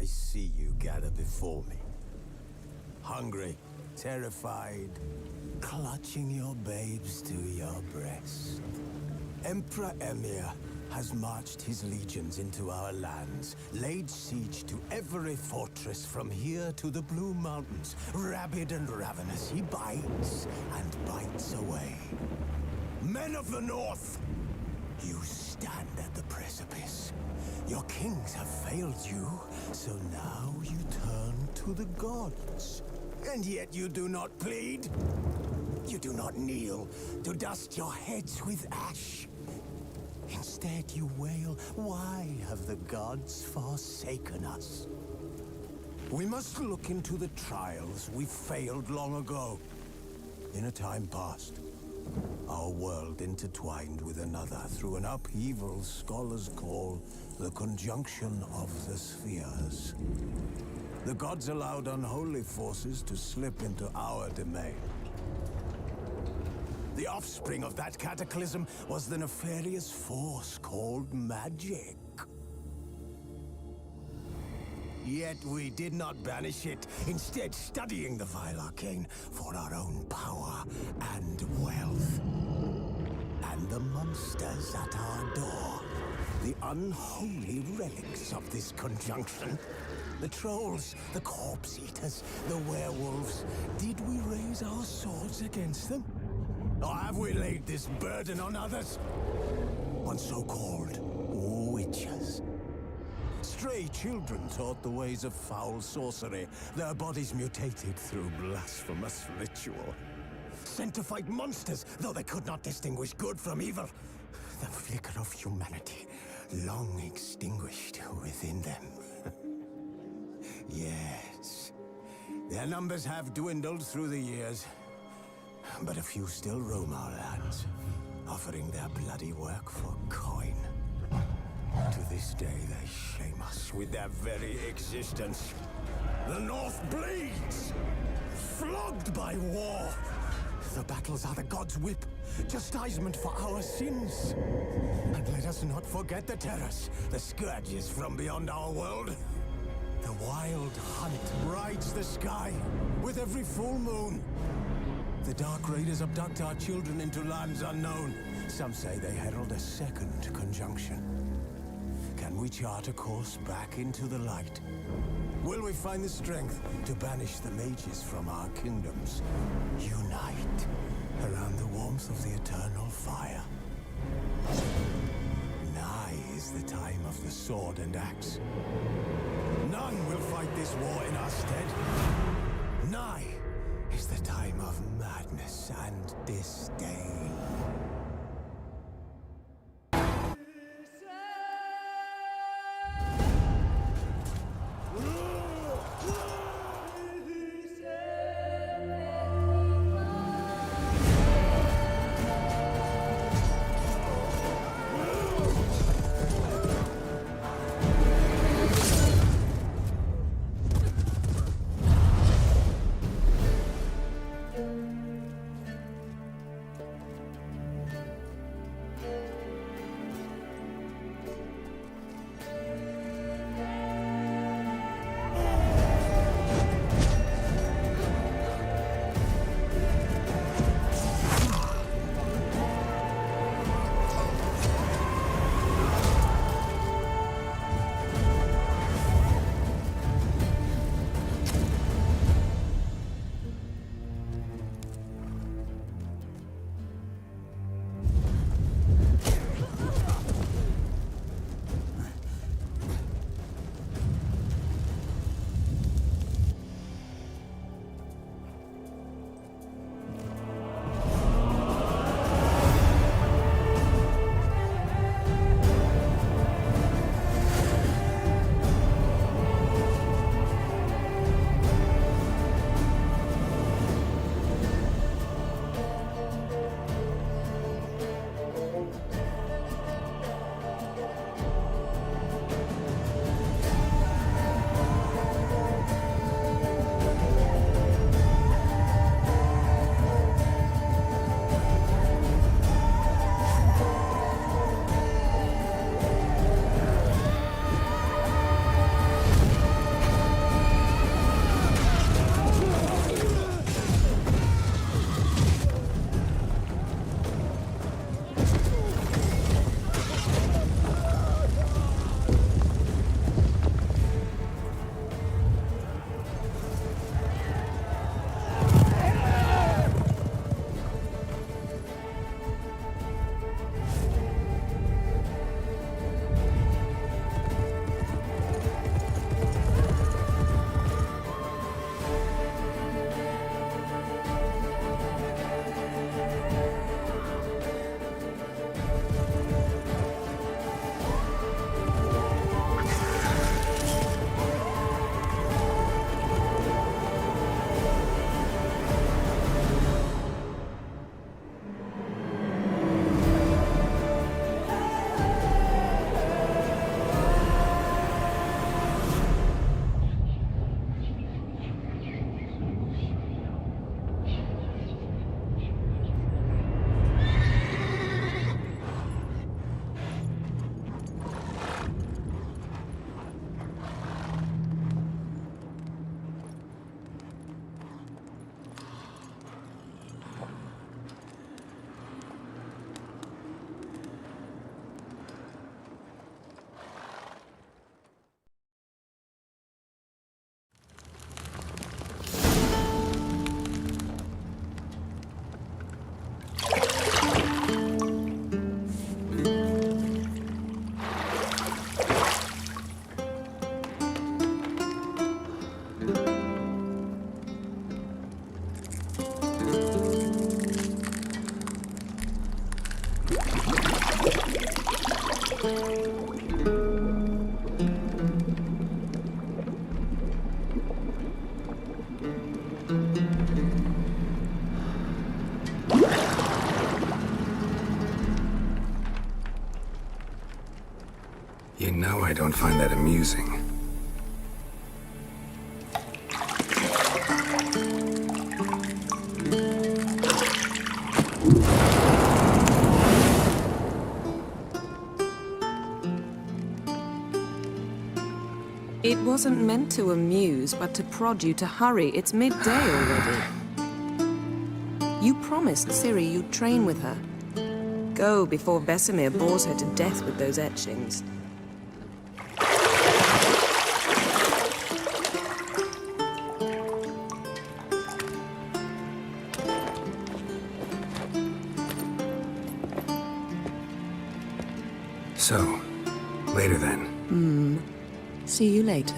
I see you gather before me. Hungry, terrified, clutching your babes to your breast. Emperor Emir has marched his legions into our lands, laid siege to every fortress from here to the Blue Mountains. Rabid and ravenous, he bites and bites away. Men of the North, you stand at the precipice. Your kings have failed you, so now you turn to the gods. And yet you do not plead. You do not kneel to dust your heads with ash. Instead you wail, why have the gods forsaken us? We must look into the trials we failed long ago. In a time past, our world intertwined with another through an upheaval scholars call the conjunction of the spheres. The gods allowed unholy forces to slip into our domain. The offspring of that cataclysm was the nefarious force called magic. Yet we did not banish it, instead studying the vile arcane for our own power and wealth. And the monsters at our door, the unholy relics of this conjunction. The trolls, the corpse eaters, the werewolves. Did we raise our swords against them? Or have we laid this burden on others? On so-called witches. Stray children taught the ways of foul sorcery, their bodies mutated through blasphemous ritual. Sent to fight monsters, though they could not distinguish good from evil. The flicker of humanity, long extinguished within them. Yes, their numbers have dwindled through the years, but a few still roam our lands, offering their bloody work for coin. To this day, they shame us with their very existence. The North bleeds, flogged by war. The battles are the gods' whip, chastisement for our sins. And let us not forget the terrors, the scourges from beyond our world. The wild hunt rides the sky with every full moon. The Dark Raiders abduct our children into lands unknown. Some say they herald a second conjunction. Can we chart a course back into the light? Will we find the strength to banish the mages from our kingdoms? Unite around the warmth of the eternal fire. Nigh is the time of the sword and axe. None will fight this war in our stead. Nigh is the time of madness and disdain. I don't find that amusing. It wasn't meant to amuse, but to prod you to hurry. It's midday already. You promised Ciri you'd train with her. Go before Vesemir bores her to death with those etchings. So, later then. See you later.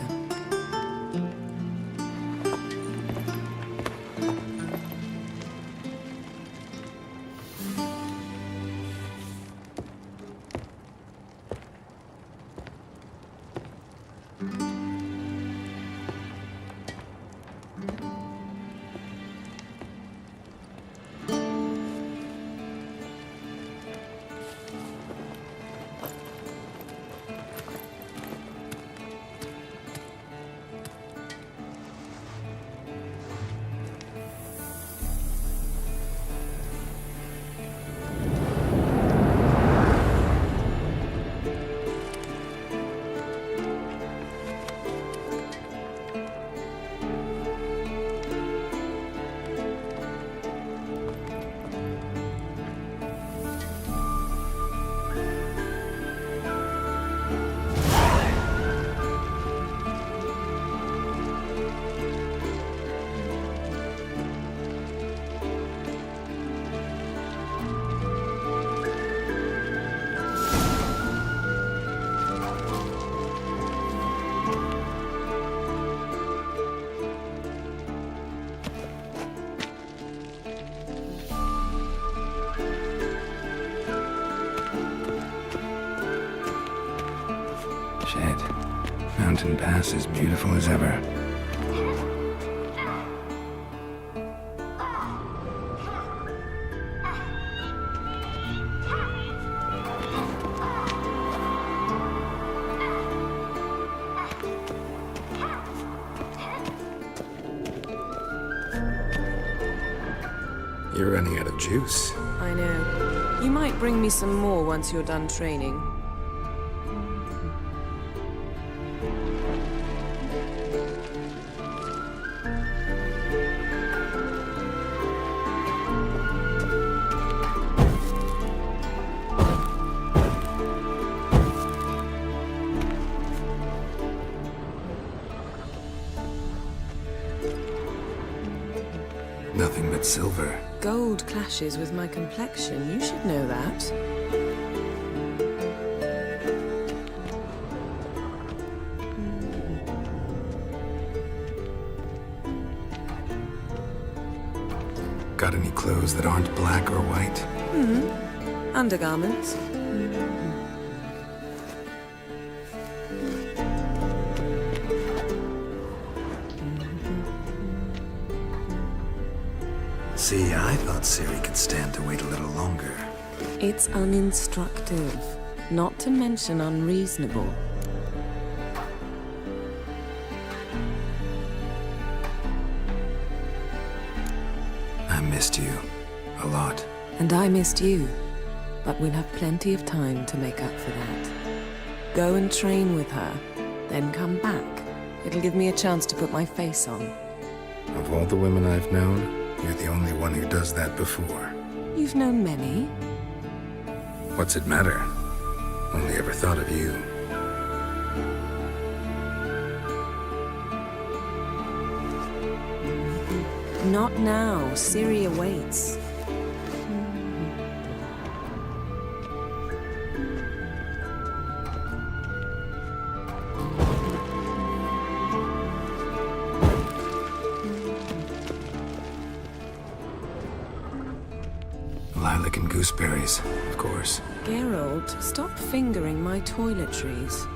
Shit. Mountain Pass is beautiful as ever. You're running out of juice. I know. You might bring me some more once you're done training. Nothing but silver. Gold clashes with my complexion. You should know that. Got any clothes that aren't black or white? Undergarments. See, I thought Ciri could stand to wait a little longer. It's uninstructive, not to mention unreasonable. I missed you. A lot. And I missed you. But we'll have plenty of time to make up for that. Go and train with her, then come back. It'll give me a chance to put my face on. Of all the women I've known, you're the only one who does that before. You've known many. What's it matter? Only ever thought of you. Not now. Ciri awaits. Lilac and gooseberries, of course. Geralt, stop fingering my toiletries.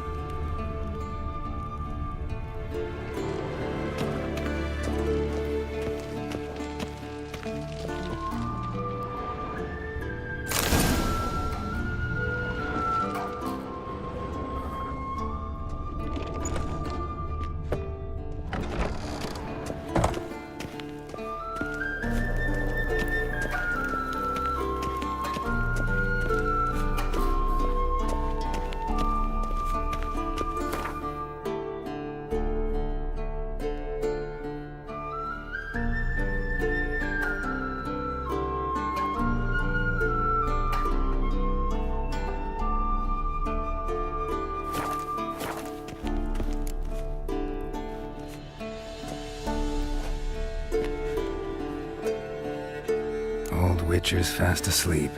Witcher's fast asleep.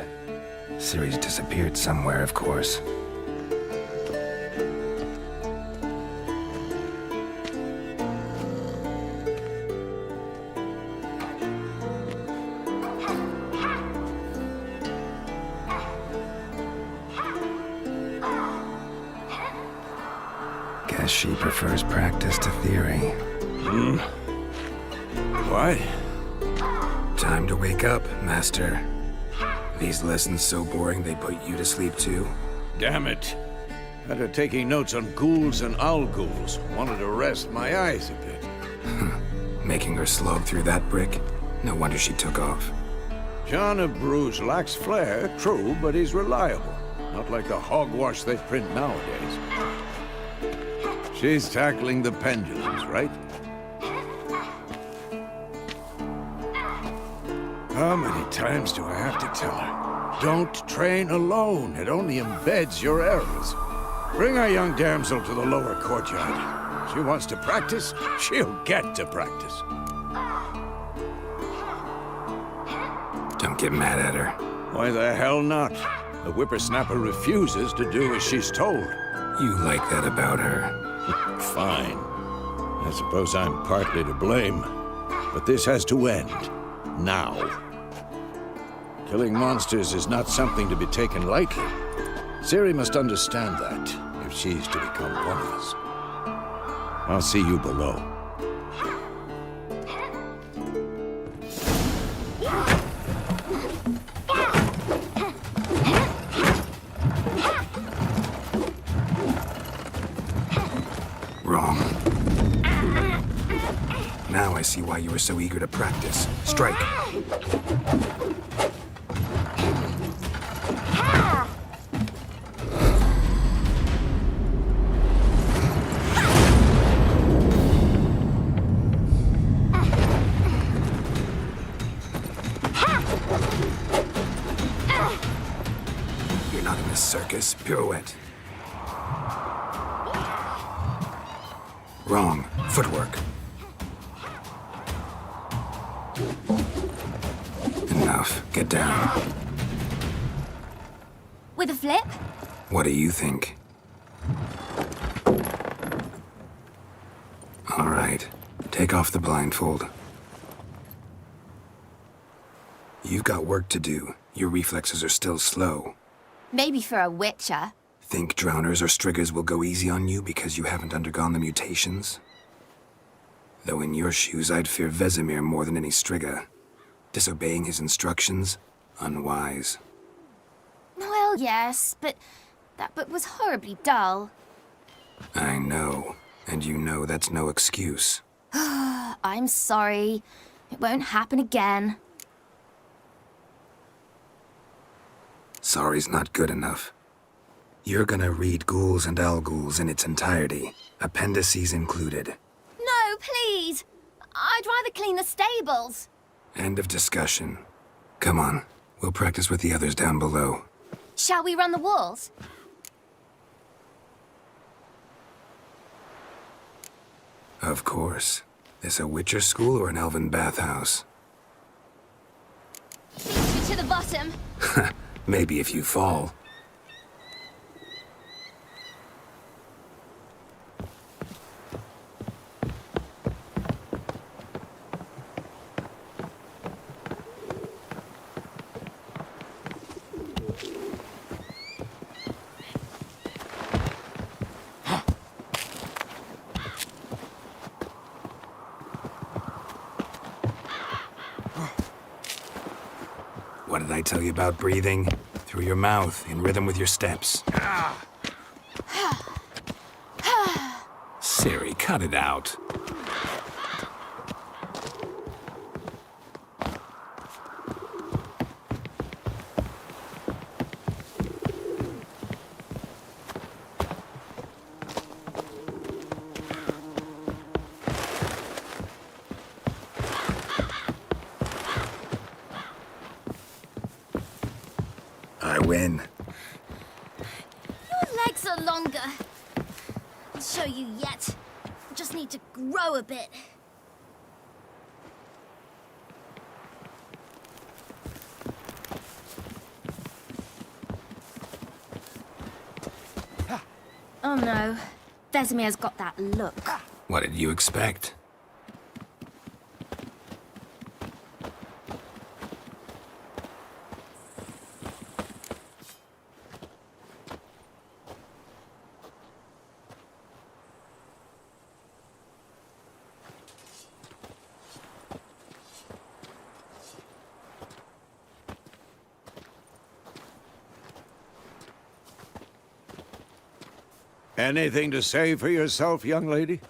Ciri's disappeared somewhere, of course. Guess she prefers practice to theory. What? Time to wake up, Master. These lessons so boring they put you to sleep too? Damn it. After taking notes on ghouls and owl ghouls, wanted to rest my eyes a bit. Making her slog through that brick? No wonder she took off. John of Bruges lacks flair, true, but he's reliable. Not like the hogwash they print nowadays. She's tackling the pendulums, right? How many times do I have to tell her? Don't train alone. It only embeds your errors. Bring our young damsel to the lower courtyard. She wants to practice, she'll get to practice. Don't get mad at her. Why the hell not? The whippersnapper refuses to do as she's told. You like that about her. Fine. I suppose I'm partly to blame. But this has to end. Now. Killing monsters is not something to be taken lightly. Ciri must understand that, if she's to become one of us. I'll see you below. Wrong. Now I see why you were so eager to practice. Strike. You're not in this circus. Pirouette. Wrong. Footwork. Enough. Get down. With a flip? What do you think? All right. Take off the blindfold. You've got work to do. Your reflexes are still slow. Maybe for a witcher. Think drowners or striggers will go easy on you because you haven't undergone the mutations? Though in your shoes, I'd fear Vesemir more than any strigger. Disobeying his instructions? Unwise. Well, yes, but that book was horribly dull. I know. And you know that's no excuse. I'm sorry. It won't happen again. Sorry's not good enough. You're gonna read Ghouls and Owl Ghouls in its entirety, appendices included. No, please! I'd rather clean the stables. End of discussion. Come on, we'll practice with the others down below. Shall we run the walls? Of course. This a Witcher school or an elven bathhouse? Beat you to the bottom. Maybe if you fall. What did I tell you about breathing? Through your mouth, in rhythm with your steps. Ciri, cut it out. I win. Your legs are longer. I'll show you yet. I just need to grow a bit. Oh no. Vesemir's got that look. What did you expect? Anything to say for yourself, young lady?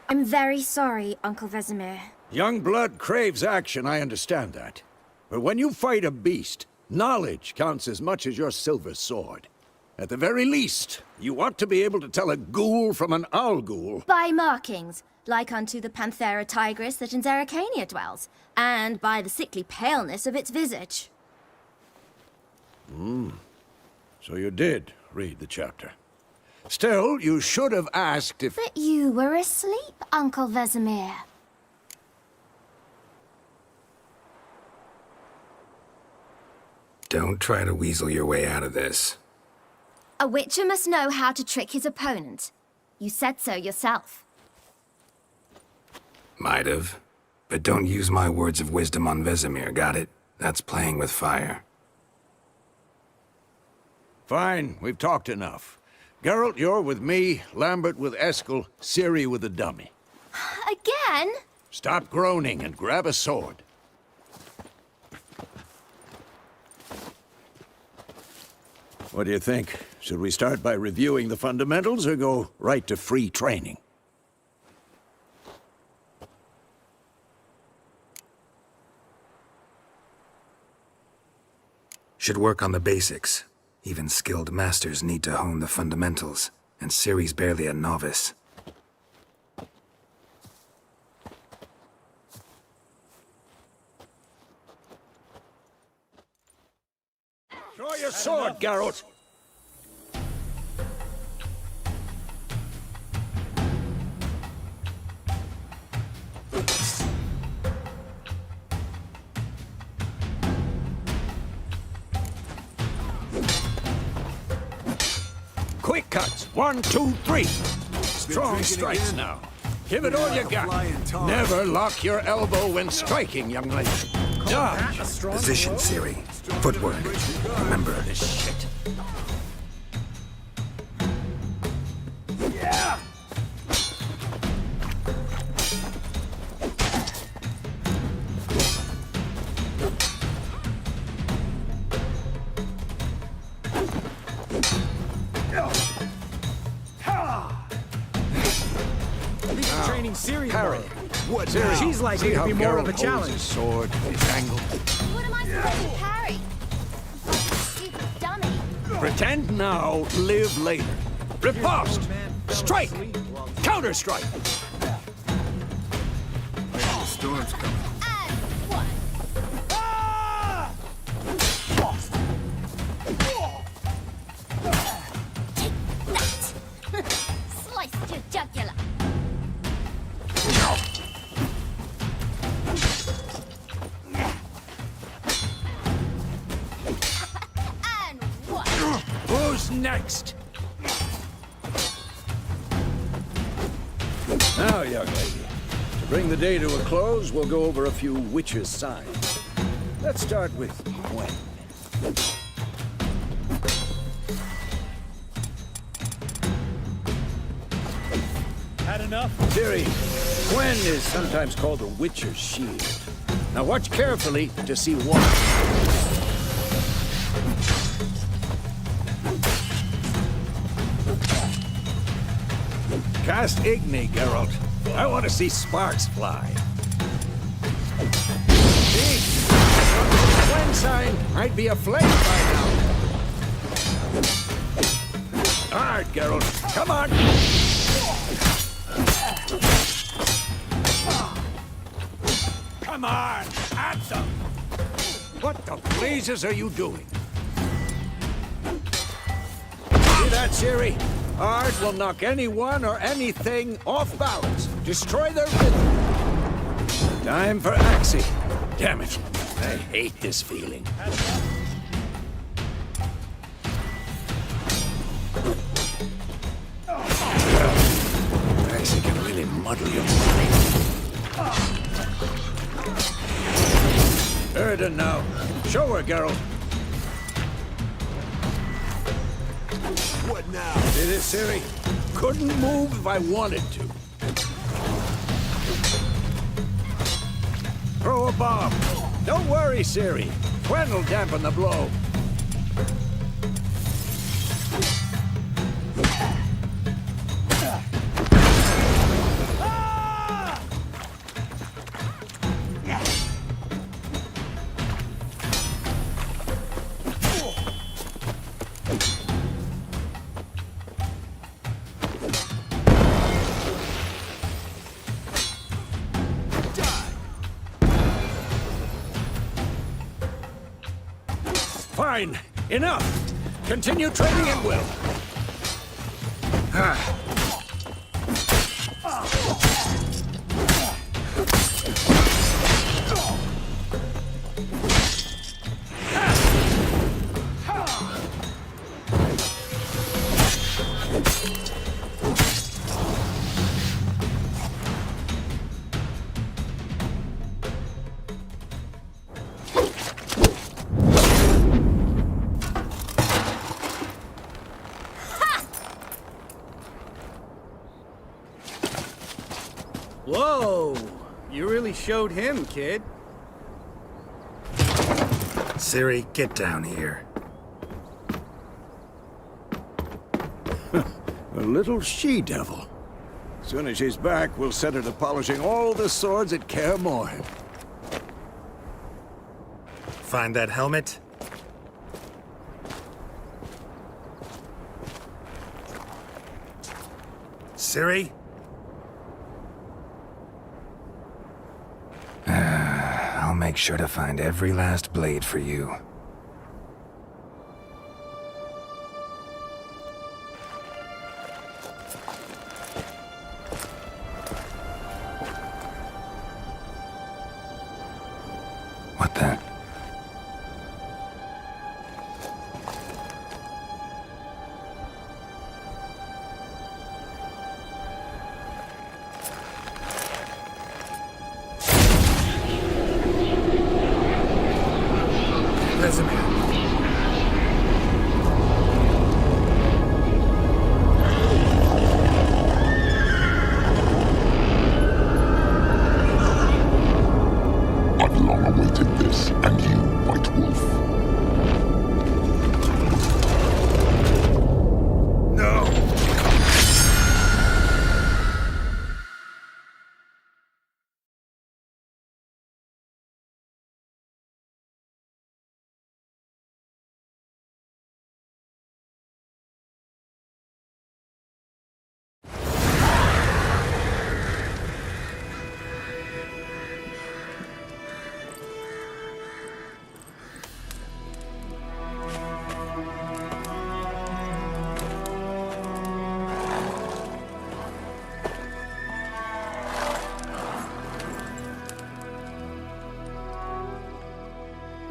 I'm very sorry, Uncle Vesemir. Young blood craves action, I understand that. But when you fight a beast, knowledge counts as much as your silver sword. At the very least, you ought to be able to tell a ghoul from an owl ghoul. By markings, like unto the Panthera tigris that in Zerrikania dwells, and by the sickly paleness of its visage. So you did read the chapter. Still, you should have asked if... But you were asleep, Uncle Vesemir. Don't try to weasel your way out of this. A witcher must know how to trick his opponent. You said so yourself. Might have. But don't use my words of wisdom on Vesemir, got it? That's playing with fire. Fine, we've talked enough. Geralt, you're with me, Lambert with Eskel, Ciri with the dummy. Again? Stop groaning and grab a sword. What do you think? Should we start by reviewing the fundamentals or go right to free training? Should work on the basics. Even skilled masters need to hone the fundamentals, and Ciri's barely a novice. Draw your sword, Geralt! Quick cuts! 1, 2, 3! Strong strikes now. Give it all you got. Never lock your elbow when striking, young lady. Dodge! Position, Ciri. Footwork. Remember. This shit. Training Ciri Parry. more. What? Ciri. She's likely See to how be more of Geralt a holds challenge. his sword, his angle. What am I supposed to carry? Stupid dummy. Pretend now, live later. Riposte! Strike! Counter-strike! The storm's coming. And one. Take that! Sliced your jugular. And one. Who's next? Now, young lady, to bring the day to a close, we'll go over a few witches' signs. Let's start with Gwen. Had enough? Ciri, Gwen is sometimes called the Witcher's Shield. Now watch carefully to see why. Cast Igni, Geralt. I want to see sparks fly. See? Gwen sign, I'd be aflame by now. All right, Geralt, come on. Come on, answer! What the blazes are you doing? See that, Ciri? Art will knock anyone or anything off balance. Destroy their rhythm. Time for Axii. Damn it. I hate this feeling. handle you. Erden now. Show her, Geralt. What now? See this, Ciri? Couldn't move if I wanted to. Throw a bomb. Don't worry, Ciri. Quen will dampen the blow. Fine. Enough. Continue training at will. Whoa! You really showed him, kid. Ciri, get down here. A little she-devil. Soon as she's back, we'll set her to polishing all the swords at Kaer Morhen. Find that helmet? Ciri? I'll make sure to find every last blade for you. What the? Vesemir. I've long awaited this, and you, White Wolf. No!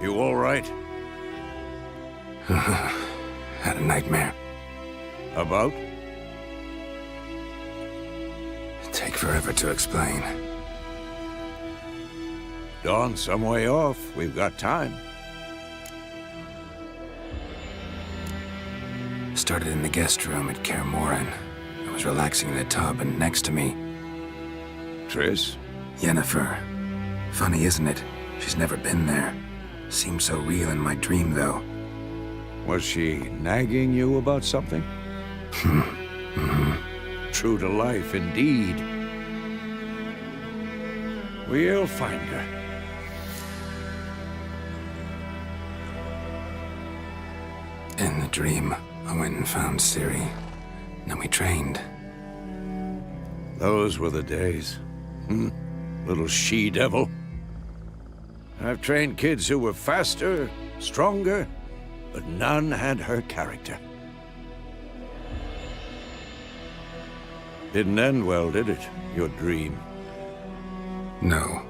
You all right? Had a nightmare. About? Take forever to explain. Dawn's some way off. We've got time. Started in the guest room at Kaer Morhen. I was relaxing in a tub, and next to me, Triss? Yennefer. Funny, isn't it? She's never been there. Seemed so real in my dream, though. Was she nagging you about something? True to life, indeed. We'll find her. In the dream, I went and found Ciri. Then we trained. Those were the days. Little she-devil. I've trained kids who were faster, stronger, but none had her character. Didn't end well, did it? Your dream? No.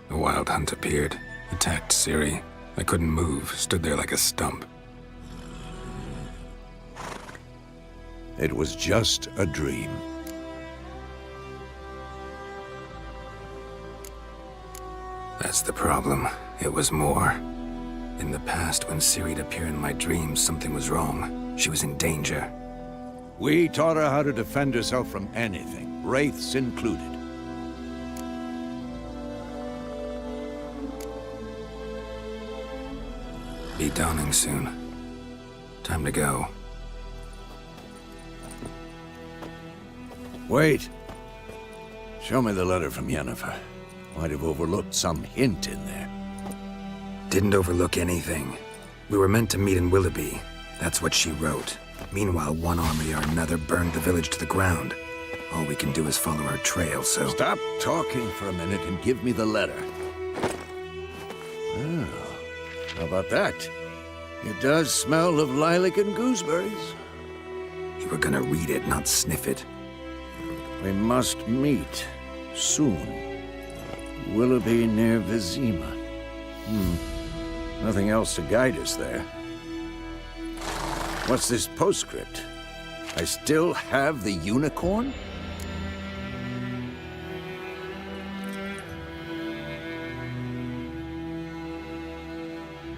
The Wild Hunt appeared, attacked Ciri. I couldn't move, stood there like a stump. It was just a dream. That's the problem. It was more. In the past, when Ciri'd appear in my dreams, something was wrong. She was in danger. We taught her how to defend herself from anything, wraiths included. Be dawning soon. Time to go. Wait. Show me the letter from Yennefer. Might have overlooked some hint in there. Didn't overlook anything. We were meant to meet in Willoughby. That's what she wrote. Meanwhile, one army or another burned the village to the ground. All we can do is follow her trail, so... Stop talking for a minute and give me the letter. Oh, how about that? It does smell of lilac and gooseberries. You were gonna read it, not sniff it. We must meet soon. Willoughby near Vizima. Nothing else to guide us there. What's this postscript? I still have the unicorn?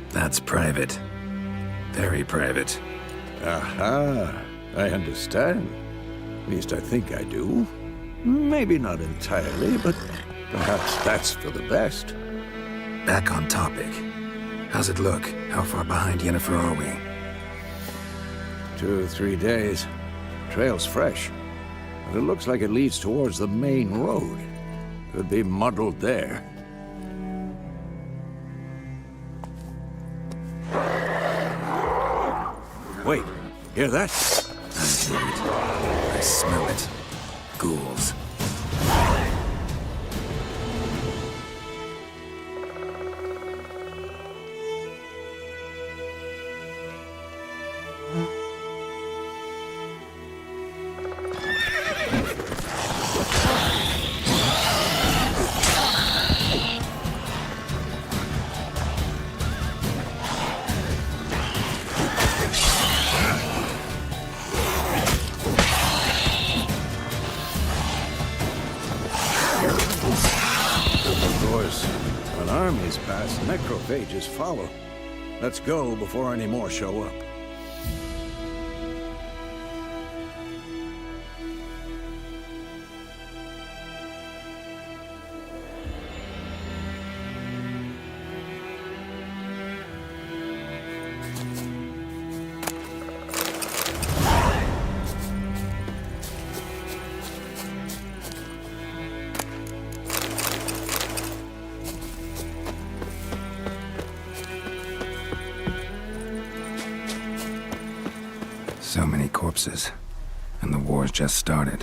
That's private. Very private. Aha, I understand. At least I think I do. Maybe not entirely, but perhaps that's for the best. Back on topic. How's it look? How far behind Yennefer are we? 2 or 3 days. Trail's fresh, but it looks like it leads towards the main road. Could be muddled there. Wait, hear that? I hear it. I smell it. Ghouls. When armies pass, necrophages follow. Let's go before any more show up. So many corpses. And the war's just started.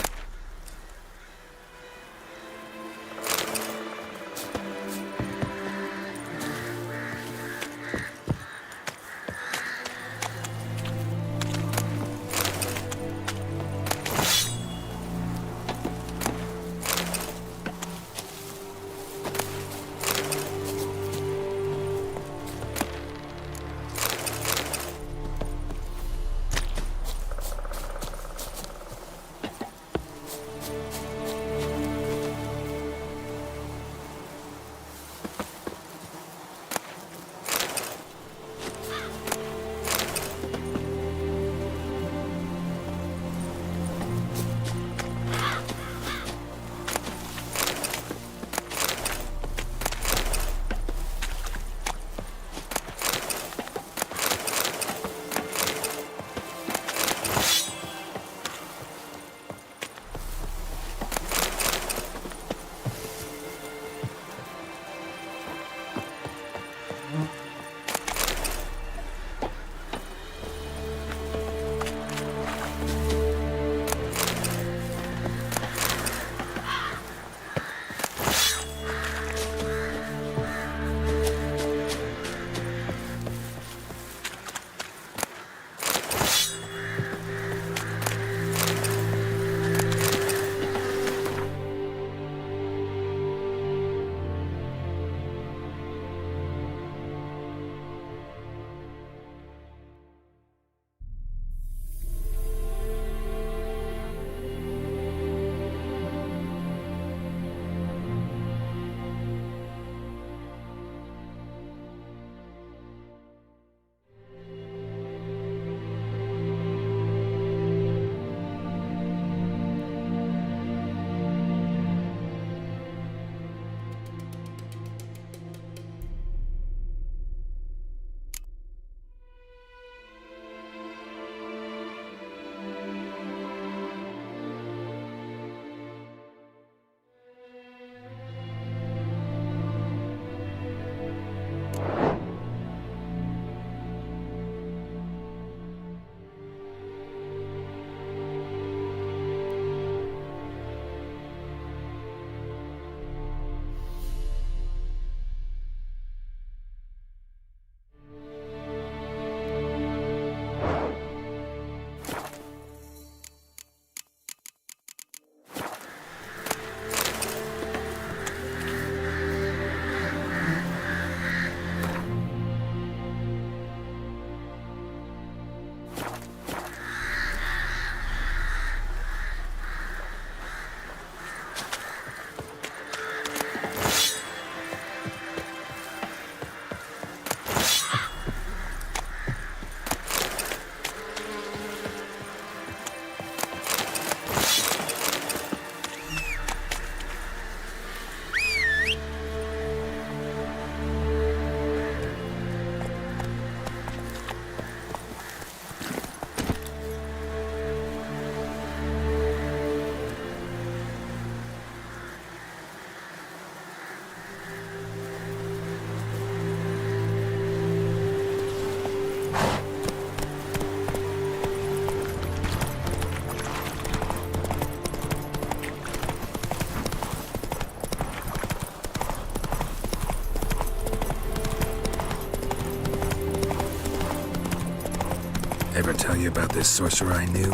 you about this sorcerer I knew,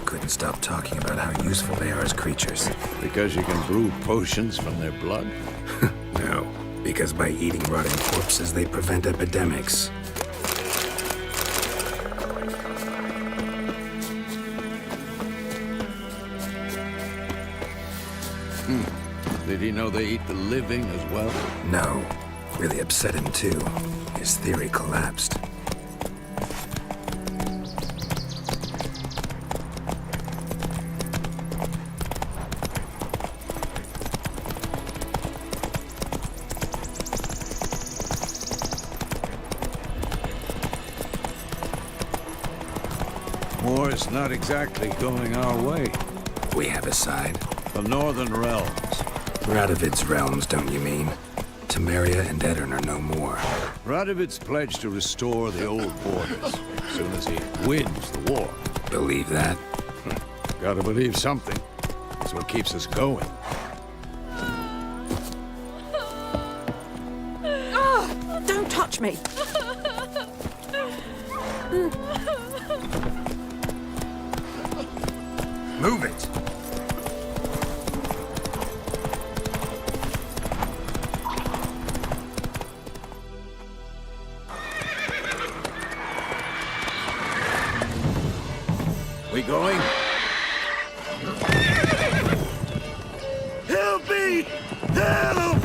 couldn't stop talking about how useful they are as creatures. Because you can brew potions from their blood? No, because by eating rotting corpses, they prevent epidemics. Did he know they eat the living as well? No, really upset him too. His theory collapsed. War's not exactly going our way. We have a side. The Northern Realms. Radovid's realms, don't you mean? Temeria and Edirn are no more. Radovid's pledged to restore the old borders as soon as he wins the war. Believe that? Gotta believe something. That's what keeps us going. Don't touch me! Move it! We going? Help me! Help!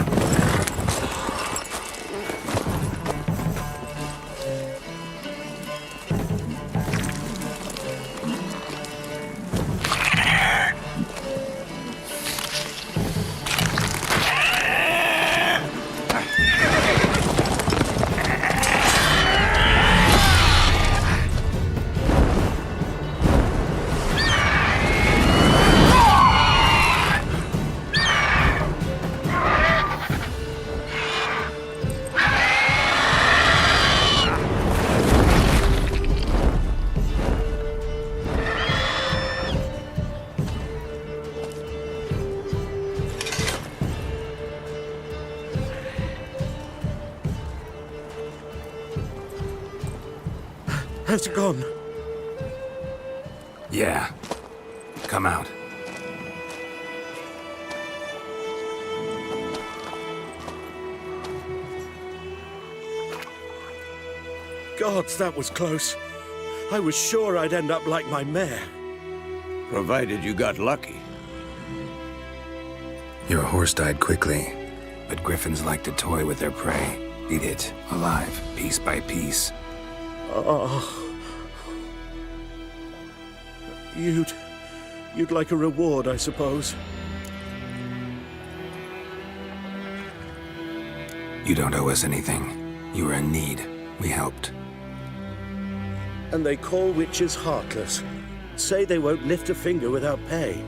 Has it gone? Yeah. Come out. Gods, that was close. I was sure I'd end up like my mare. Provided you got lucky. Your horse died quickly, but griffins like to toy with their prey. Eat it, alive, piece by piece. Oh. You'd like a reward, I suppose. You don't owe us anything. You were in need. We helped. And they call witches heartless. Say they won't lift a finger without pay.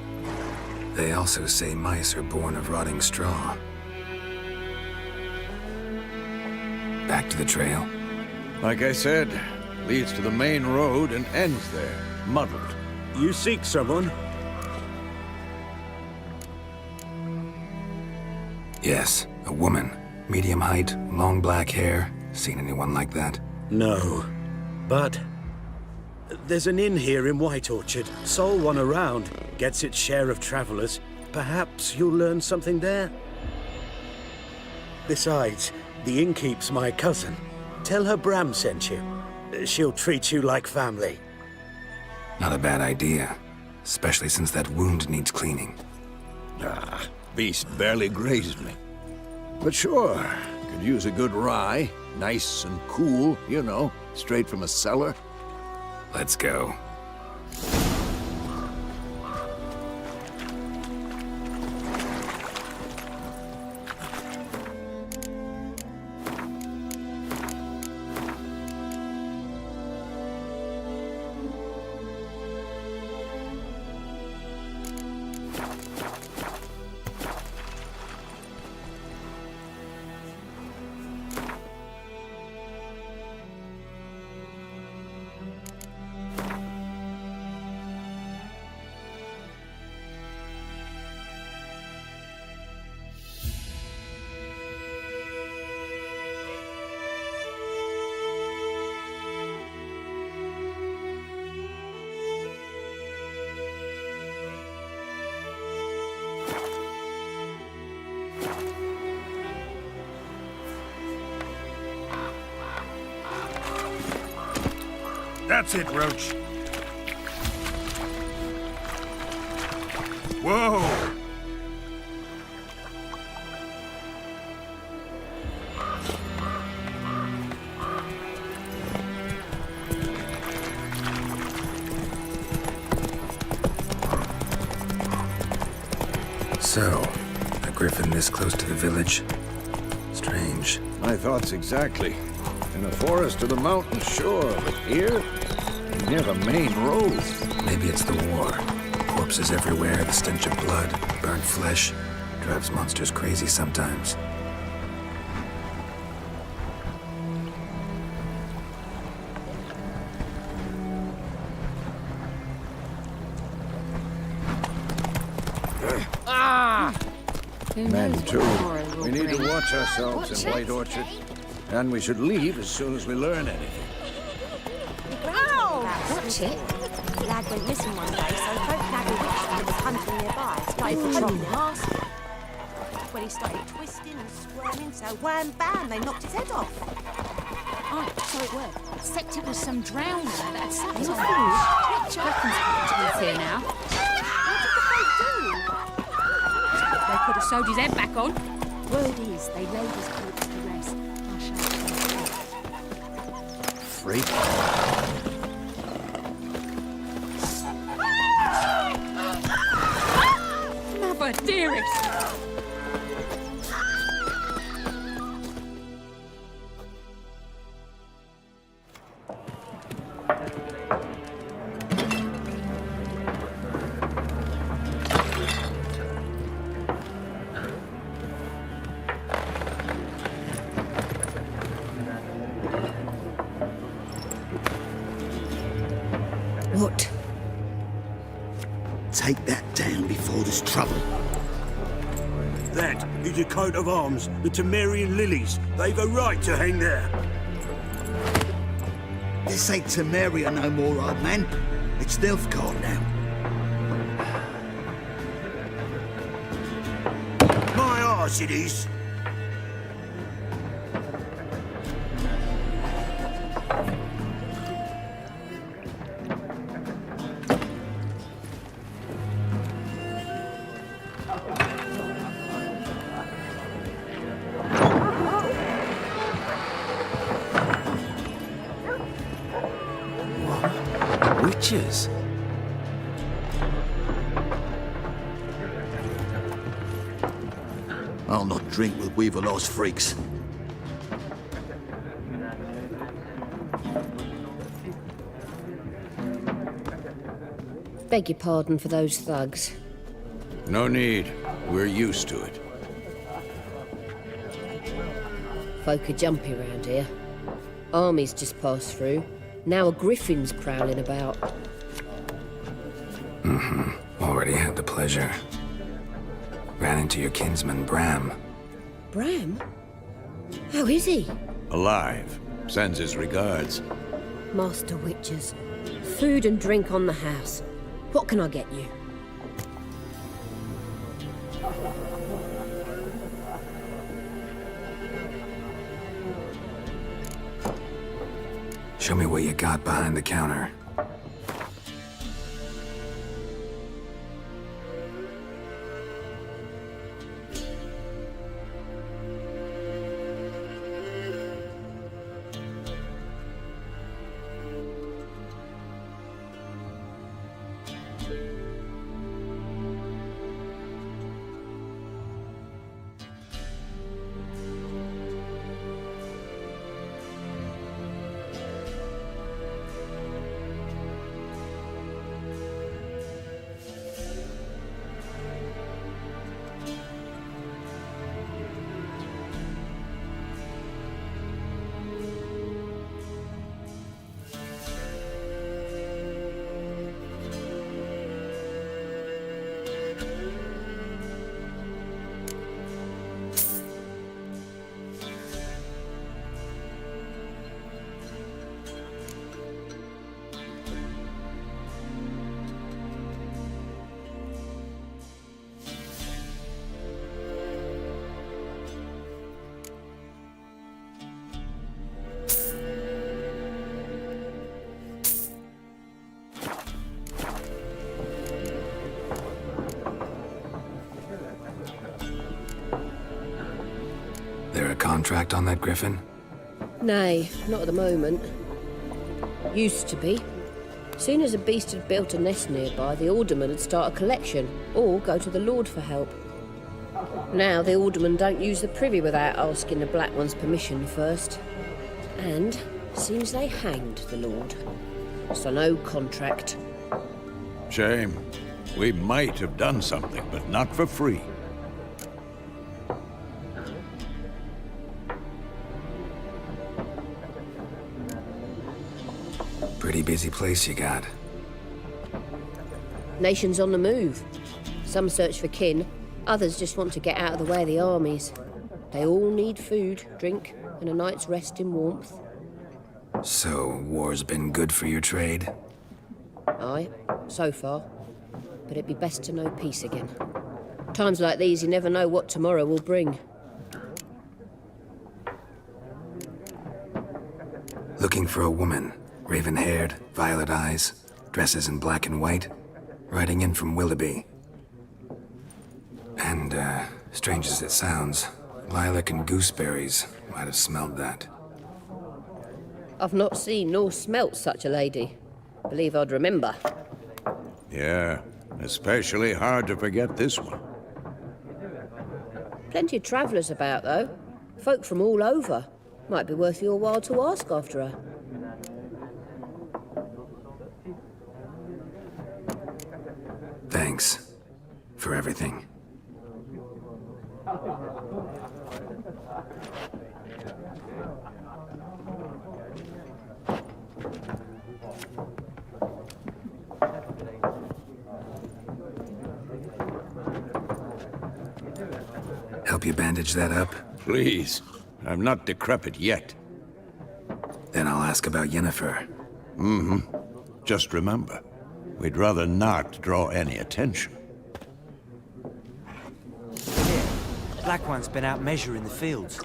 They also say mice are born of rotting straw. Back to the trail. Like I said, leads to the main road and ends there, muddled. You seek someone? Yes, a woman. Medium height, long black hair. Seen anyone like that? No. But there's an inn here in White Orchard. Sole one around. Gets its share of travelers. Perhaps you'll learn something there? Besides, the innkeep's my cousin. Tell her Bram sent you. She'll treat you like family. Not a bad idea. Especially since that wound needs cleaning. Ah, beast barely grazed me. But sure, could use a good rye. Nice and cool, you know, straight from a cellar. Let's go. That's it, Roach. Whoa! So, a griffin this close to the village? Strange. My thoughts exactly. In the forest or the mountains, sure, but here? Near the main road. Maybe it's the war. Corpses everywhere, the stench of blood, burnt flesh. Drives monsters crazy sometimes. Men, too. We need to watch ourselves in White Orchard. And we should leave as soon as we learn anything. Watch it. The lad went missing one day, so folk had a witch that was hunting nearby. Started hunting last. When he started twisting and squirming, so wham bam, they knocked his head off. Oh, so it worked. Except it was some drowner that had sat on him. Which happens to be here now. What did the folk do? They could have sewed his head back on. Word is, they laid his corpse to rest. I shall Freak. Mother dearest! What? Take that down before there's trouble. That is a coat of arms, the Temerian lilies. They've a right to hang there. This ain't Temeria no more, old man. It's Nilfgaard now. My arse it is. Witches? I'll not drink with Weaverlaw's freaks. Beg your pardon for those thugs. No need. We're used to it. Folk are jumpy round here. Armies just passed through. Now a griffin's prowling about. Already had the pleasure. Ran into your kinsman, Bram. Bram? How is he? Alive. Sends his regards. Master Witches. Food and drink on the house. What can I get you? Show me what you got behind the counter. there a contract on that griffin? Nay, not at the moment. Used to be. Soon as a beast had built a nest nearby, the alderman would start a collection, or go to the Lord for help. Now the aldermen don't use the privy without asking the Black One's permission first. And seems they hanged the Lord. So no contract. Shame. We might have done something, but not for free. Pretty busy place you got. Nations on the move. Some search for kin, others just want to get out of the way of the armies. They all need food, drink, and a night's rest in warmth. So, war's been good for your trade? Aye, so far. But it'd be best to know peace again. Times like these, you never know what tomorrow will bring. Looking for a woman. Raven-haired, violet eyes, dresses in black and white. Riding in from Willoughby. And, strange as it sounds, lilac and gooseberries might have smelled that. I've not seen nor smelt such a lady. Believe I'd remember. Yeah, especially hard to forget this one. Plenty of travellers about, though. Folk from all over. Might be worth your while to ask after her. Thanks for everything. Help you bandage that up? Please. I'm not decrepit yet. Then I'll ask about Yennefer. Mm-hmm. Just remember, we'd rather not draw any attention. Black One's been out measuring the fields.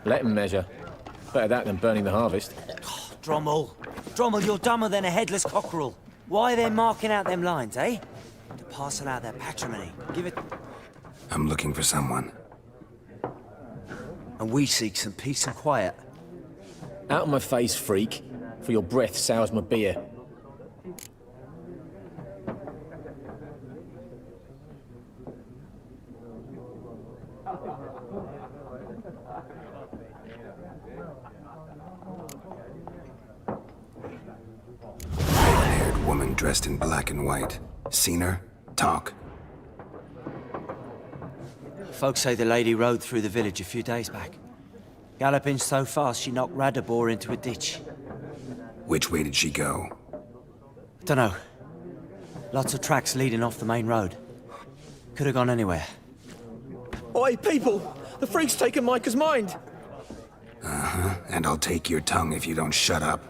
Let him measure. Better that than burning the harvest. Oh, Drommel, you're dumber than a headless cockerel. Why are they marking out them lines, eh? To parcel out their patrimony. Give it... I'm looking for someone. And we seek some peace and quiet. Out of my face, freak. For your breath sours my beer. Red-haired woman dressed in black and white. Seen her? Talk. Folks say the lady rode through the village a few days back. Galloping so fast she knocked Radabor into a ditch. Which way did she go? Dunno. Lots of tracks leading off the main road. Could have gone anywhere. Oi, people! The freak's taken Micah's mind! Uh-huh. And I'll take your tongue if you don't shut up.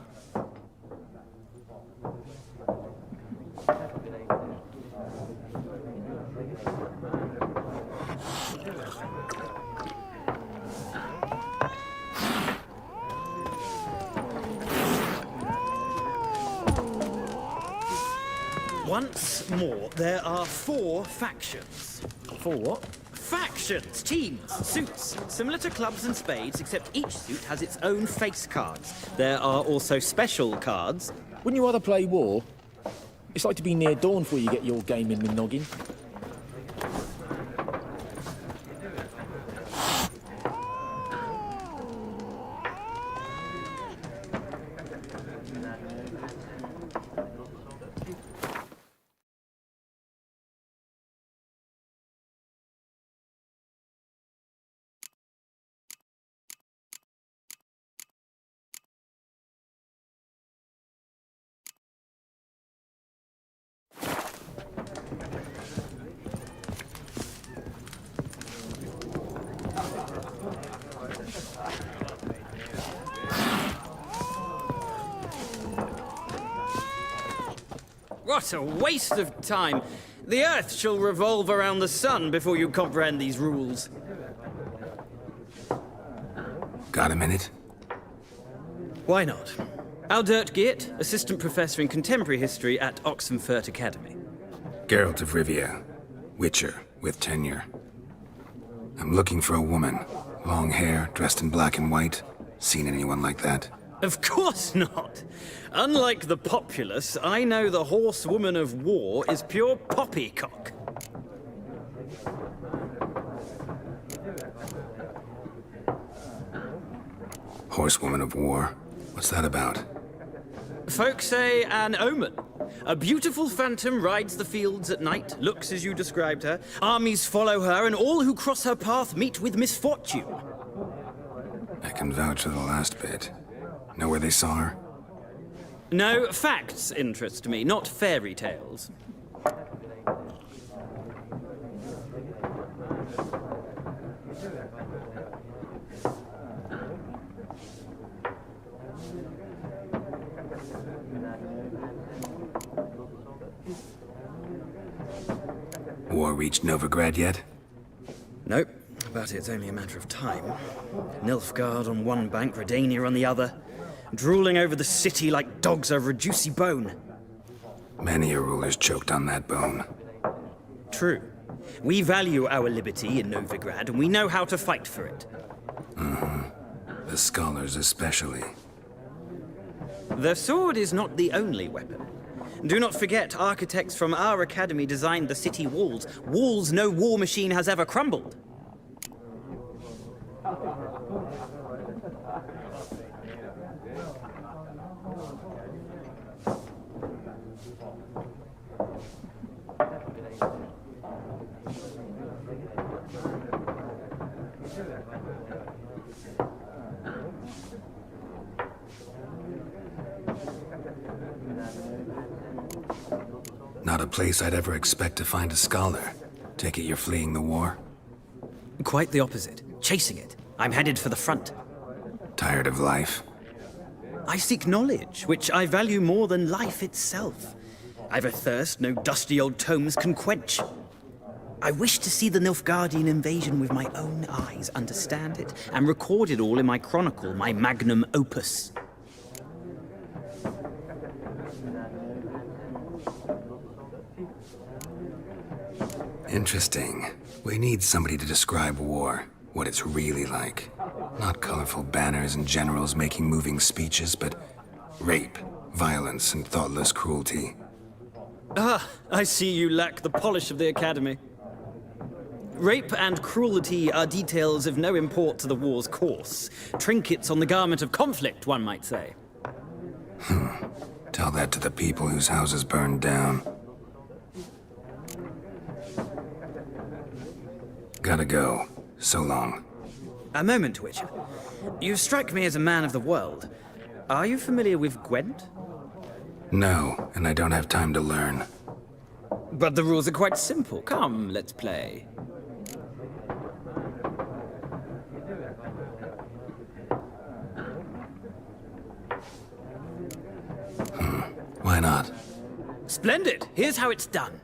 Once more, there are 4 factions. 4 what? Factions, teams, suits, similar to clubs and spades, except each suit has its own face cards. There are also special cards. Wouldn't you rather play war? It's like to be near dawn before you get your game in the noggin. What a waste of time! The Earth shall revolve around the sun before you comprehend these rules. Got a minute? Why not? Aldert Geert, Assistant Professor in Contemporary History at Oxenfurt Academy. Geralt of Rivia. Witcher, with tenure. I'm looking for a woman. Long hair, dressed in black and white. Seen anyone like that? Of course not. Unlike the populace, I know the horsewoman of war is pure poppycock. Horsewoman of war? What's that about? Folk say an omen. A beautiful phantom rides the fields at night, looks as you described her. Armies follow her, and all who cross her path meet with misfortune. I can vouch for the last bit. Know where they saw her? No, facts interest me, not fairy tales. War reached Novigrad yet? Nope, but it's only a matter of time. Nilfgaard on one bank, Redania on the other, drooling over the city like dogs over a juicy bone. Many a ruler's choked on that bone. True. We value our liberty in Novigrad, and we know how to fight for it. The scholars especially. The sword is not the only weapon. Do not forget, architects from our academy designed the city walls. Walls no war machine has ever crumbled. Not a place I'd ever expect to find a scholar. Take it you're fleeing the war? Quite the opposite. Chasing it. I'm headed for the front. Tired of life? I seek knowledge, which I value more than life itself. I've a thirst no dusty old tomes can quench. I wish to see the Nilfgaardian invasion with my own eyes, understand it, and record it all in my chronicle, my magnum opus. Interesting. We need somebody to describe war, what it's really like. Not colorful banners and generals making moving speeches, but rape, violence, and thoughtless cruelty. Ah, I see you lack the polish of the academy. Rape and cruelty are details of no import to the war's course. Trinkets on the garment of conflict, one might say. Tell that to the people whose houses burned down. Gotta go. So long. A moment, Witcher. You strike me as a man of the world. Are you familiar with Gwent? No, and I don't have time to learn. But the rules are quite simple. Come, let's play. Why not? Splendid! Here's how it's done.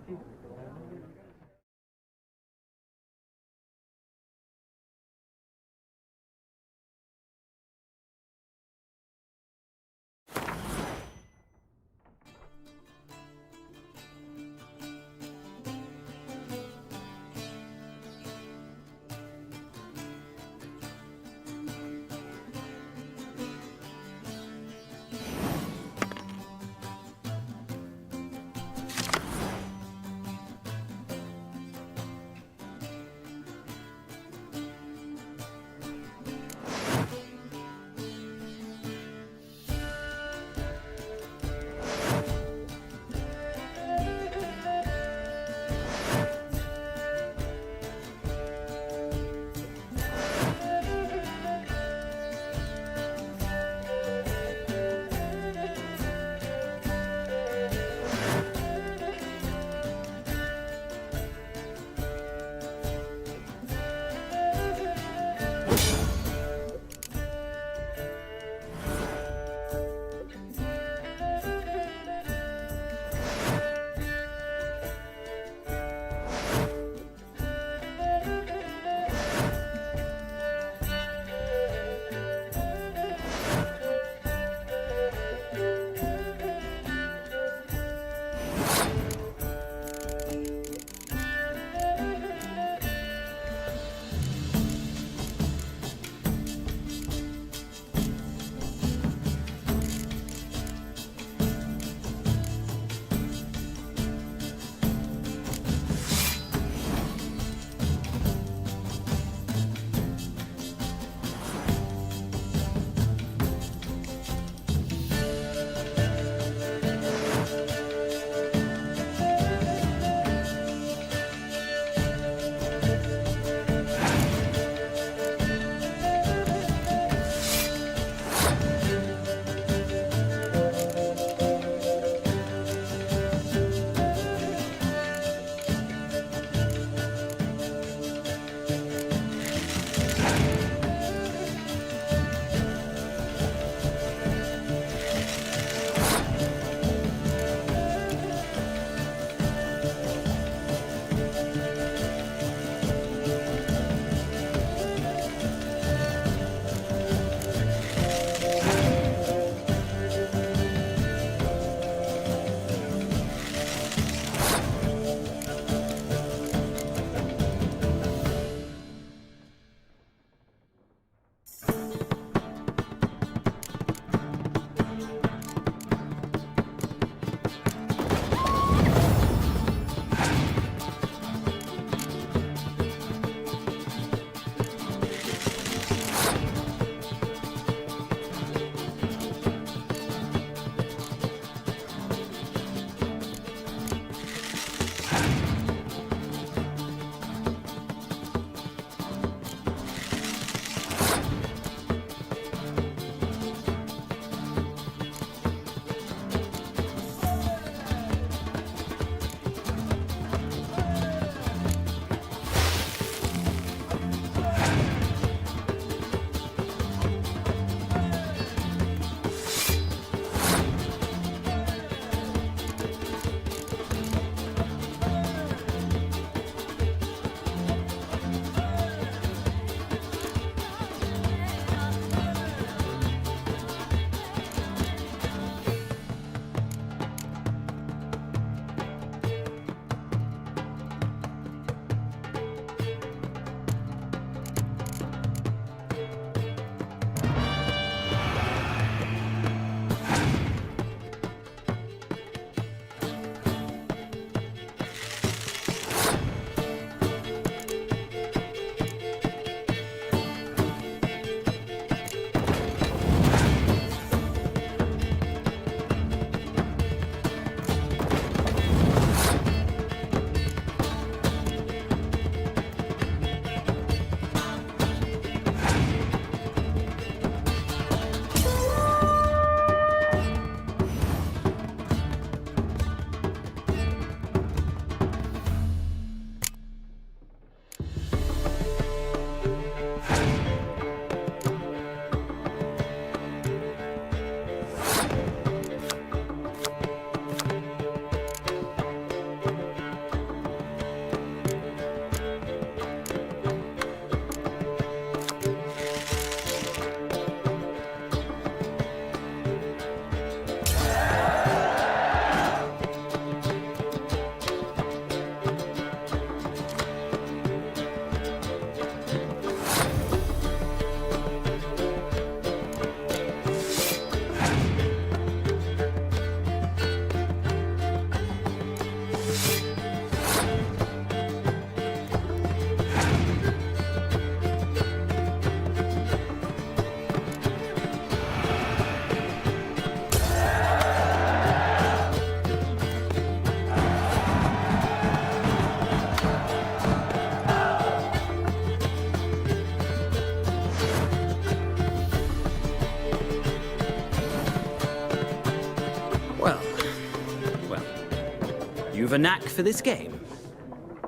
of a knack for this game.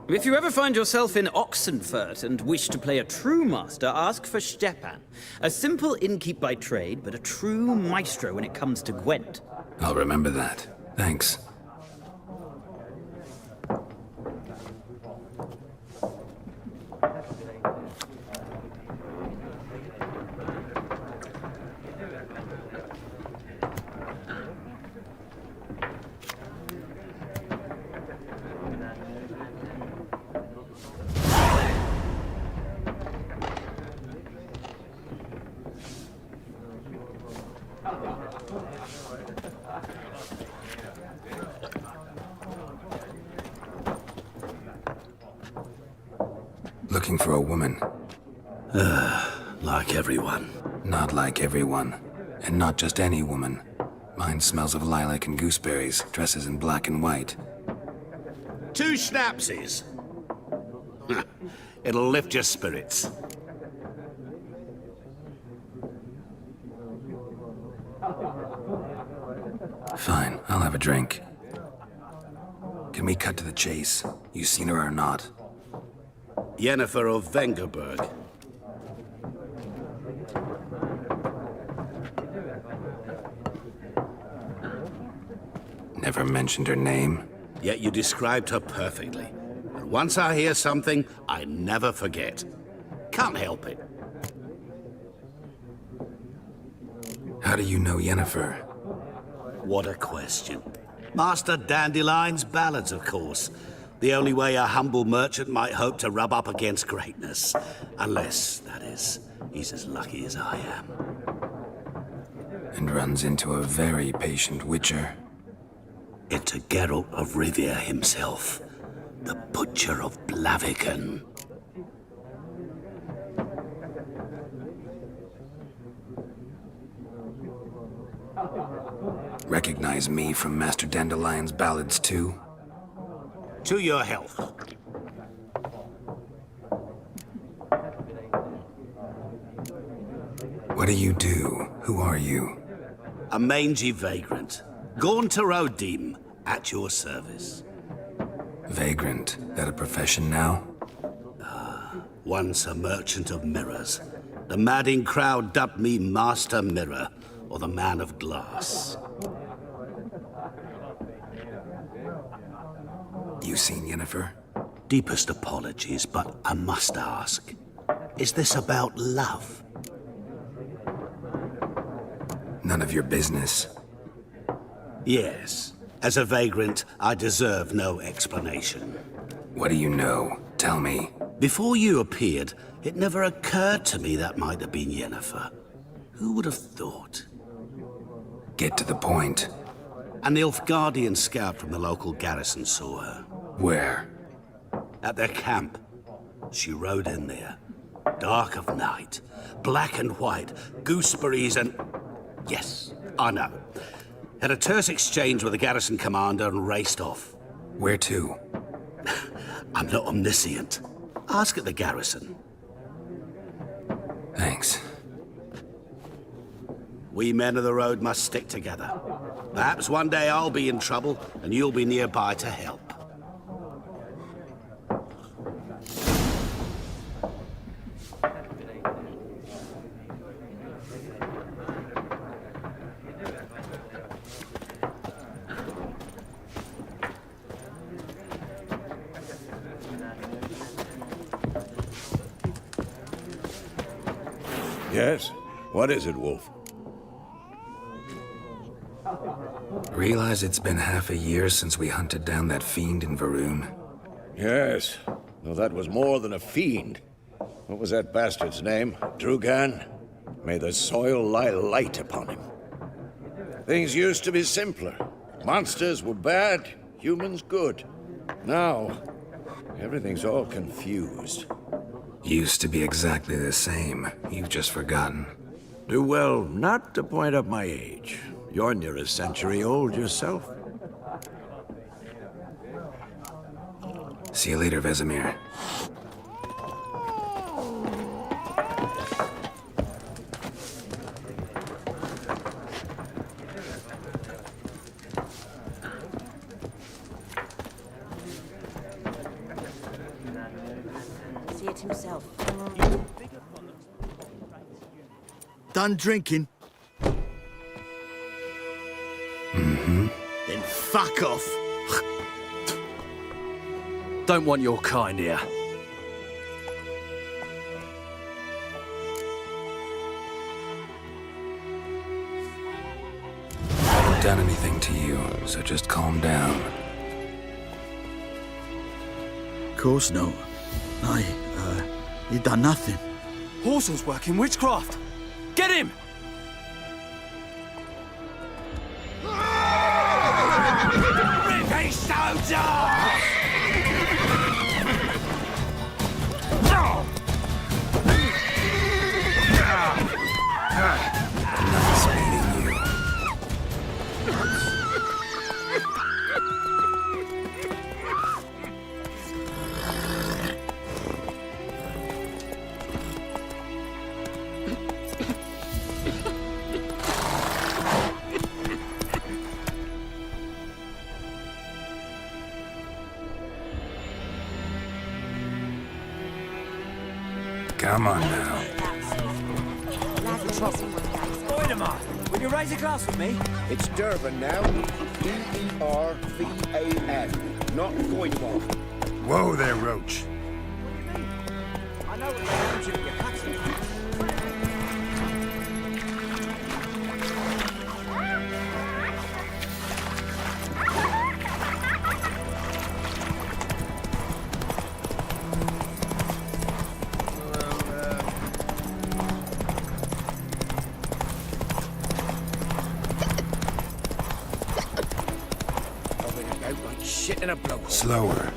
If you ever find yourself in Oxenfurt and wish to play a true master, ask for Stepan. A simple innkeep by trade, but a true maestro when it comes to Gwent. I'll remember that. Thanks. Looking for a woman. Like everyone. Not like everyone. And not just any woman. Mine smells of lilac and gooseberries, dresses in black and white. 2 schnapsies. It'll lift your spirits. Fine, I'll have a drink. Can we cut to the chase? You seen her or not? Yennefer of Vengerberg. Never mentioned her name. Yet you described her perfectly. And once I hear something, I never forget. Can't help it. How do you know Yennefer? What a question. Master Dandelion's ballads, of course. The only way a humble merchant might hope to rub up against greatness. Unless, that is, he's as lucky as I am. And runs into a very patient witcher. Into Geralt of Rivia himself. The Butcher of Blaviken. Recognize me from Master Dandelion's ballads too? To your health. What do you do? Who are you? A mangy vagrant. Gaunter O'Dim, at your service. Vagrant. That a profession now? Once a merchant of mirrors. The madding crowd dubbed me Master Mirror, or the Man of Glass. You seen Yennefer? Deepest apologies, but I must ask. Is this about love? None of your business. Yes. As a vagrant, I deserve no explanation. What do you know? Tell me. Before you appeared, it never occurred to me that might have been Yennefer. Who would have thought? Get to the point. An Nilfgaardian scout from the local garrison saw her. Where? At their camp. She rode in there. Dark of night. Black and white. Gooseberries and... Yes, I know. Had a terse exchange with the garrison commander and raced off. Where to? I'm not omniscient. Ask at the garrison. Thanks. We men of the road must stick together. Perhaps one day I'll be in trouble and you'll be nearby to help. Yes? What is it, Wolf? Realize it's been half a year since we hunted down that fiend in Varun? Yes. Though that was more than a fiend. What was that bastard's name? Drugan? May the soil lie light upon him. Things used to be simpler. Monsters were bad, humans good. Now, everything's all confused. Used to be exactly the same. You've just forgotten. Do well not to point up my age. You're near a century old yourself. See you later, Vesemir. it himself. Done drinking? Mm-hmm. Then fuck off. Don't want your kind here. I haven't done anything to you, so just calm down. Of course not. You done nothing. Horsel's working witchcraft. Get him! Revenge soldier! Nice meeting you. Come on now. Voidemar, will you raise a glass with me? It's Durban now. D-E-R-V-A-N, not Goidemar. Whoa there, Roach. I know what you're doing, Shit in a blow. Slower.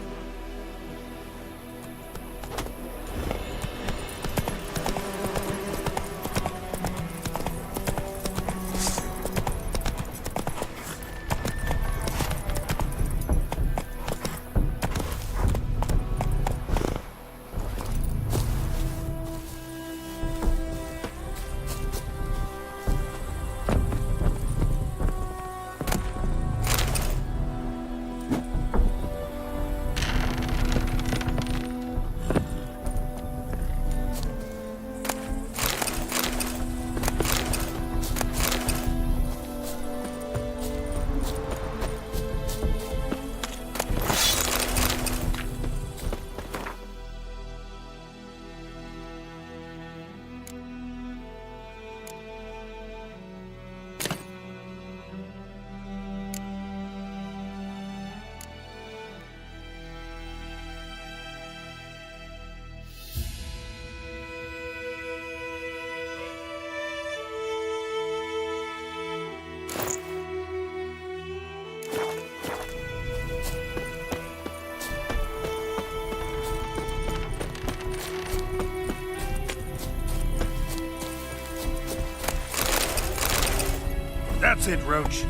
That's it, Roach.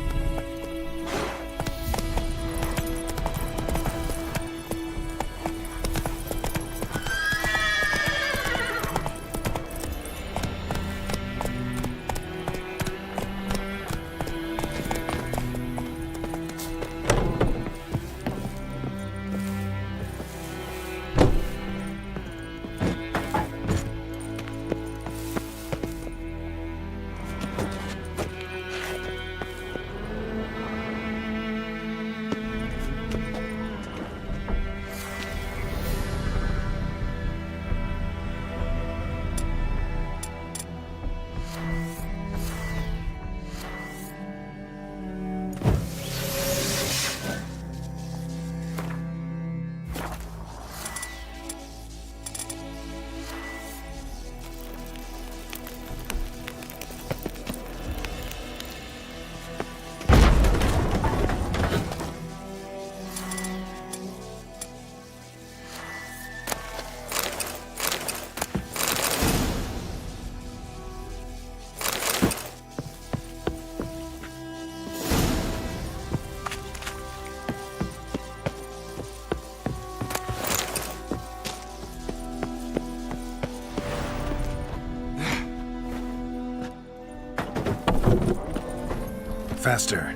Faster.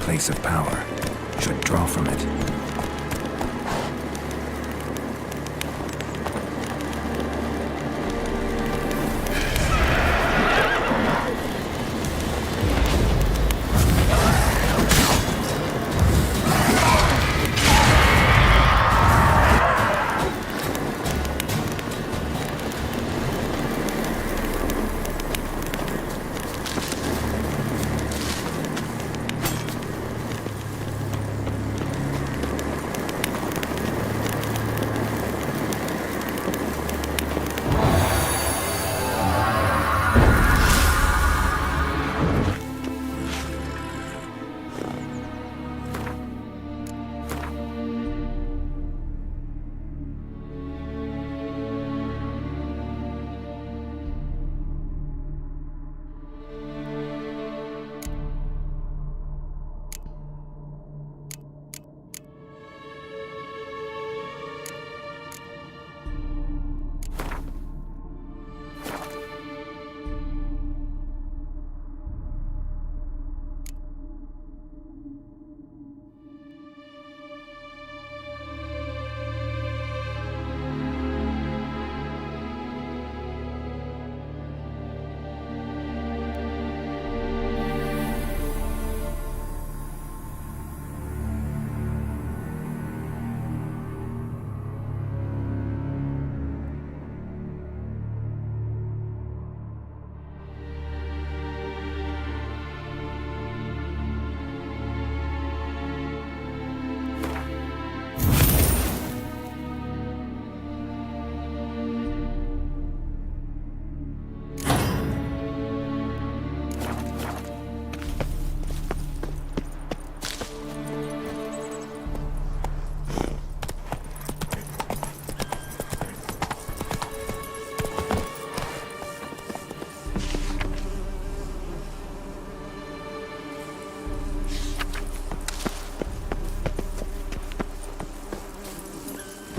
Place of power. Should draw from it.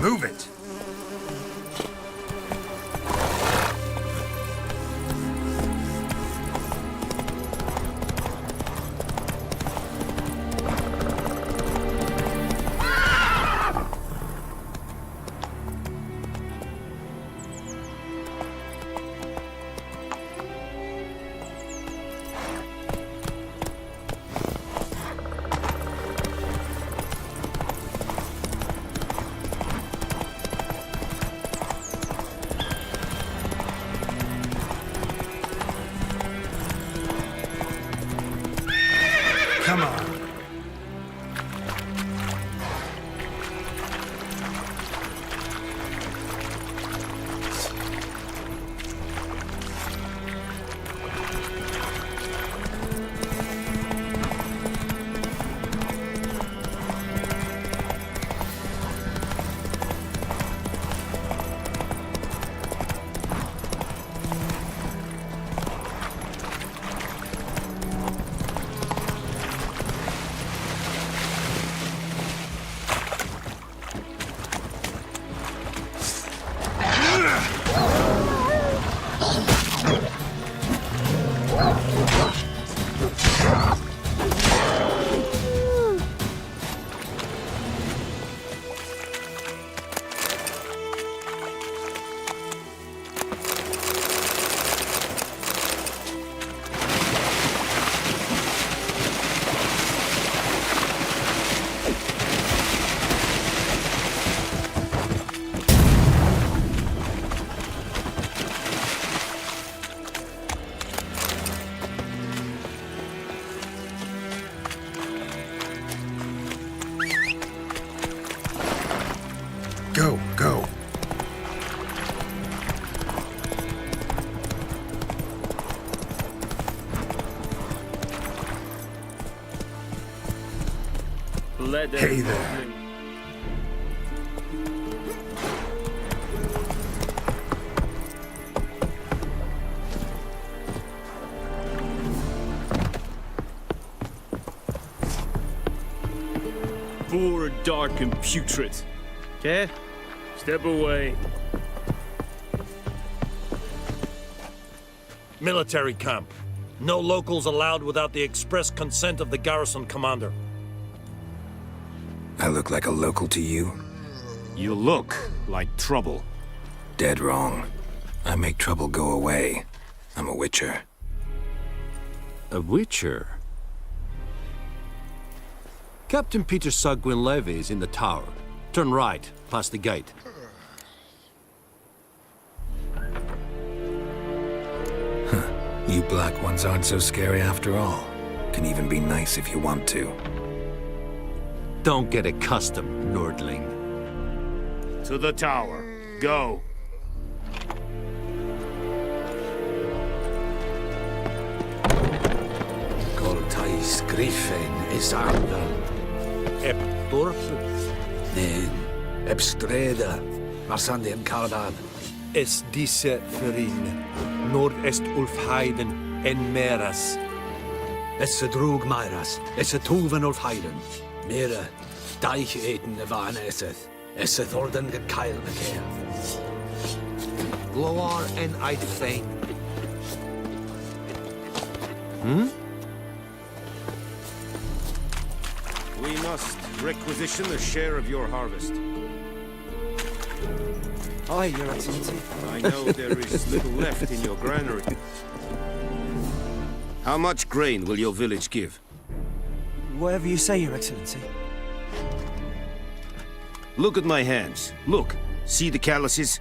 Move it! Come on. Go, go. Hey there. Raw, dark, and putrid. Okay? Step away. Military camp. No locals allowed without the express consent of the garrison commander. I look like a local to you? You look like trouble. Dead wrong. I make trouble go away. I'm a witcher. A witcher? Captain Peter Saar Gwynleve is in the tower. Turn right, past the gate. You black ones aren't so scary after all. Can even be nice if you want to. Don't get accustomed, Nordling. To the tower. Go. Coltais Griffin is Ardan. Eb Dorf? Nen, Eb Streda, Marsandian Caladan. Es diese Verin, Nordest Ulfheiden en Meras. Es drug Myras, es tuven Ulf Heiden. Mera, Deich eten van eseth. Es thorden gekeil bekeer. Gloar en Eidfein. We must requisition a share of your harvest. Aye, Your Excellency. I know there is little left in your granary. How much grain will your village give? Whatever you say, Your Excellency. Look at my hands. Look. See the calluses?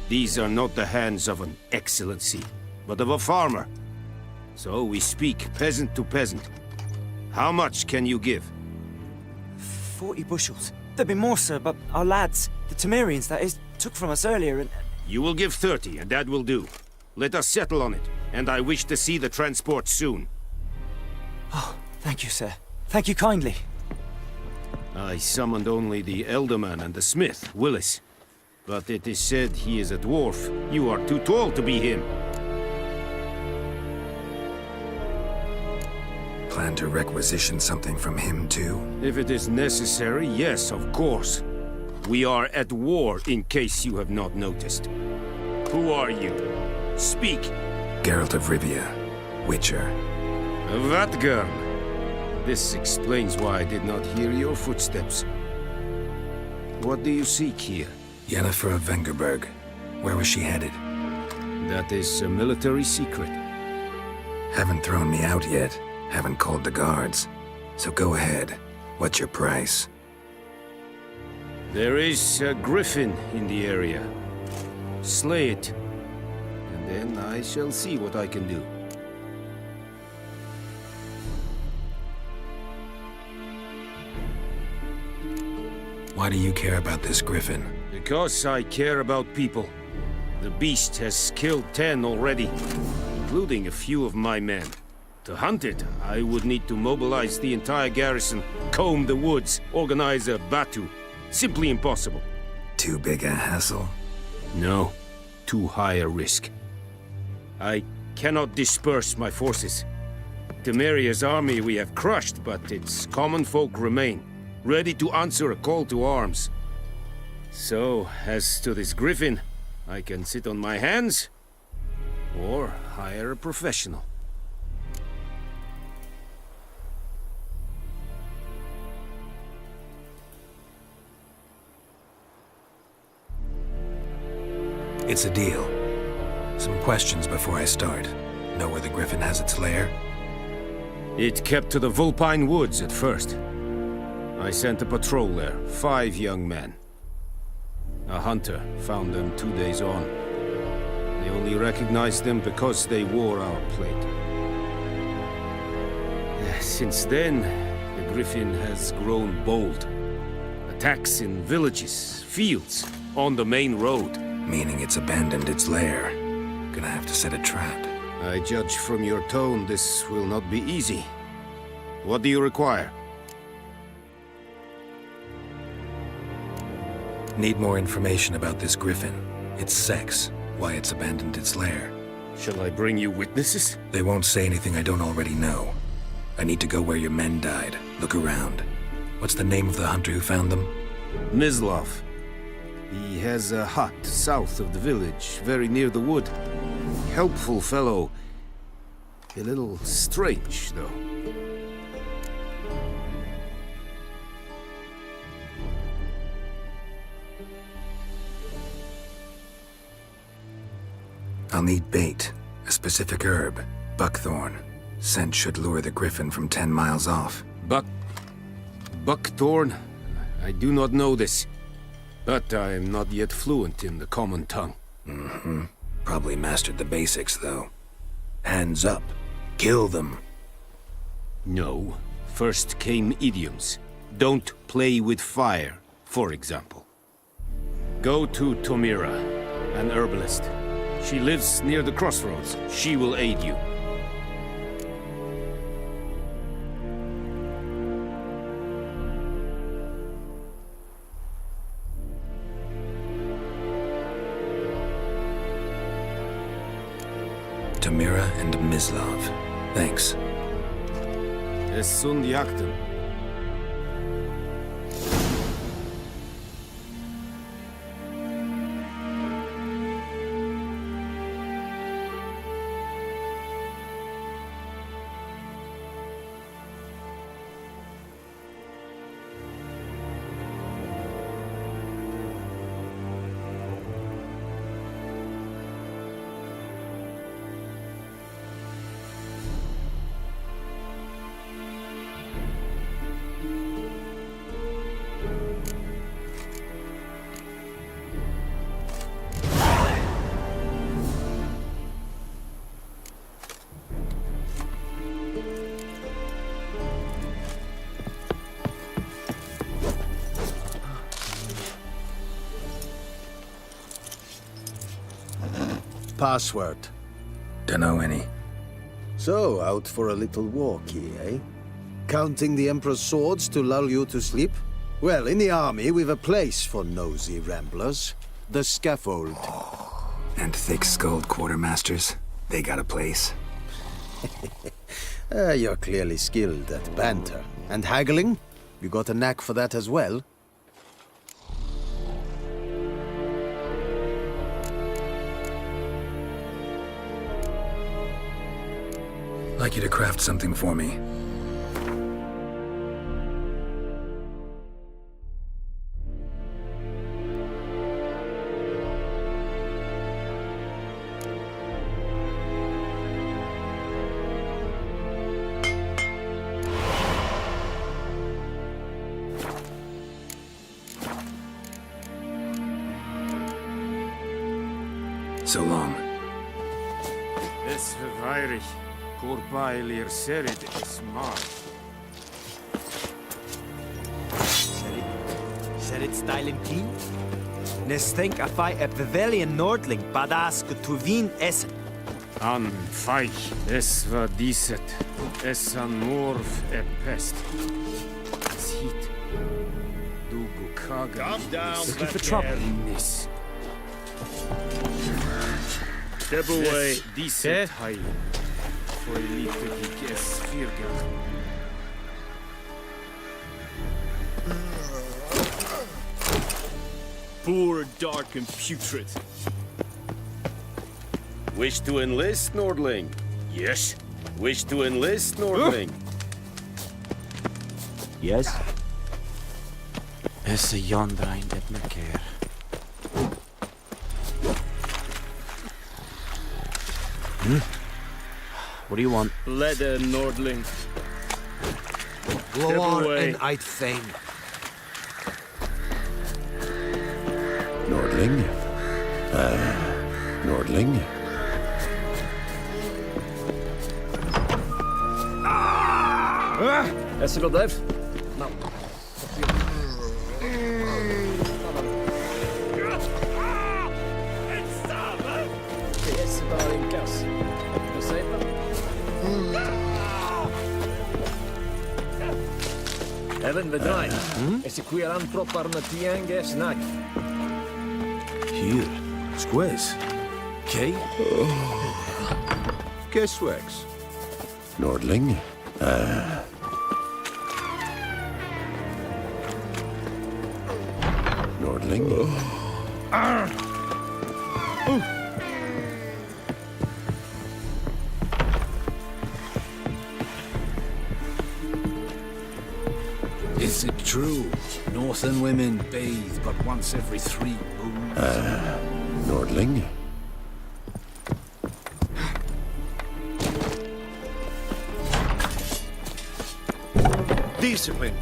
These are not the hands of an excellency, but of a farmer. So we speak peasant to peasant. How much can you give? 40 bushels. There'd be more, sir, but our lads, the Temerians, that is, took from us earlier and... You will give 30, and that will do. Let us settle on it, and I wish to see the transport soon. Oh, thank you, sir. Thank you kindly. I summoned only the Elderman and the smith, Willis. But it is said he is a dwarf. You are too tall to be him. Plan to requisition something from him, too? If it is necessary, yes, of course. We are at war, in case you have not noticed. Who are you? Speak! Geralt of Rivia, Witcher. Vatgern! This explains why I did not hear your footsteps. What do you seek here? Yennefer of Vengerberg. Where was she headed? That is a military secret. Haven't thrown me out yet. Haven't called the guards. So go ahead. What's your price? There is a griffin in the area. Slay it. And then I shall see what I can do. Why do you care about this griffin? Because I care about people. The beast has killed 10 already, including a few of my men. To hunt it, I would need to mobilize the entire garrison, comb the woods, organize a batu. Simply impossible. Too big a hassle? No, too high a risk. I cannot disperse my forces. Temeria's army we have crushed, but its common folk remain, ready to answer a call to arms. So, as to this griffin, I can sit on my hands, or hire a professional. It's a deal. Some questions before I start. Know where the griffin has its lair? It kept to the Vulpine Woods at first. I sent a patrol there, 5 young men. A hunter found them 2 days on. They only recognized them because they wore our plate. Since then, the griffin has grown bold. Attacks in villages, fields, on the main road. Meaning it's abandoned its lair. Gonna have to set a trap. I judge from your tone this will not be easy. What do you require? Need more information about this griffin. Its sex, why it's abandoned its lair. Shall I bring you witnesses? They won't say anything I don't already know. I need to go where your men died. Look around. What's the name of the hunter who found them? Mislav. He has a hut south of the village, very near the wood. Helpful fellow. A little strange, though. I'll need bait, a specific herb, buckthorn. Scent should lure the griffin from 10 miles off. Buckthorn? I do not know this. But I am not yet fluent in the common tongue. Mm-hmm. Probably mastered the basics, though. Hands up. Kill them. No. First came idioms. Don't play with fire, for example. Go to Tomira, an herbalist. She lives near the crossroads. She will aid you. Tomira and Mislav. Thanks. Es sunt jakten. Password? Dunno any. So, out for a little walkie, eh? Counting the Emperor's swords to lull you to sleep? Well, in the army, we've a place for nosy ramblers. The scaffold. And thick-skulled quartermasters. They got a place. You're clearly skilled at banter. And haggling? You got a knack for that as well? Like you to craft something for me. So long. Es verweirig. Corbailir serid es mar. Serid stylen clean? Nes think a fight a Pavilion Nordling badass gutuvin essen. An feich, es war diset. Es an morv e pest. Es hit. Du bukaga. Calm down, Looking for trouble. Nis. Step away. Diset hai. For elite giges virga. Poor, dark, and putrid. Wish to enlist, Nordling? Yes. Wish to enlist, Nordling? Yes? Es a Jondrain det mekeer. What do you want? Leather, Nordling. Glowar and Eidfane. Nordling? Nordling? Est-ce que blijft? Nou. Det är så bara en kass. Vad säger man? Även vid drej. Är så queeran proppar med tiange snack. Here. Squares. Okay. Guessworks. Nordling. Is it true? Northern women bathe but once every 3 moons. Nordling? Discipline.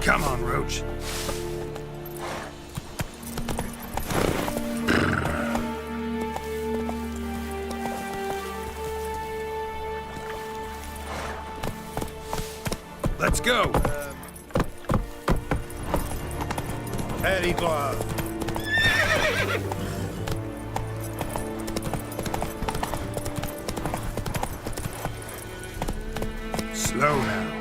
Come on, Roach. Let's go. Eddie Glove. Slow now.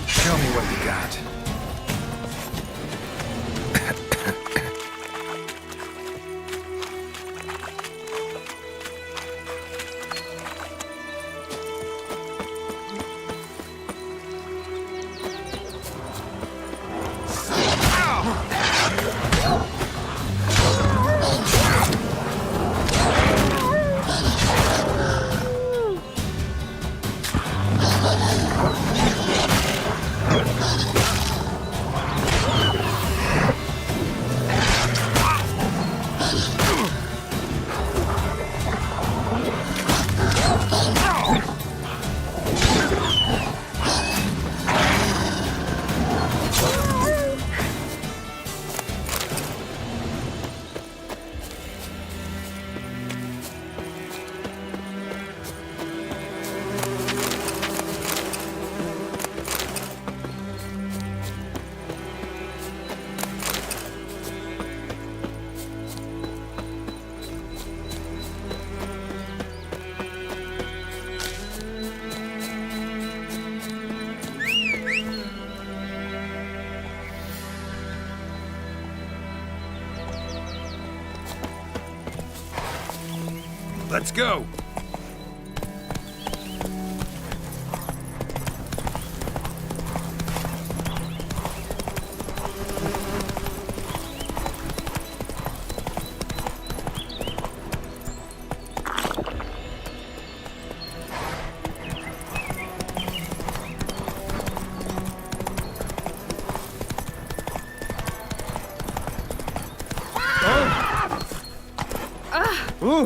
Show me what you got. Let's go.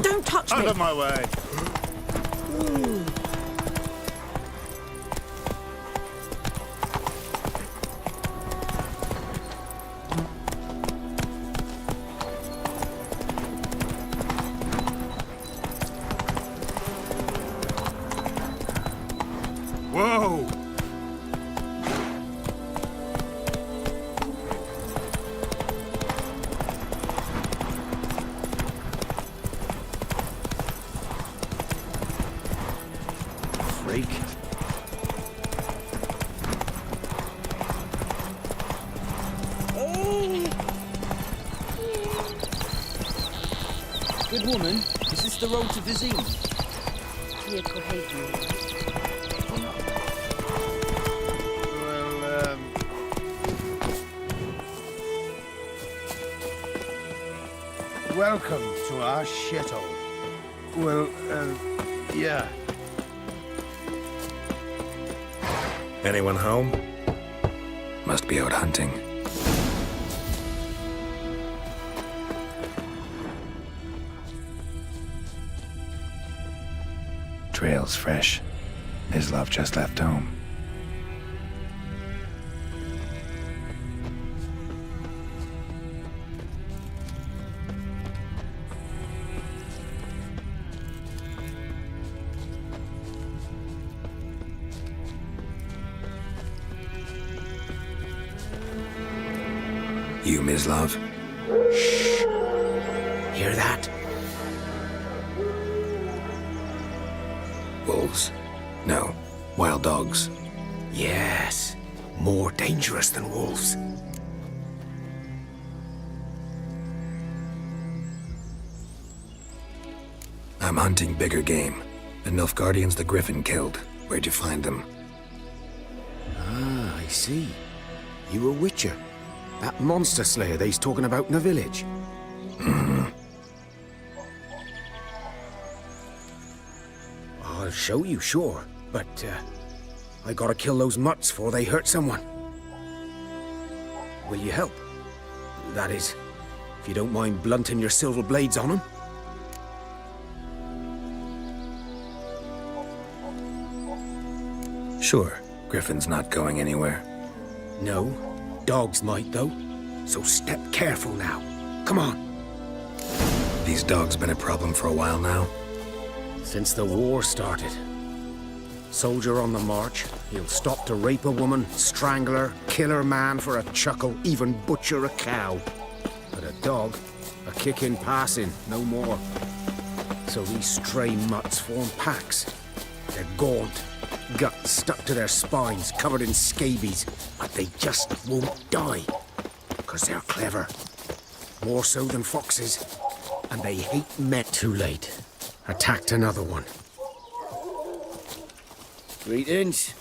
Don't touch me! Out of my way! Whoa! Good woman, is this the road to Vizim? Here, Corhaven. Welcome to our shithole. Well, yeah. Anyone home? Must be out hunting. Trail's fresh. Mislav just left home. You, Mislav? Shh. Hear that? Wolves? No. Wild dogs. Yes. More dangerous than wolves. I'm hunting bigger game. The Nilfgaardians the Griffin killed. Where'd you find them? Ah, I see. You a witcher. That monster slayer they's talking about in the village. Mm-hmm. I'll show you, sure. But, I gotta kill those mutts before they hurt someone. Will you help? That is, if you don't mind blunting your silver blades on them. Sure. Griffin's not going anywhere. No. Dogs might, though. So step careful now. Come on. These dogs been a problem for a while now? Since the war started. Soldier on the march, he'll stop to rape a woman, strangle her, kill her man for a chuckle, even butcher a cow. But a dog, a kick in passing, no more. So these stray mutts form packs. They're gaunt, guts stuck to their spines, covered in scabies, but they just won't die. 'Cause they're clever. More so than foxes. And they hate men. Too late. Attacked another one. Greetings.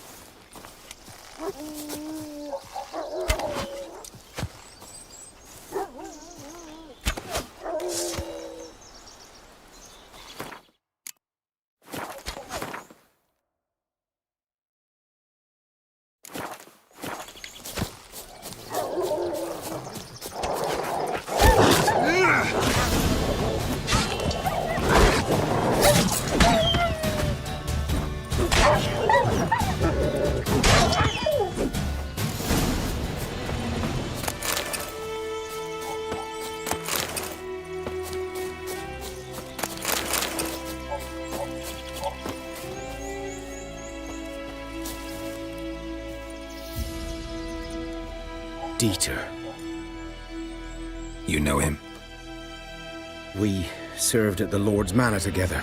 Dieter. You know him? We served at the Lord's Manor together,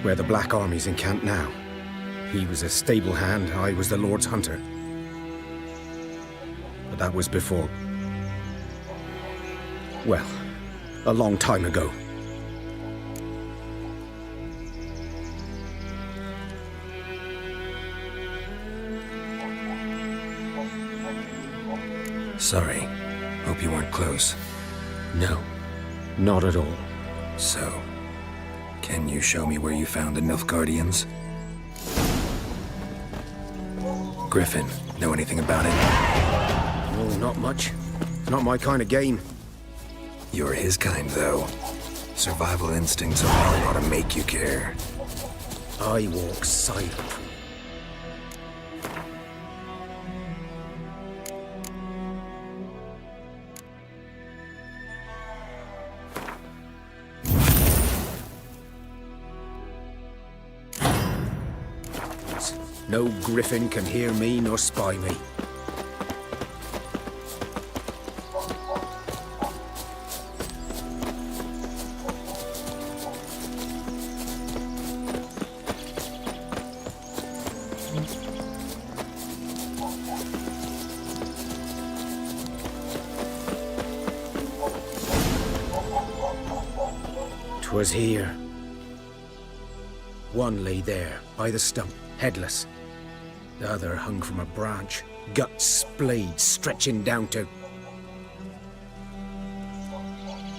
where the Black Army's encamped now. He was a stable hand, I was the Lord's hunter. But that was before... well, a long time ago. Sorry. Hope you weren't close. No, not at all. So, can you show me where you found the Nilfgaardians? Griffin, know anything about it? No, not much. Not my kind of game. You're his kind, though. Survival instincts alone ought to make you care. I walk silent. No griffin can hear me nor spy me. 'Twas here. One lay there, by the stump, headless. The other hung from a branch, guts splayed, stretching down to...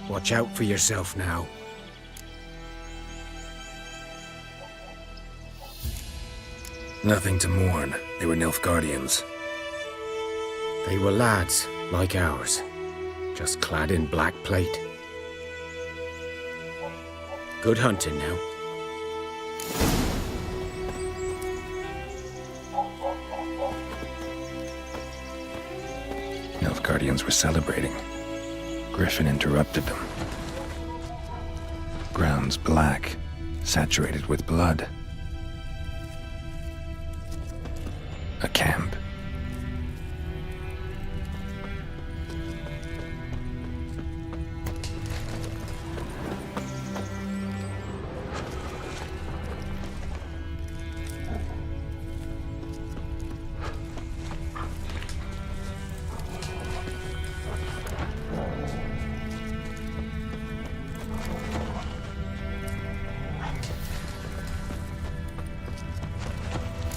Watch out for yourself now. Nothing to mourn. They were Nilfgaardians. They were lads, like ours, just clad in black plate. Good hunting now. Nilfgaardians were celebrating. Griffin interrupted them. Grounds black, saturated with blood. A camp.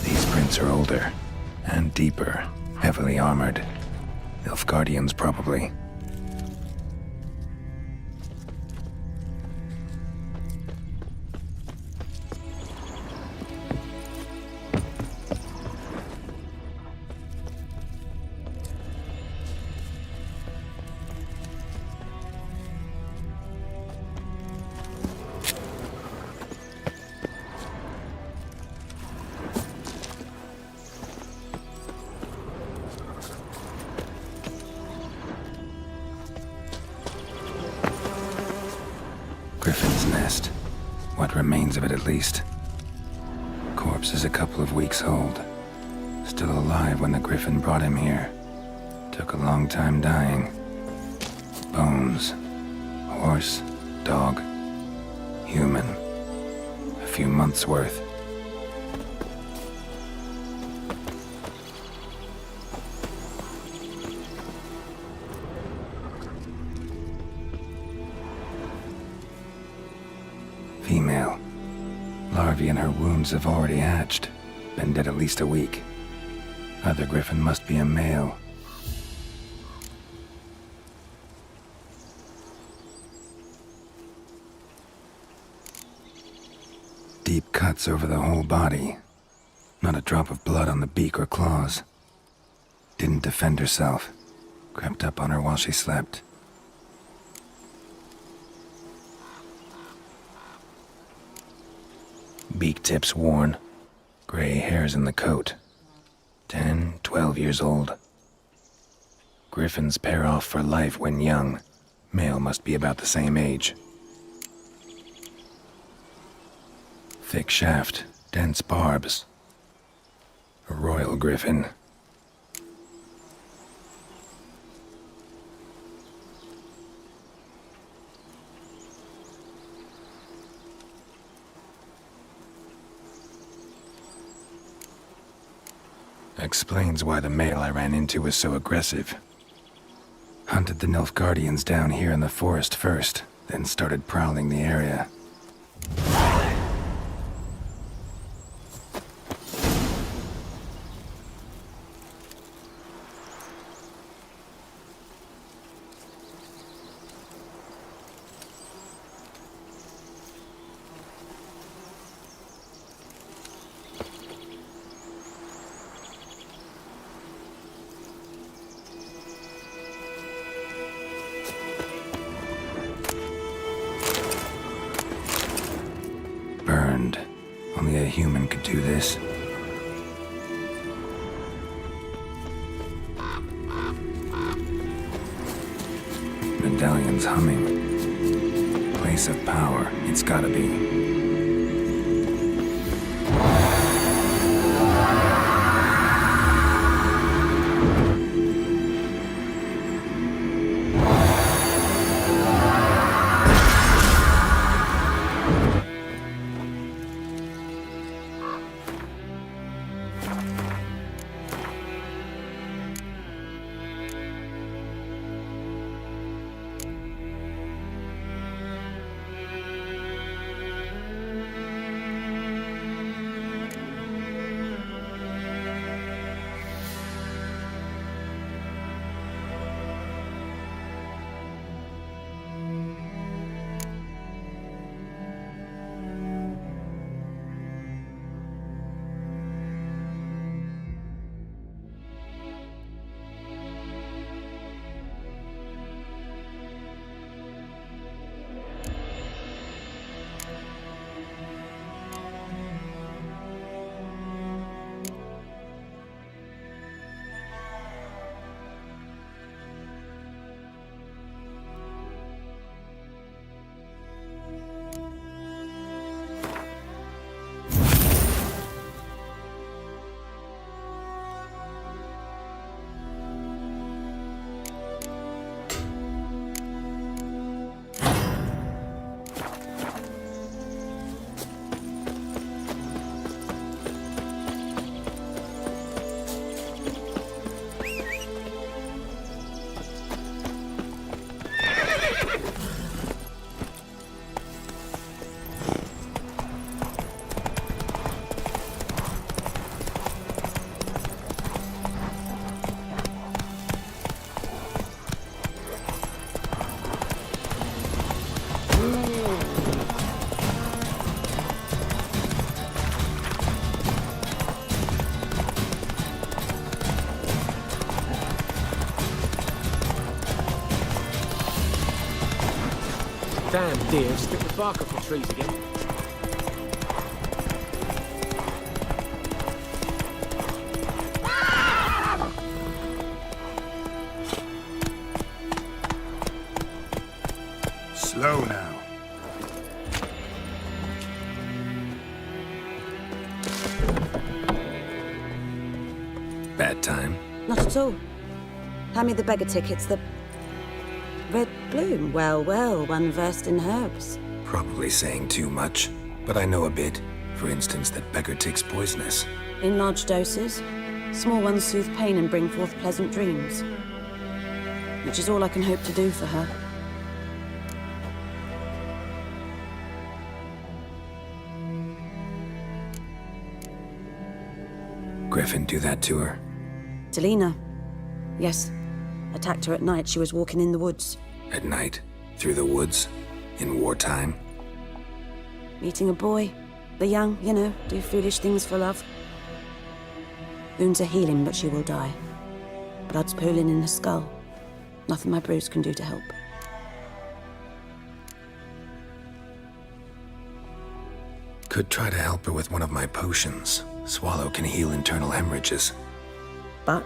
These prints are older. And deeper, heavily armored. Nilfgaardians, probably. Griffin's nest. What remains of it, at least. Corpse is a couple of weeks old. Still alive when the Griffin brought him here. Took a long time dying. Bones. Horse. Dog. Human. A few months' worth. Female. Larvae in her wounds have already hatched. Been dead at least a week. Other Griffin must be a male. Deep cuts over the whole body. Not a drop of blood on the beak or claws. Didn't defend herself. Crept up on her while she slept. Beak tips worn. Gray hairs in the coat. 10, 12 years old. Griffins pair off for life when young. Male must be about the same age. Thick shaft, dense barbs. A royal griffin. Explains why the male I ran into was so aggressive. Hunted the Nilfgaardians down here in the forest first, then started prowling the area. Burned. Only a human could do this. Medallion's humming. Place of power, it's gotta be. Damn deer, spit the bark off the trees again. Slow now. Bad time? Not at all. Hand me the beggar tickets, the... Red Bloom. Well, well, one versed in herbs. Probably saying too much, but I know a bit. For instance, that beggar tick's poisonous. In large doses. Small ones soothe pain and bring forth pleasant dreams. Which is all I can hope to do for her. Griffin do that to her? Delina. Yes. Attacked her at night. She was walking in the woods. At night? Through the woods? In wartime? Meeting a boy. The young, you know, do foolish things for love. Wounds are healing, but she will die. Blood's pooling in her skull. Nothing my bruise can do to help. Could try to help her with one of my potions. Swallow can heal internal hemorrhages. But?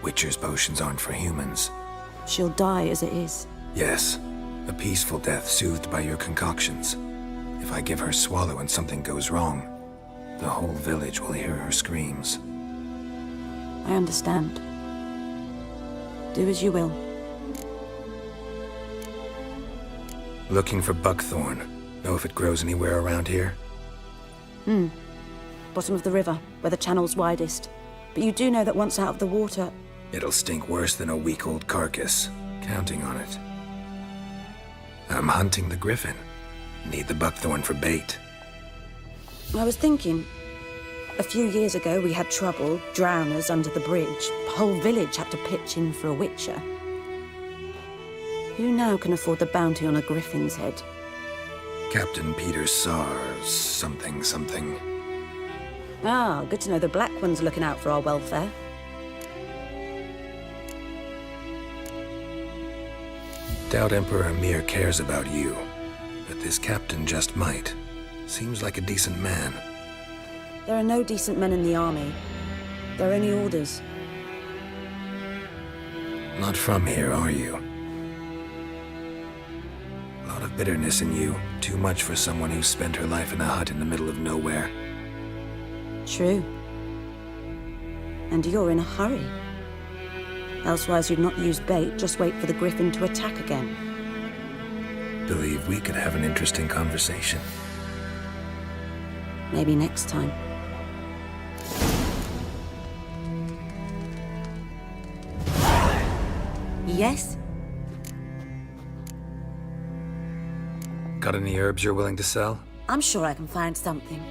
Witcher's potions aren't for humans. She'll die as it is. Yes. A peaceful death soothed by your concoctions. If I give her Swallow and something goes wrong, the whole village will hear her screams. I understand. Do as you will. Looking for buckthorn. Know if it grows anywhere around here? Bottom of the river, where the channel's widest. But you do know that once out of the water... It'll stink worse than a week-old carcass. Counting on it. I'm hunting the griffin. Need the buckthorn for bait. I was thinking... A few years ago we had trouble, drowners under the bridge. The whole village had to pitch in for a witcher. Who now can afford the bounty on a griffin's head? Captain Peter Sars, something. Ah, good to know the Black One's looking out for our welfare. Doubt Emperor Emir cares about you, but this captain just might. Seems like a decent man. There are no decent men in the army. There are only orders. Not from here, are you? A lot of bitterness in you. Too much for someone who spent her life in a hut in the middle of nowhere. True. And you're in a hurry. Elsewise you'd not use bait, just wait for the griffin to attack again. Believe we could have an interesting conversation. Maybe next time. Yes? Got any herbs you're willing to sell? I'm sure I can find something.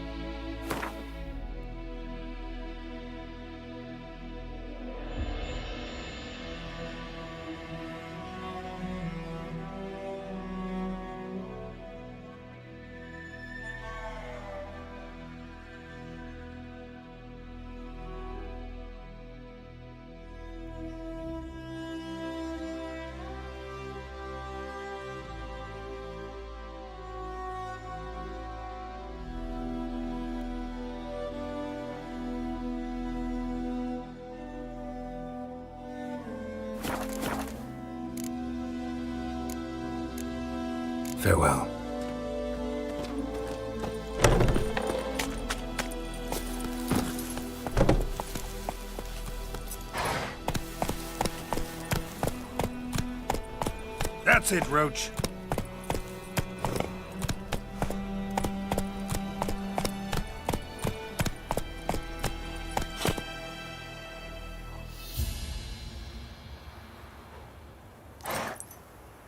Farewell. That's it, Roach.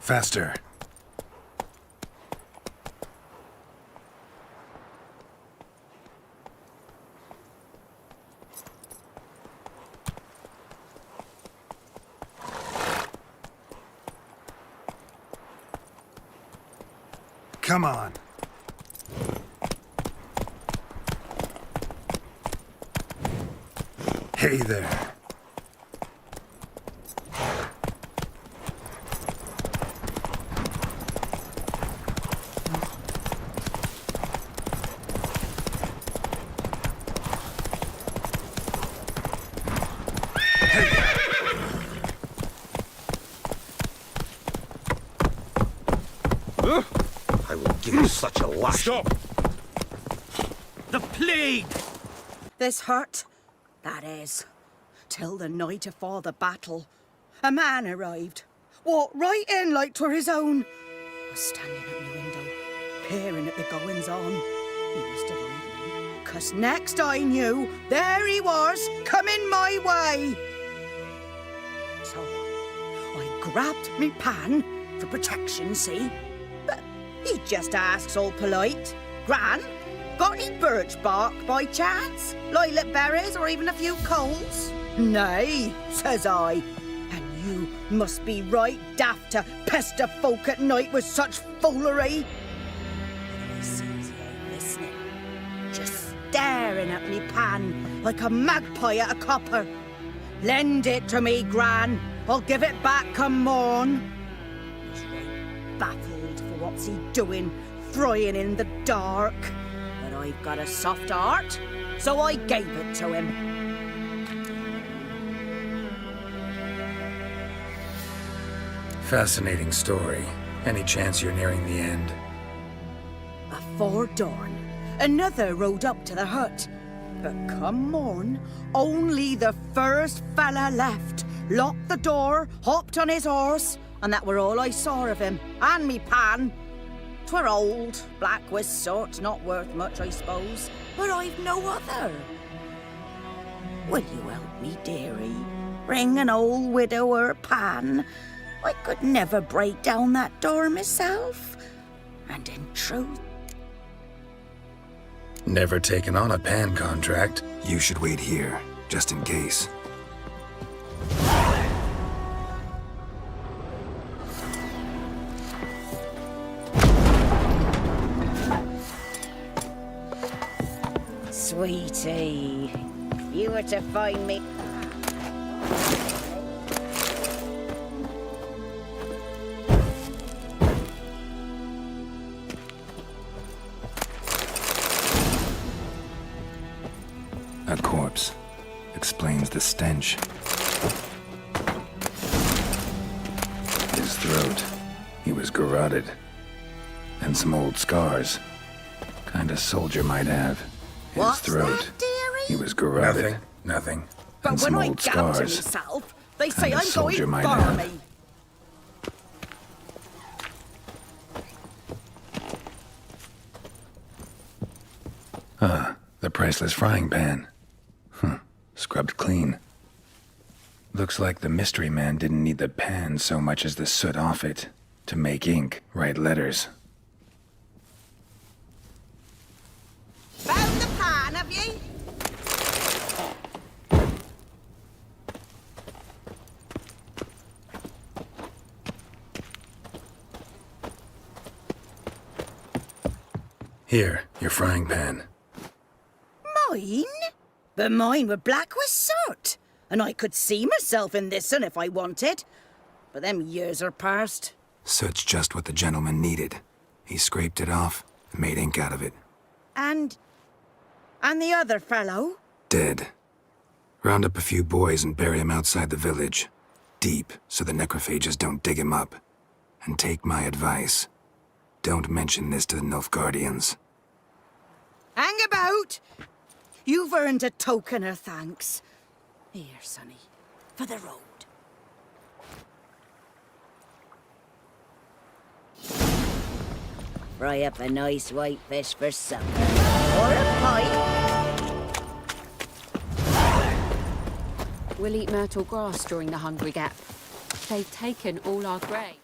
Faster. Come on. Hey there. I will give you such a lash. Stop! The plague! This hurt, that is, till the night afore the battle. A man arrived, walked right in like 'twere his own. Was standing at my window, peering at the goings-on. He must have eyed me, 'cause next I knew, there he was, coming my way. So I grabbed me pan for protection, see? But he just asks all polite, Gran, got any birch bark by chance? Lilac berries or even a few coals? Nay, says I. And you must be right daft to pester folk at night with such foolery. And I sees he ain't listening, just staring at me pan like a magpie at a copper. Lend it to me, Gran. I'll give it back come morn. He's right baffled for what's he doing, frying in the dark. But I've got a soft heart, so I gave it to him. Fascinating story. Any chance you're nearing the end? Afore dawn, another rode up to the hut. But come morn, only the first fella left. Locked the door, hopped on his horse, and that were all I saw of him, and me pan. 'Twere old, black with sort, not worth much, I suppose, but I've no other. Will you help me, dearie? Bring an old widower pan. I could never break down that door myself. And in truth... Never taken on a pan contract. You should wait here, just in case. Sweetie, you were to find me... A corpse. Explains the stench. His throat. He was garroted. And some old scars. Kinda soldier might have. His What's throat. that, dearie? He was garroted. Nothing. But And when some I old gab to scars. myself, they say Kinda I'm soldier going might have. barmy. The priceless frying pan. Scrubbed clean. Looks like the mystery man didn't need the pan so much as the soot off it to make ink, write letters. Found the pan, have ye? Here, your frying pan. Mine? But mine were black with soot. And I could see myself in this one if I wanted. But them years are past. Soot's just what the gentleman needed. He scraped it off and made ink out of it. And the other fellow? Dead. Round up a few boys and bury him outside the village. Deep, so the necrophages don't dig him up. And take my advice. Don't mention this to the Nilfgaardians. Hang about! You've earned a token of thanks. Here, sonny, for the road. Fry up a nice white fish for supper. Or a pie. We'll eat myrtle grass during the Hungry Gap. They've taken all our grain.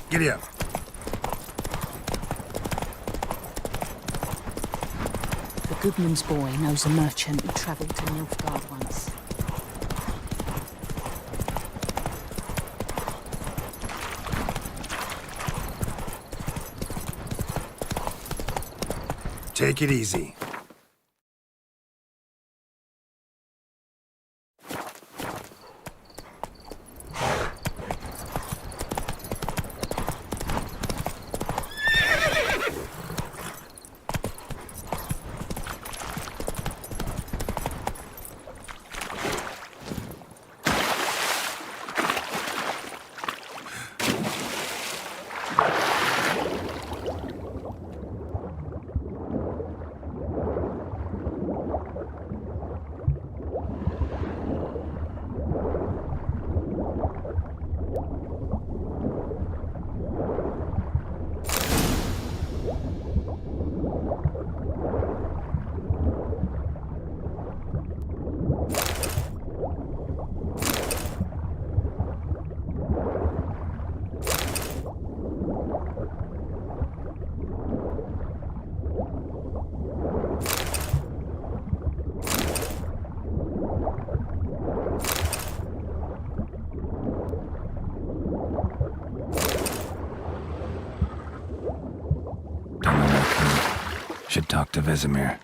Giddy up. The Goodman's boy knows a merchant who travelled to Nilfgaard once. Take it easy. Should talk to Vesemir.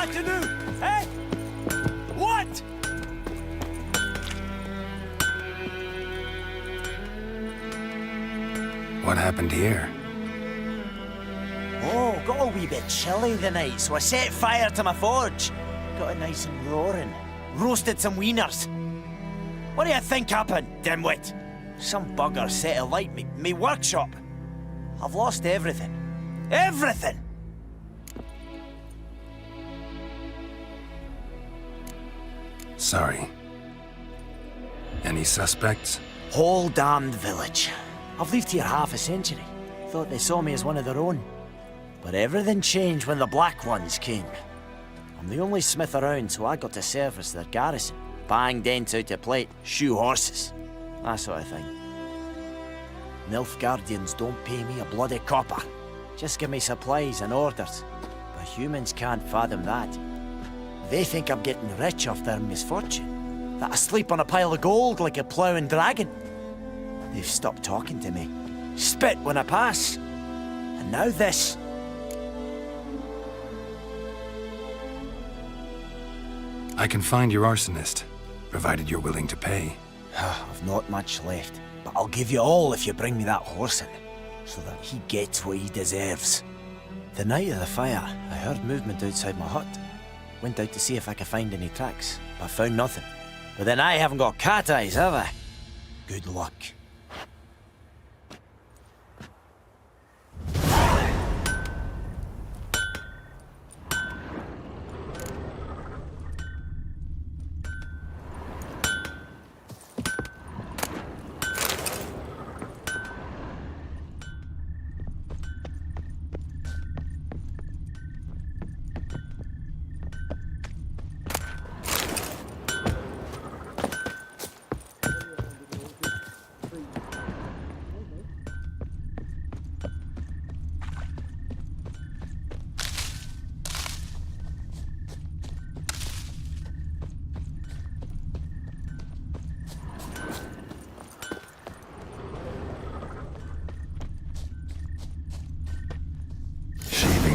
To do, eh? What? What happened here? Oh, got a wee bit chilly the night, so I set fire to my forge. Got it nice and roaring. Roasted some wieners. What do you think happened, dimwit? Some bugger set alight me workshop. I've lost everything. Everything! Sorry. Any suspects? Whole damned village. I've lived here half a century. Thought they saw me as one of their own. But everything changed when the Black Ones came. I'm the only smith around, so I got to service their garrison. Bang dents out of plate, shoe horses. That sort of thing. Nilfgaardians don't pay me a bloody copper. Just give me supplies and orders. But humans can't fathom that. They think I'm getting rich off their misfortune. That I sleep on a pile of gold like a ploughing dragon. They've stopped talking to me. Spit when I pass. And now this. I can find your arsonist, provided you're willing to pay. I've not much left, but I'll give you all if you bring me that horse in, so that he gets what he deserves. The night of the fire, I heard movement outside my hut. Went out to see if I could find any tracks, but found nothing. But then I haven't got cat eyes, have I? Good luck.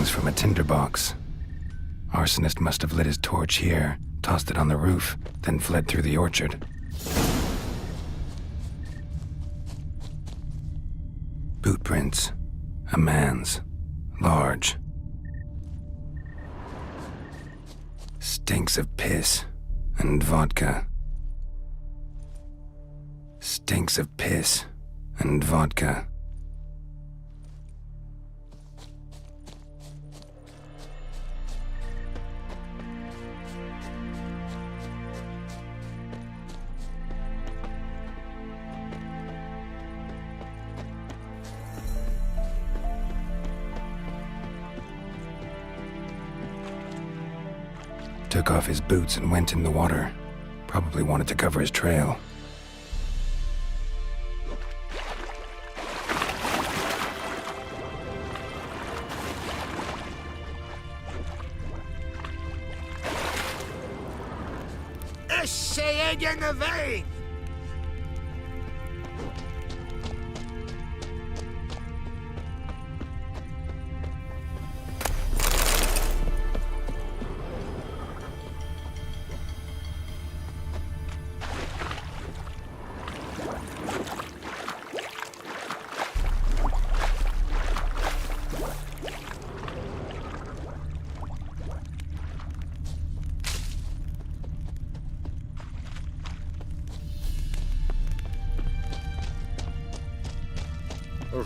Markings from a tinderbox. Arsonist must have lit his torch here, tossed it on the roof, then fled through the orchard. Boot prints. A man's. Large. Stinks of piss and vodka. Stinks of piss and vodka. Took off his boots and went in the water. Probably wanted to cover his trail. Egg in the vein!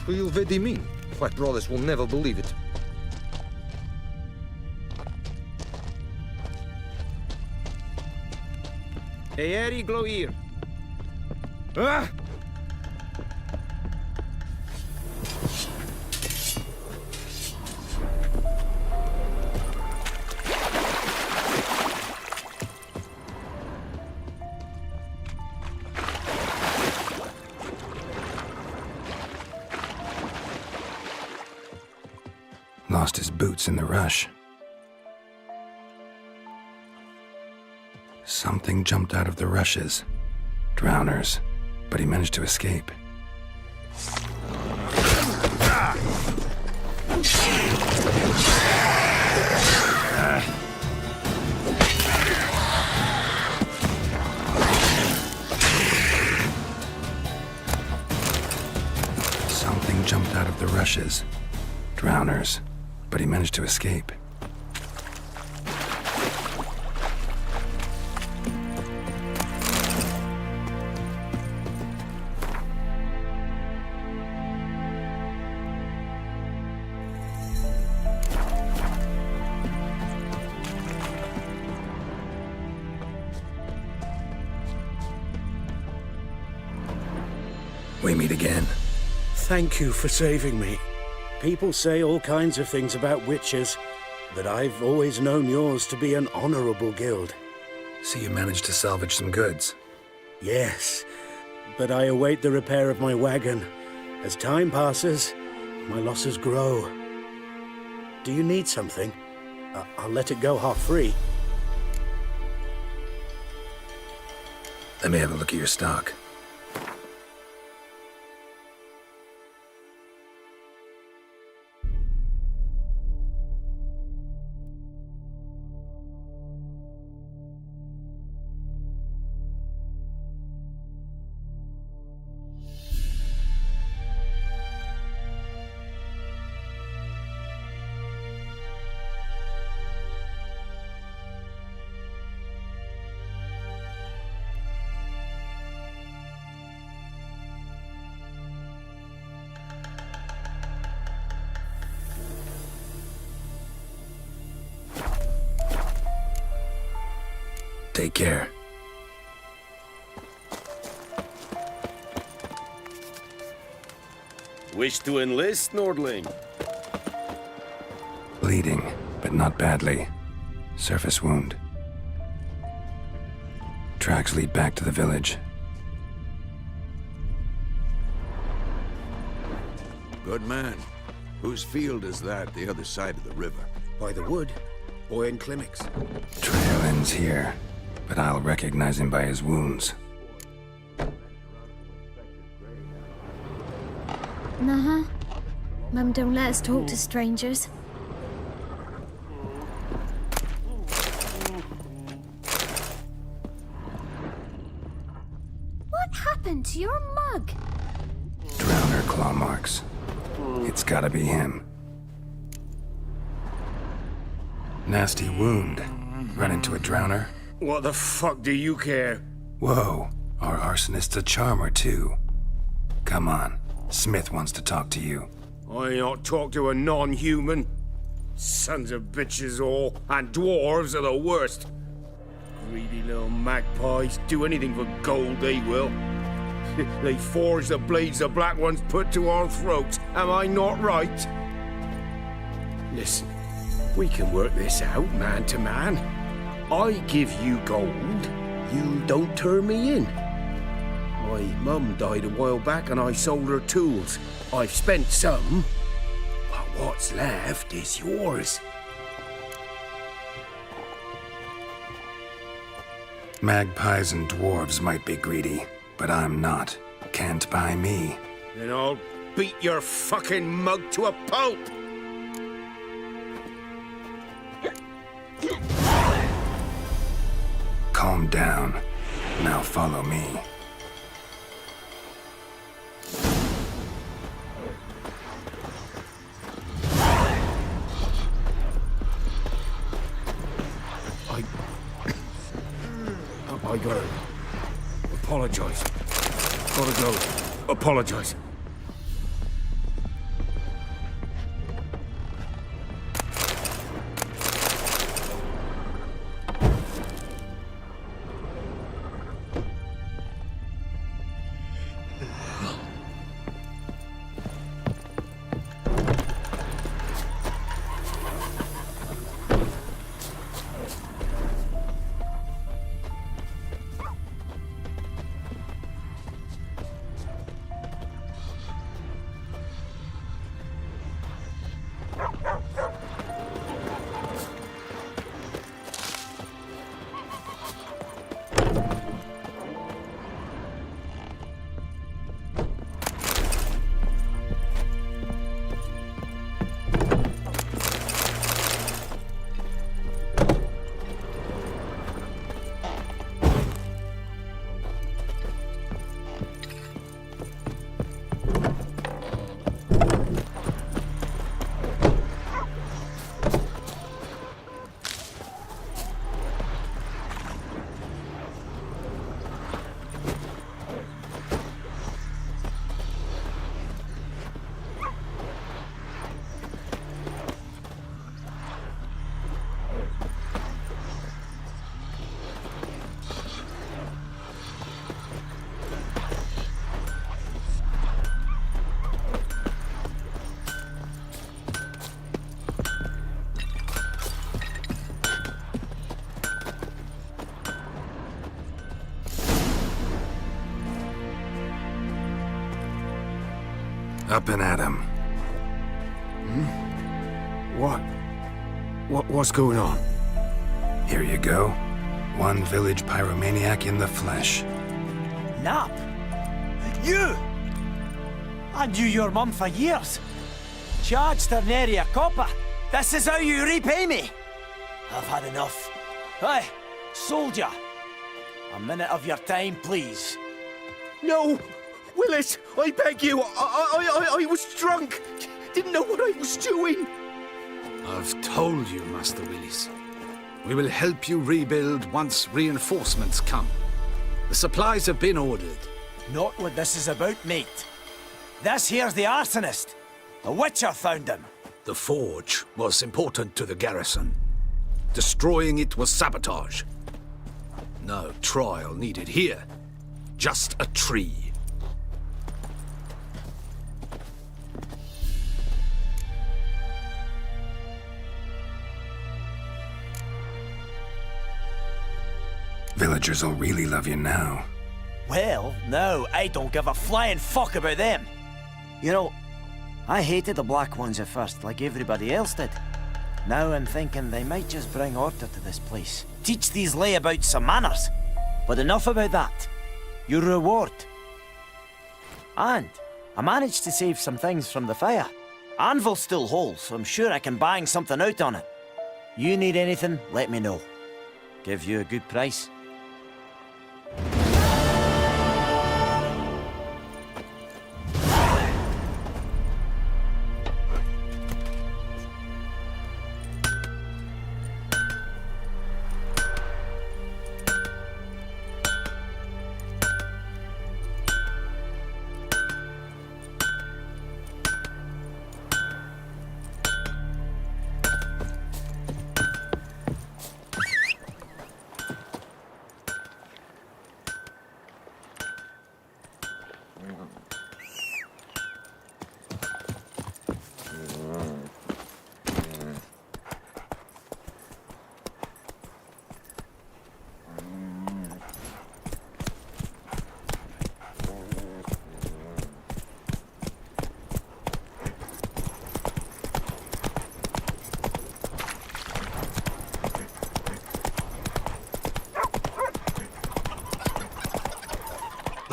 Real Vedimin. My brothers will never believe it. Eeri Gloir. Ah! Lost his boots in the rush. Something jumped out of the rushes. Drowners. But he managed to escape. Something jumped out of the rushes. Drowners. But he managed to escape. We meet again. Thank you for saving me. People say all kinds of things about witches, but I've always known yours to be an honorable guild. So you managed to salvage some goods? Yes, but I await the repair of my wagon. As time passes, my losses grow. Do you need something? I'll let it go half-free. Let me have a look at your stock. Take care. Wish to enlist, Nordling? Bleeding, but not badly. Surface wound. Tracks lead back to the village. Good man. Whose field is that, the other side of the river? By the wood, or in Climmix. Trail ends here, but I'll recognize him by his wounds. Nah. Mum don't let us talk to strangers. to your mug? Drowner claw marks. It's gotta be him. Nasty wound. Run into a drowner? What the fuck do you care? Whoa, our arsonist's a charmer too. Come on, Smith wants to talk to you. I ain't not talk to a non-human. Sons of bitches all, and dwarves are the worst. Greedy little magpies, do anything for gold, they will. They forge the blades the Black Ones put to our throats, am I not right? Listen, we can work this out, man to man. I give you gold, you don't turn me in. My mum died a while back and I sold her tools. I've spent some, but what's left is yours. Magpies and dwarves might be greedy, but I'm not. Can't buy me. Then I'll beat your fucking mug to a pulp! Calm down. Now follow me. I gotta apologize. Gotta go apologize. Up and at him. What's going on? Here you go. One village pyromaniac in the flesh. Nap? You! I knew your mum for years. Charged her nary a copper. This is how you repay me. I've had enough. Hey, soldier. A minute of your time, please. No! Willis, I beg you, I was drunk. Didn't know what I was doing. I've told you, Master Willis. We will help you rebuild once reinforcements come. The supplies have been ordered. Not what this is about, mate. This here's the arsonist. The Witcher found him. The forge was important to the garrison. Destroying it was sabotage. No trial needed here. Just a tree. Villagers will really love you now. Well, no, I don't give a flying fuck about them. You know, I hated the Black Ones at first, like everybody else did. Now I'm thinking they might just bring order to this place. Teach these layabouts some manners. But enough about that. Your reward. And I managed to save some things from the fire. Anvil's still whole, so I'm sure I can bang something out on it. You need anything, let me know. Give you a good price.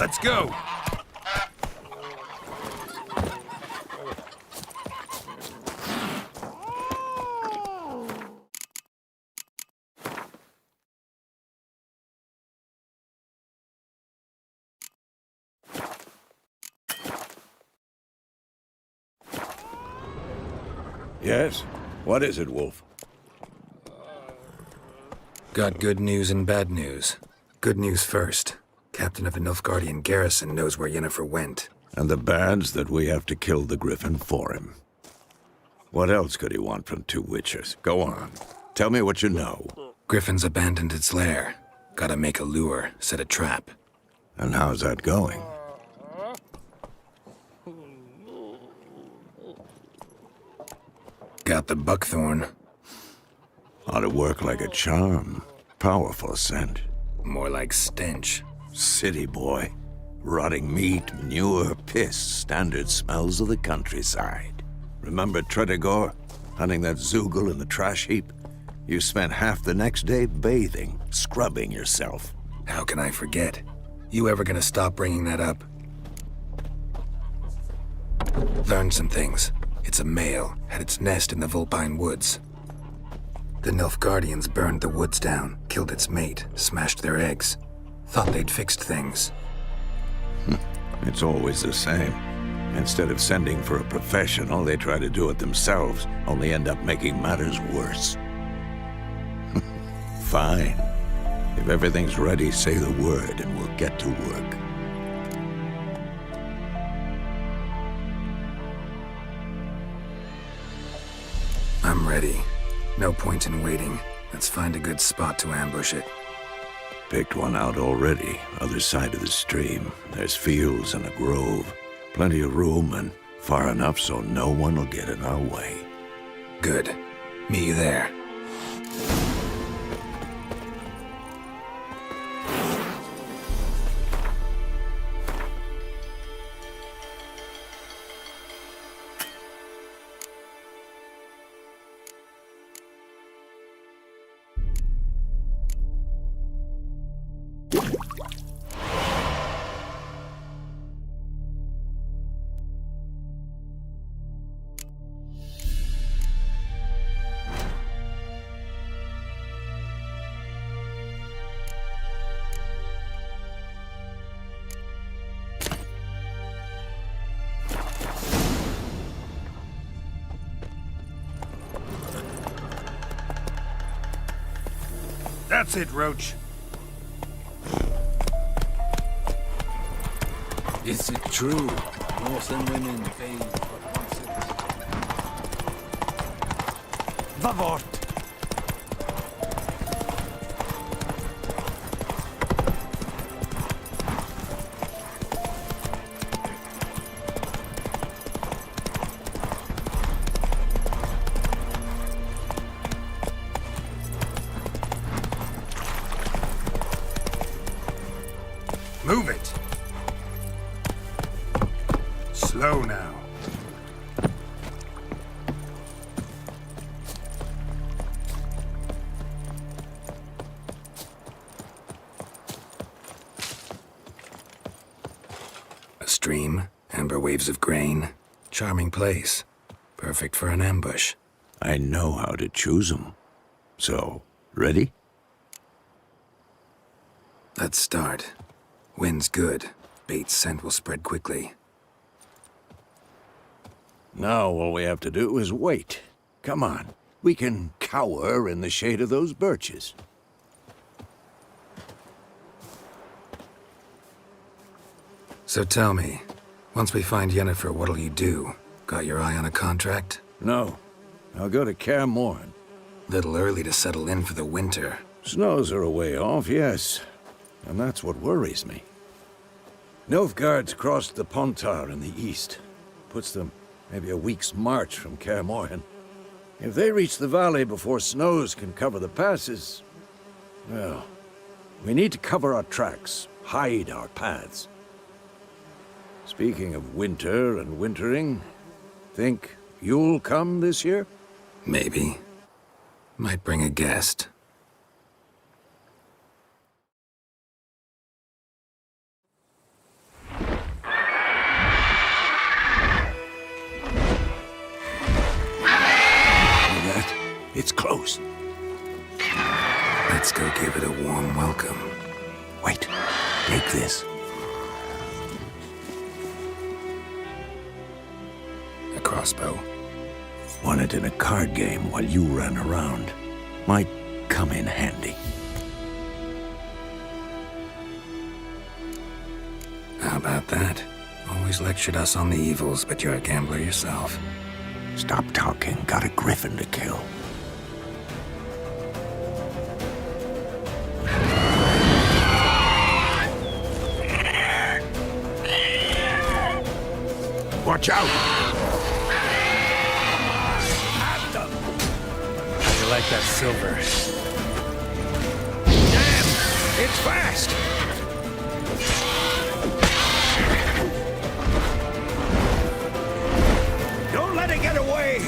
Let's go! Yes? What is it, Wolf? Got good news and bad news. Good news first. Captain of the Nilfgaardian garrison knows where Yennefer went. And the bad's that we have to kill the Griffin for him. What else could he want from two witches? Go on. Tell me what you know. Griffin's abandoned its lair. Gotta make a lure, set a trap. And how's that going? Got the buckthorn. Ought to work like a charm. Powerful scent. More like stench. City boy. Rotting meat, manure, piss. Standard smells of the countryside. Remember Tretogor? Hunting that Zoogle in the trash heap? You spent half the next day bathing, scrubbing yourself. How can I forget? You ever gonna stop bringing that up? Learned some things. It's a male, had its nest in the Vulpine Woods. The Nilfgaardians burned the woods down, killed its mate, smashed their eggs. Thought they'd fixed things. It's always the same. Instead of sending for a professional, they try to do it themselves, only end up making matters worse. Fine. If everything's ready, say the word and we'll get to work. I'm ready. No point in waiting. Let's find a good spot to ambush it. Picked one out already, other side of the stream. There's fields and a grove. Plenty of room and far enough so no one will get in our way. Good. Meet you there. That's it, Roach. Is it true? Northern women bathe but once a... Vavort! Move it! Slow now. A stream, amber waves of grain. Charming place. Perfect for an ambush. I know how to choose them. So, ready? Let's start. Wind's good. Bait's scent will spread quickly. Now all we have to do is wait. Come on. We can cower in the shade of those birches. So tell me, once we find Yennefer, what'll you do? Got your eye on a contract? No. I'll go to Kaer Morhen. Little early to settle in for the winter. Snows are a way off, yes. And that's what worries me. Nilfgaard's crossed the Pontar in the east. Puts them maybe a week's march from Kaer Morhen. If they reach the valley before snows can cover the passes, well, we need to cover our tracks, hide our paths. Speaking of winter and wintering, think you'll come this year? Maybe. Might bring a guest. It's close. Let's go give it a warm welcome. Wait, take this. A crossbow. Won it in a card game while you ran around. Might come in handy. How about that? Always lectured us on the evils, but you're a gambler yourself. Stop talking. Got a griffin to kill. Watch out! How do you like that silver? Damn! It's fast! Don't let it get away!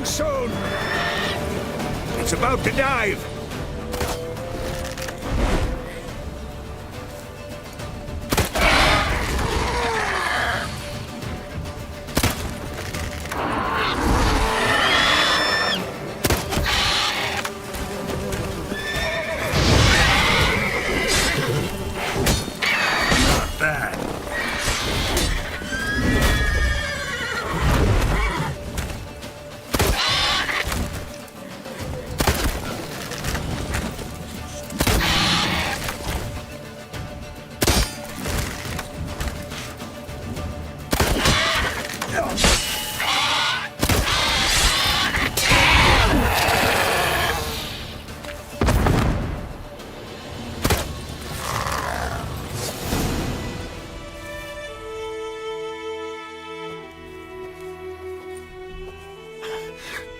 Soon. It's about to dive. Not bad.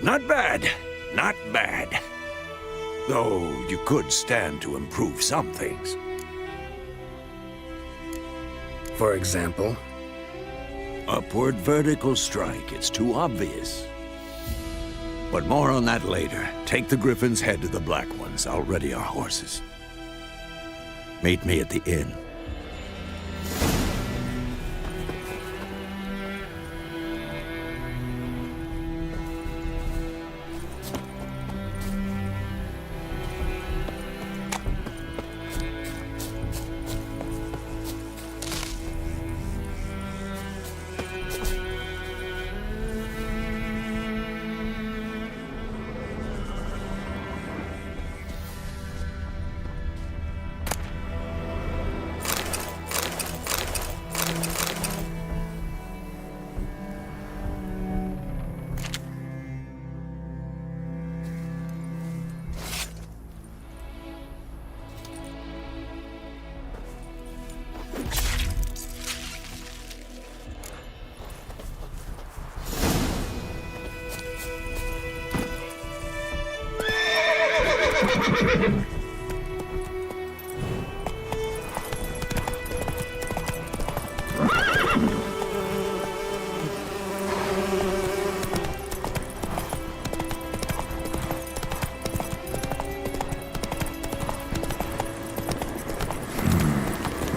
Not bad. Not bad. Though you could stand to improve some things. For example? Upward vertical strike. It's too obvious. But more on that later. Take the Griffin's head to the Black Ones. I'll ready our horses. Meet me at the inn.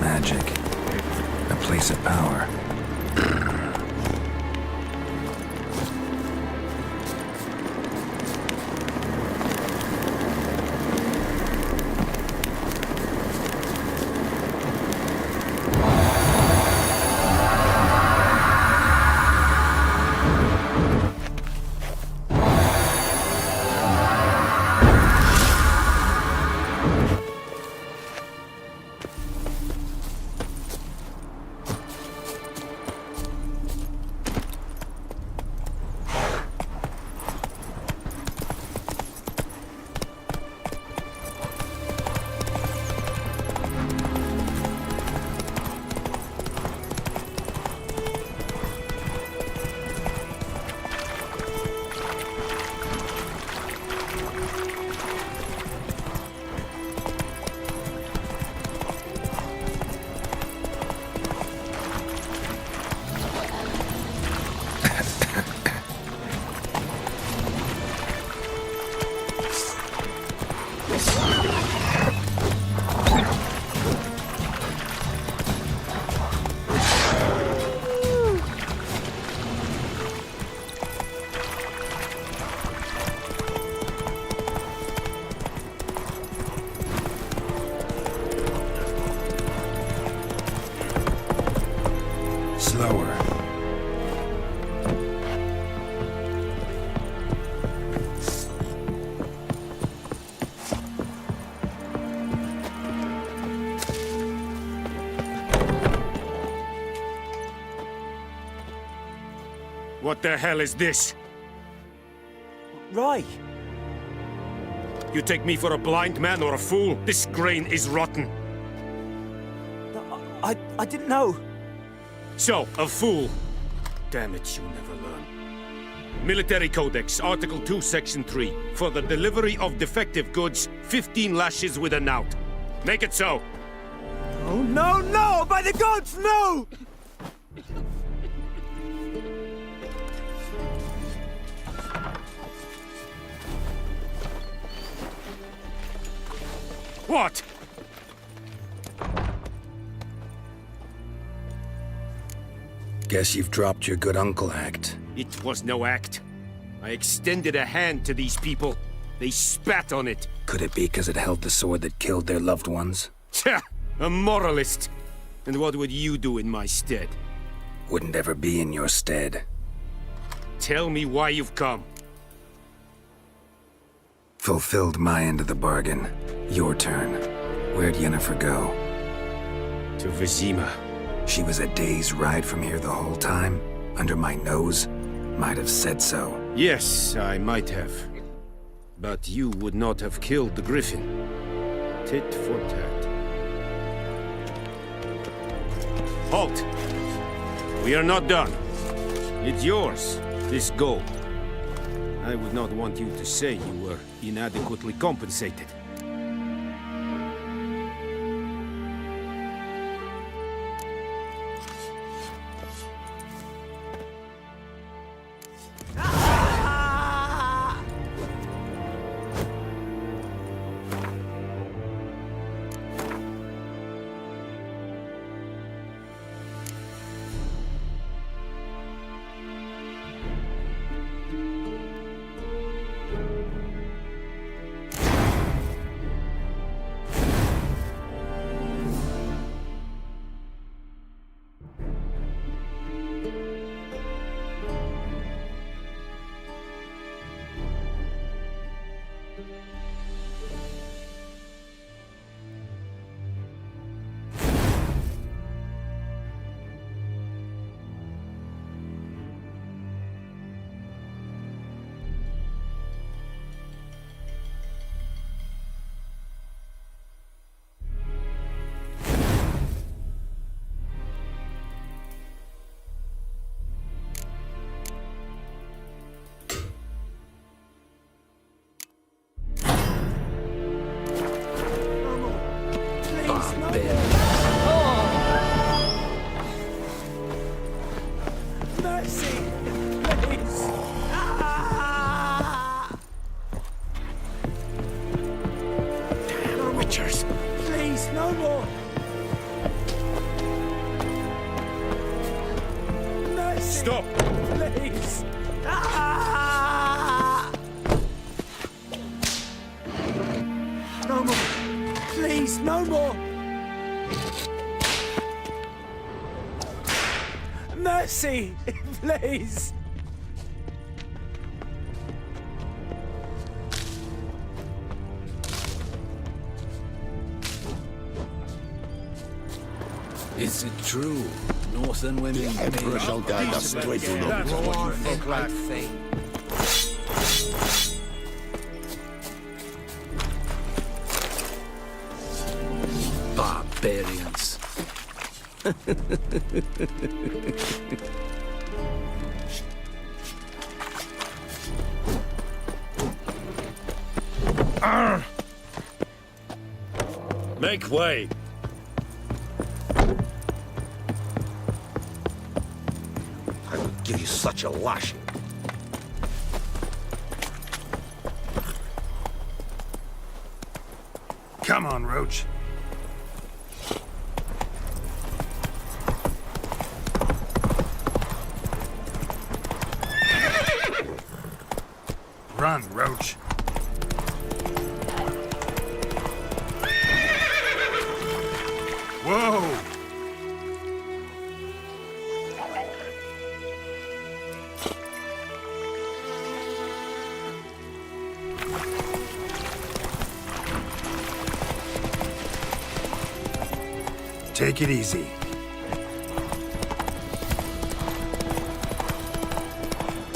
Magic. A place of power. slower. What the hell is this? Roy! You take me for a blind man or a fool? This grain is rotten. I didn't know. So, a fool. Damn it, you never learn. Military Codex, Article 2, Section 3. For the delivery of defective goods, 15 lashes with a knout. Make it so. Oh, no, no! By the gods, no! What? Guess you've dropped your good uncle act. It was no act. I extended a hand to these people. They spat on it. Could it be because it held the sword that killed their loved ones? Tja, a moralist. And what would you do in my stead? Wouldn't ever be in your stead. Tell me why you've come. Fulfilled my end of the bargain. Your turn. Where'd Yennefer go? To Vizima. She was a day's ride from here the whole time? Under my nose? Might have said so. Yes, I might have. But you would not have killed the griffin. Tit for tat. Halt! We are not done. It's yours, this gold. I would not want you to say you were inadequately compensated. Stop! Please! No more! Please, no more! Mercy! Please! Is it true? Northern women... The Emperor shall guide us straight to That's Lord. what you folk like think. Barbarians. Make way! I would give you such a lashing. Come on, Roach. Run, Roach. Whoa! Take it easy.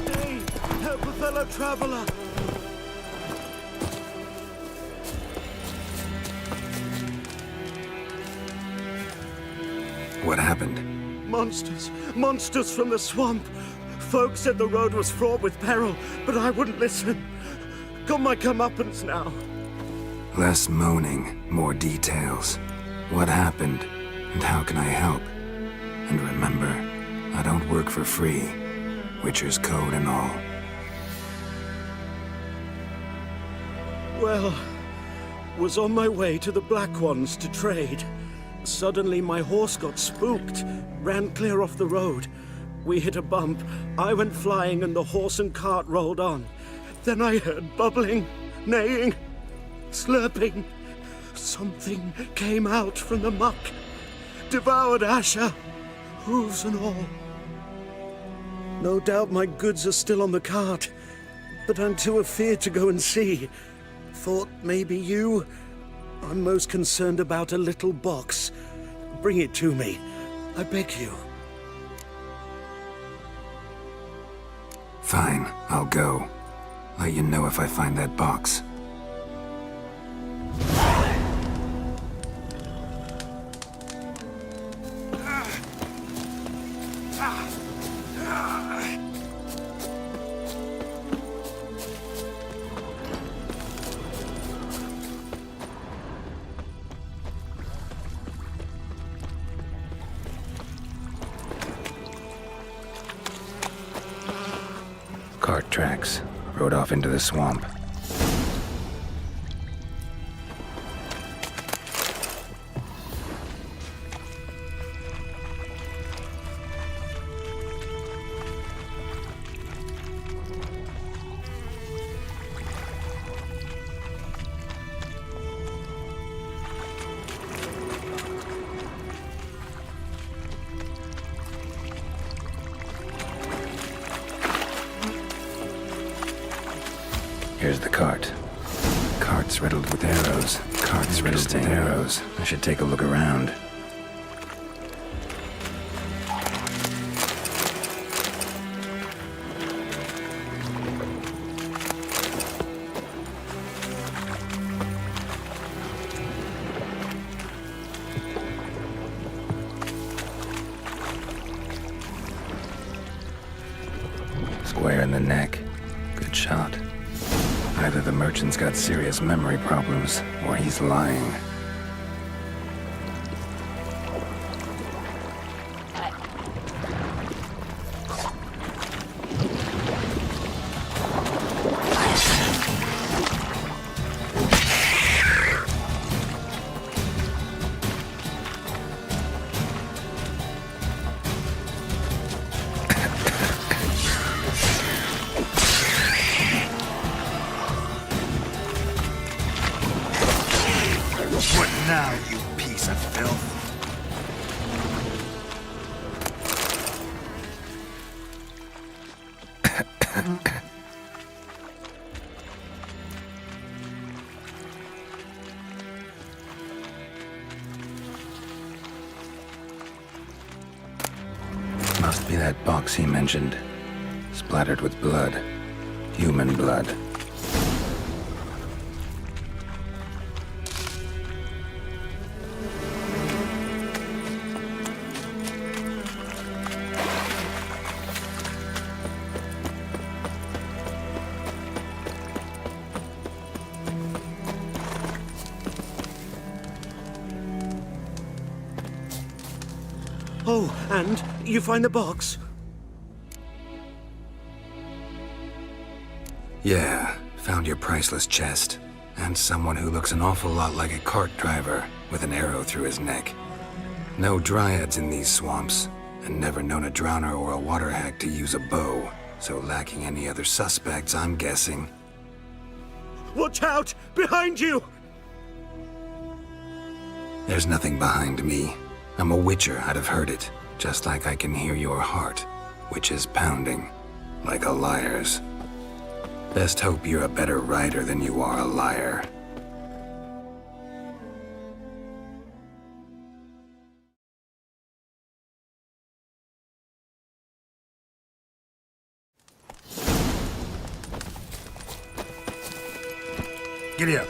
Hey, help a fellow traveler. What happened? Monsters! Monsters from the swamp! Folk said the road was fraught with peril, but I wouldn't listen. Got my comeuppance now. Less moaning, more details. What happened, and how can I help? And remember, I don't work for free. Witcher's code and all. Well, was on my way to the Black Ones to trade. Suddenly my horse got spooked, ran clear off the road. We hit a bump, I went flying and the horse and cart rolled on. Then I heard bubbling, neighing, slurping. Something came out from the muck, devoured Asher, hooves and all. No doubt my goods are still on the cart, but I'm too afeard to go and see. Thought maybe you... I'm most concerned about a little box. Bring it to me, I beg you. Fine, I'll go. Let you know if I find that box. Cart tracks. Rode off into the swamp. Here's the cart. Cart's riddled with arrows. Cart's riddled with arrows. I should take a look around. Square in the neck. Good shot. Either the merchant's got serious memory problems, or he's lying. What now, you piece of filth? Must be that box he mentioned. Splattered with blood. Human blood. Oh, and you find the box? Yeah, found your priceless chest. And someone who looks an awful lot like a cart driver, with an arrow through his neck. No dryads in these swamps, and never known a drowner or a water hag to use a bow. So lacking any other suspects, I'm guessing. Watch out! Behind you! There's nothing behind me. I'm a witcher, I'd have heard it. Just like I can hear your heart, which is pounding, like a liar's. Best hope you're a better rider than you are a liar. Giddy up.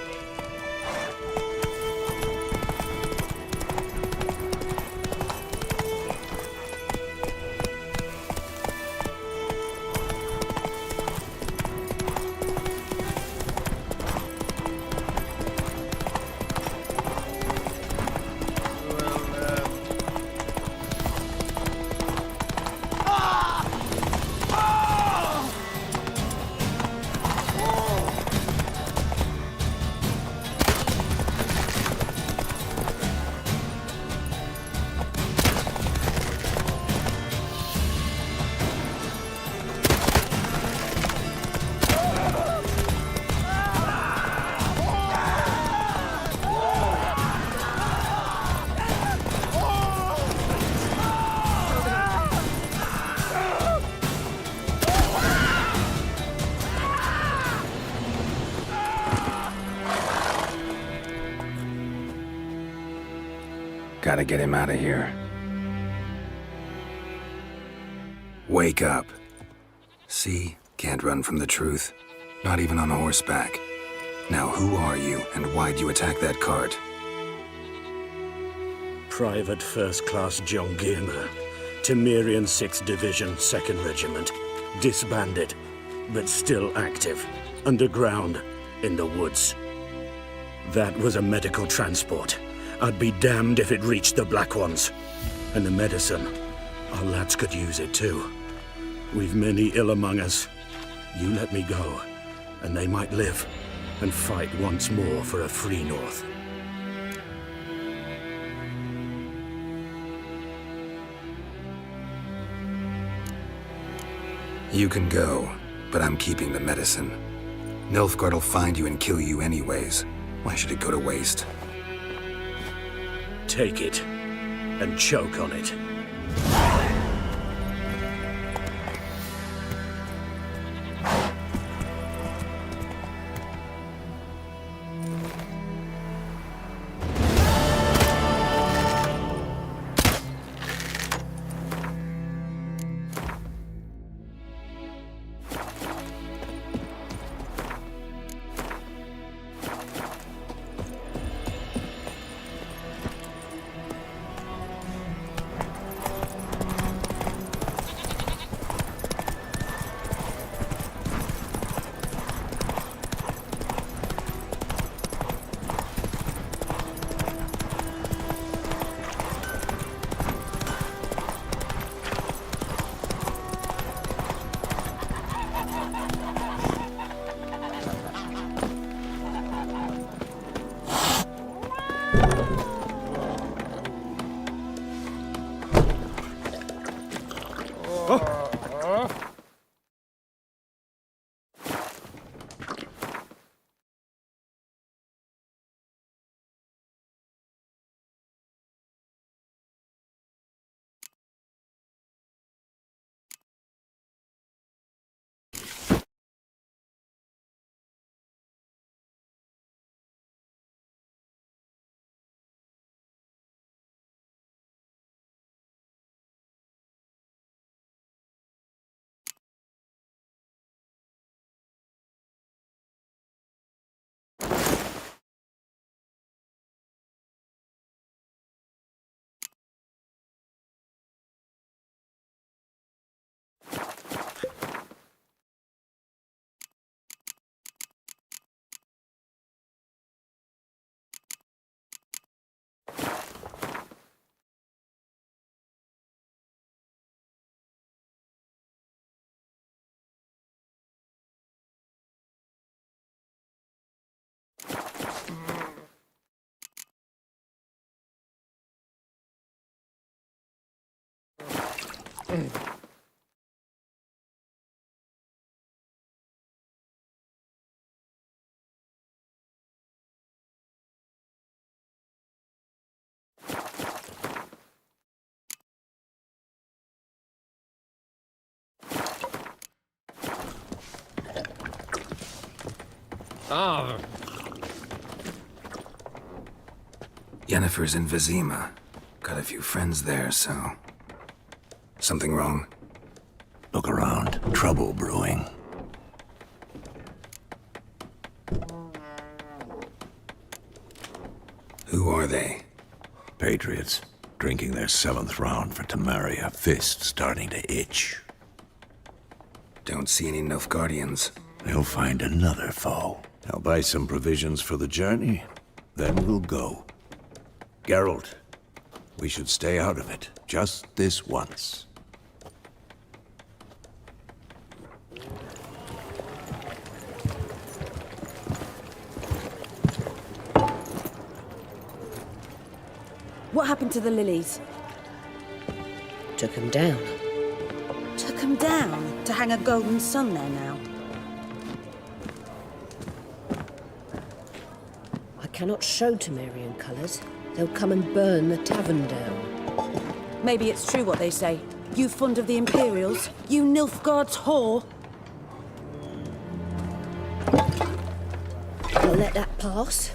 Gotta get him out of here. Wake up. See? Can't run from the truth. Not even on horseback. Now who are you, and why'd you attack that cart? Private First Class John Giermer, Temerian 6th Division, 2nd Regiment. Disbanded, but still active. Underground, in the woods. That was a medical transport. I'd be damned if it reached the Black Ones. And the medicine, our lads could use it too. We've many ill among us. You let me go, and they might live and fight once more for a free North. You can go, but I'm keeping the medicine. Nilfgaard'll find you and kill you anyways. Why should it go to waste? Take it, and choke on it. Yennefer's in Vizima. Got a few friends there, so... Something wrong? Look around. Trouble brewing. Who are they? Patriots, drinking their 7th round for Temeria, fist starting to itch. Don't see any Nilfgaardians. They'll find another foe. I'll buy some provisions for the journey, then we'll go. Geralt, we should stay out of it, just this once. What happened to the lilies? Took 'em down. Took 'em down to hang a golden sun there now. I cannot show Temerian colours. They'll come and burn the tavern down. Maybe it's true what they say. You fond of the Imperials? You Nilfgaard's whore? I'll let that pass.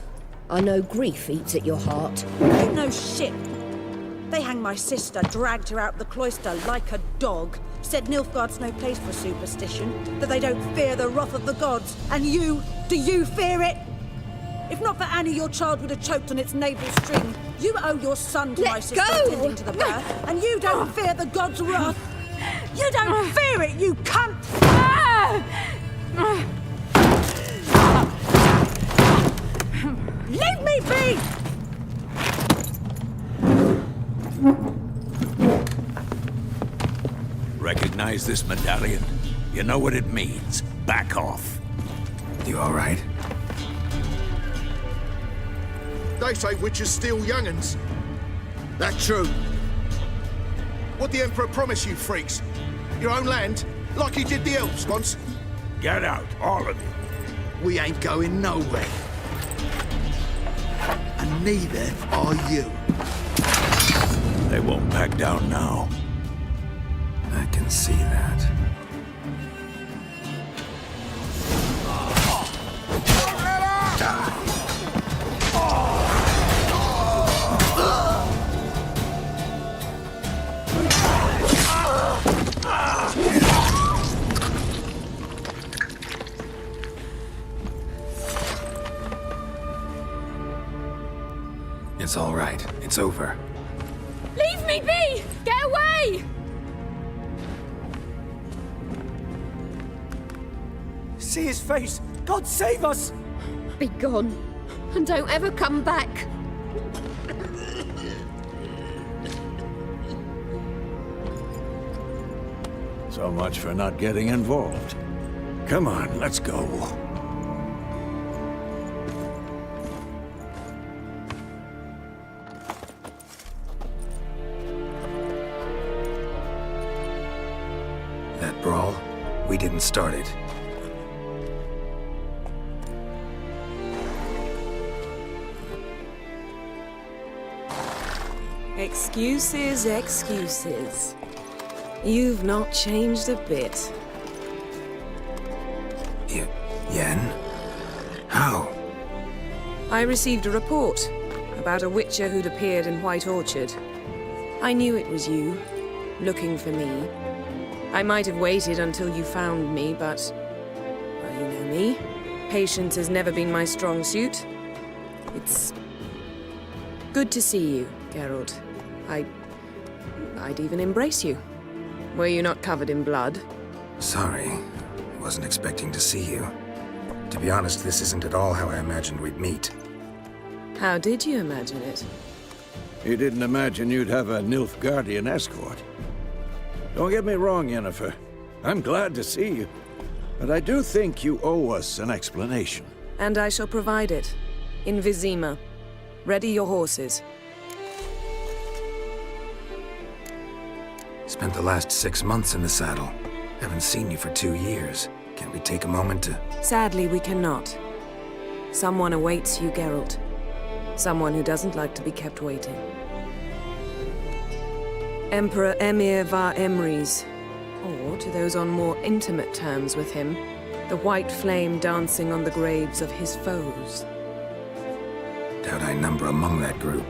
I know grief eats at your heart. You know shit. They hanged my sister, dragged her out the cloister like a dog. Said Nilfgaard's no place for superstition, that they don't fear the wrath of the gods. And you, do you fear it? If not for Annie, your child would have choked on its navel string. You owe your son to my sister attending to the birth, and you don't fear the gods' wrath. You don't fear it, you cunt! Leave me be! Recognize this medallion? You know what it means. Back off. You all right? They say witches steal young'uns. That true? What the Emperor promise you, freaks? Your own land? Like he did the elves once? Get out, all of you. We ain't going nowhere. And neither are you. They won't back down now. I can see that. It's all right. It's over. Leave me be! Get away! See his face! God save us! Be gone, and don't ever come back. So much for not getting involved. Come on, let's go. That brawl, we didn't start it. Excuses, excuses. You've not changed a bit. Yen? How? I received a report about a witcher who'd appeared in White Orchard. I knew it was you, looking for me. I might have waited until you found me, but... well, you know me. Patience has never been my strong suit. It's... good to see you, Geralt. I'd even embrace you. Were you not covered in blood? Sorry. Wasn't expecting to see you. To be honest, this isn't at all how I imagined we'd meet. How did you imagine it? You didn't imagine you'd have a Nilfgaardian escort. Don't get me wrong, Yennefer. I'm glad to see you. But I do think you owe us an explanation. And I shall provide it. In Vizima. Ready your horses. Spent the last 6 months in the saddle. Haven't seen you for 2 years. Can we take a moment to... Sadly, we cannot. Someone awaits you, Geralt. Someone who doesn't like to be kept waiting. Emperor Emhyr var Emreis. Or, to those on more intimate terms with him, the white flame dancing on the graves of his foes. Doubt I number among that group.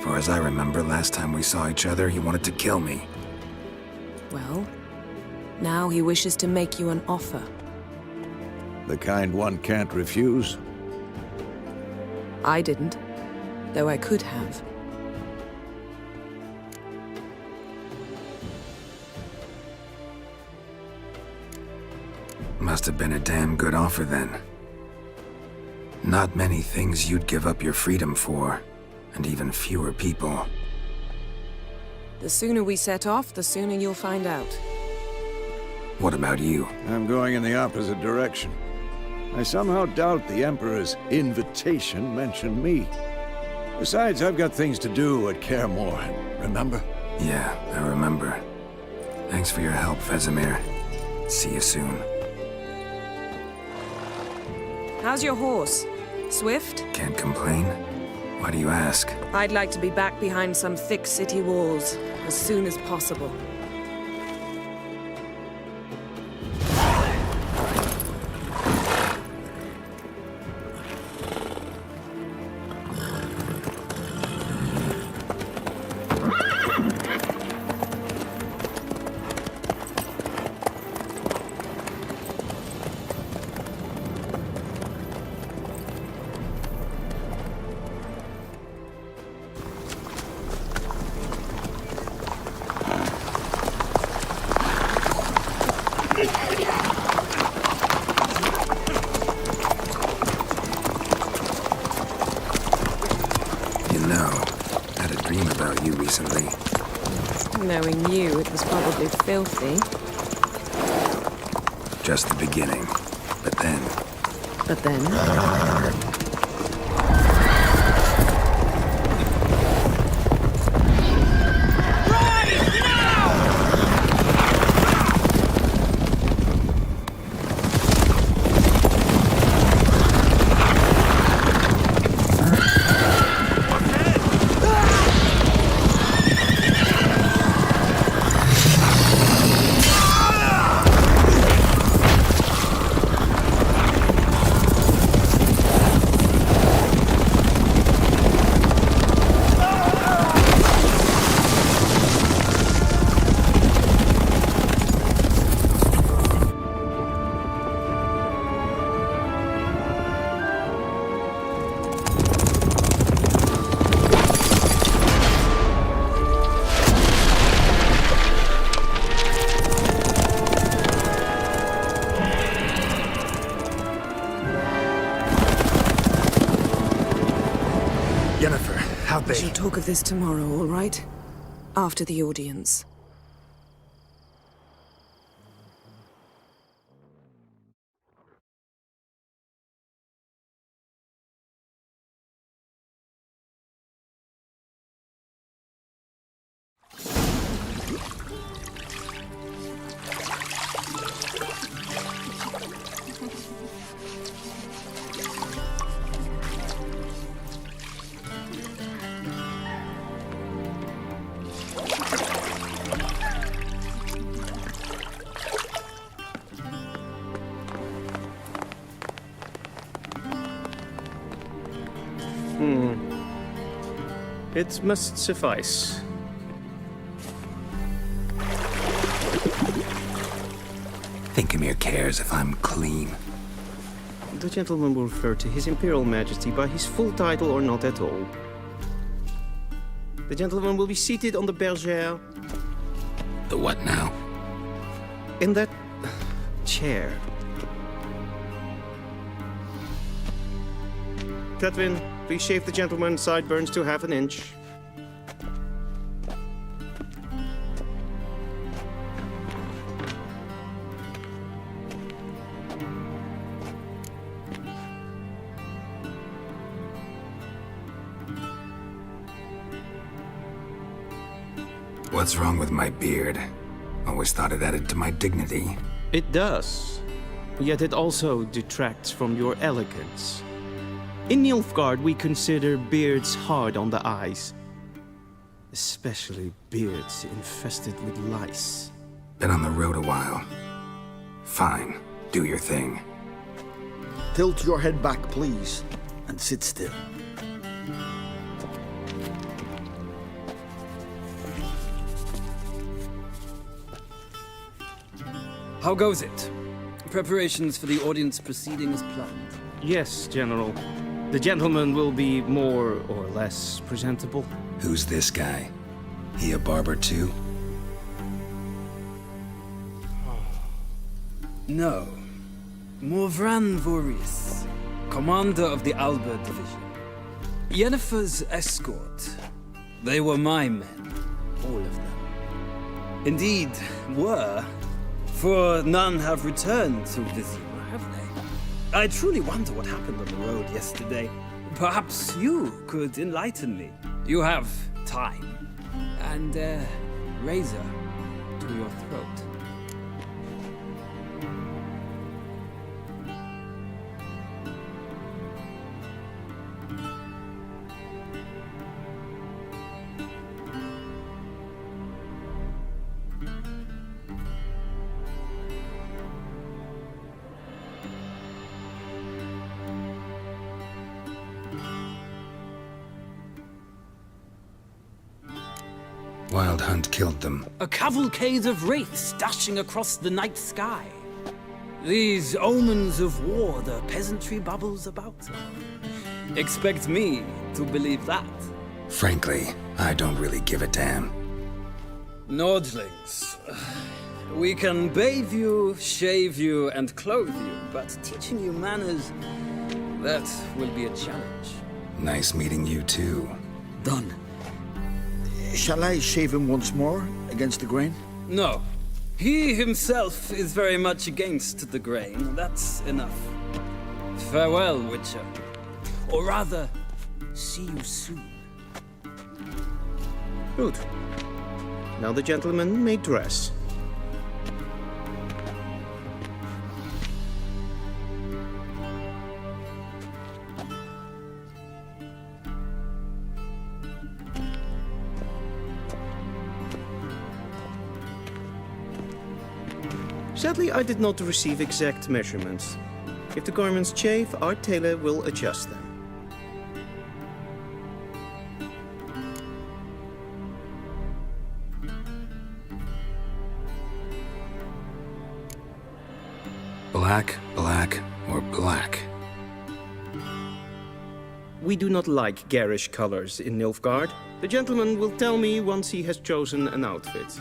For as I remember, last time we saw each other, he wanted to kill me. Well, now he wishes to make you an offer. The kind one can't refuse? I didn't. though I could have. Must have been a damn good offer then. Not many things you'd give up your freedom for, and even fewer people. The sooner we set off, the sooner you'll find out. What about you? I'm going in the opposite direction. I somehow doubt the Emperor's invitation mentioned me. Besides, I've got things to do at Kaer Morhen, remember? Yeah, I remember. Thanks for your help, Vesemir. See you soon. How's your horse? Swift? Can't complain. Why do you ask? I'd like to be back behind some thick city walls as soon as possible. Knowing you, it was probably filthy. Just the beginning. But then... But then? We shall talk of this tomorrow, all right? After the audience. It must suffice. Thingmere cares if I'm clean. The gentleman will refer to His Imperial Majesty by his full title or not at all. The gentleman will be seated on the bergère. The what now? In that chair. Catwin, please shave the gentleman's sideburns to ½ inch. What's wrong with my beard? Always thought it added to my dignity. It does. Yet it also detracts from your elegance. In Nilfgaard, we consider beards hard on the eyes. Especially beards infested with lice. Been on the road a while. Fine, do your thing. Tilt your head back, please, and sit still. How goes it? Preparations for the audience proceeding as planned? Yes, General. The gentleman will be more or less presentable. Who's this guy? He a barber too? No. Morvran Vorius, commander of the Alba Division. Yennefer's escort. They were my men, all of them. Indeed, were, for none have returned to Vizima, have they? I truly wonder what happened on the road yesterday. Perhaps you could enlighten me. You have time, and a razor to your throat. Wild Hunt killed them. A cavalcade of wraiths dashing across the night sky. These omens of war the peasantry babbles about. Expect me to believe that. Frankly, I don't really give a damn. Nordlings. We can bathe you, shave you, and clothe you, but teaching you manners, that will be a challenge. Nice meeting you too. Done. Shall I shave him once more against the grain? No. He himself is very much against the grain. That's enough. Farewell, Witcher. Or rather, see you soon. Good. Now the gentleman may dress. Sadly, I did not receive exact measurements. If the garments chafe, our tailor will adjust them. Black, black, or black? We do not like garish colors in Nilfgaard. The gentleman will tell me once he has chosen an outfit.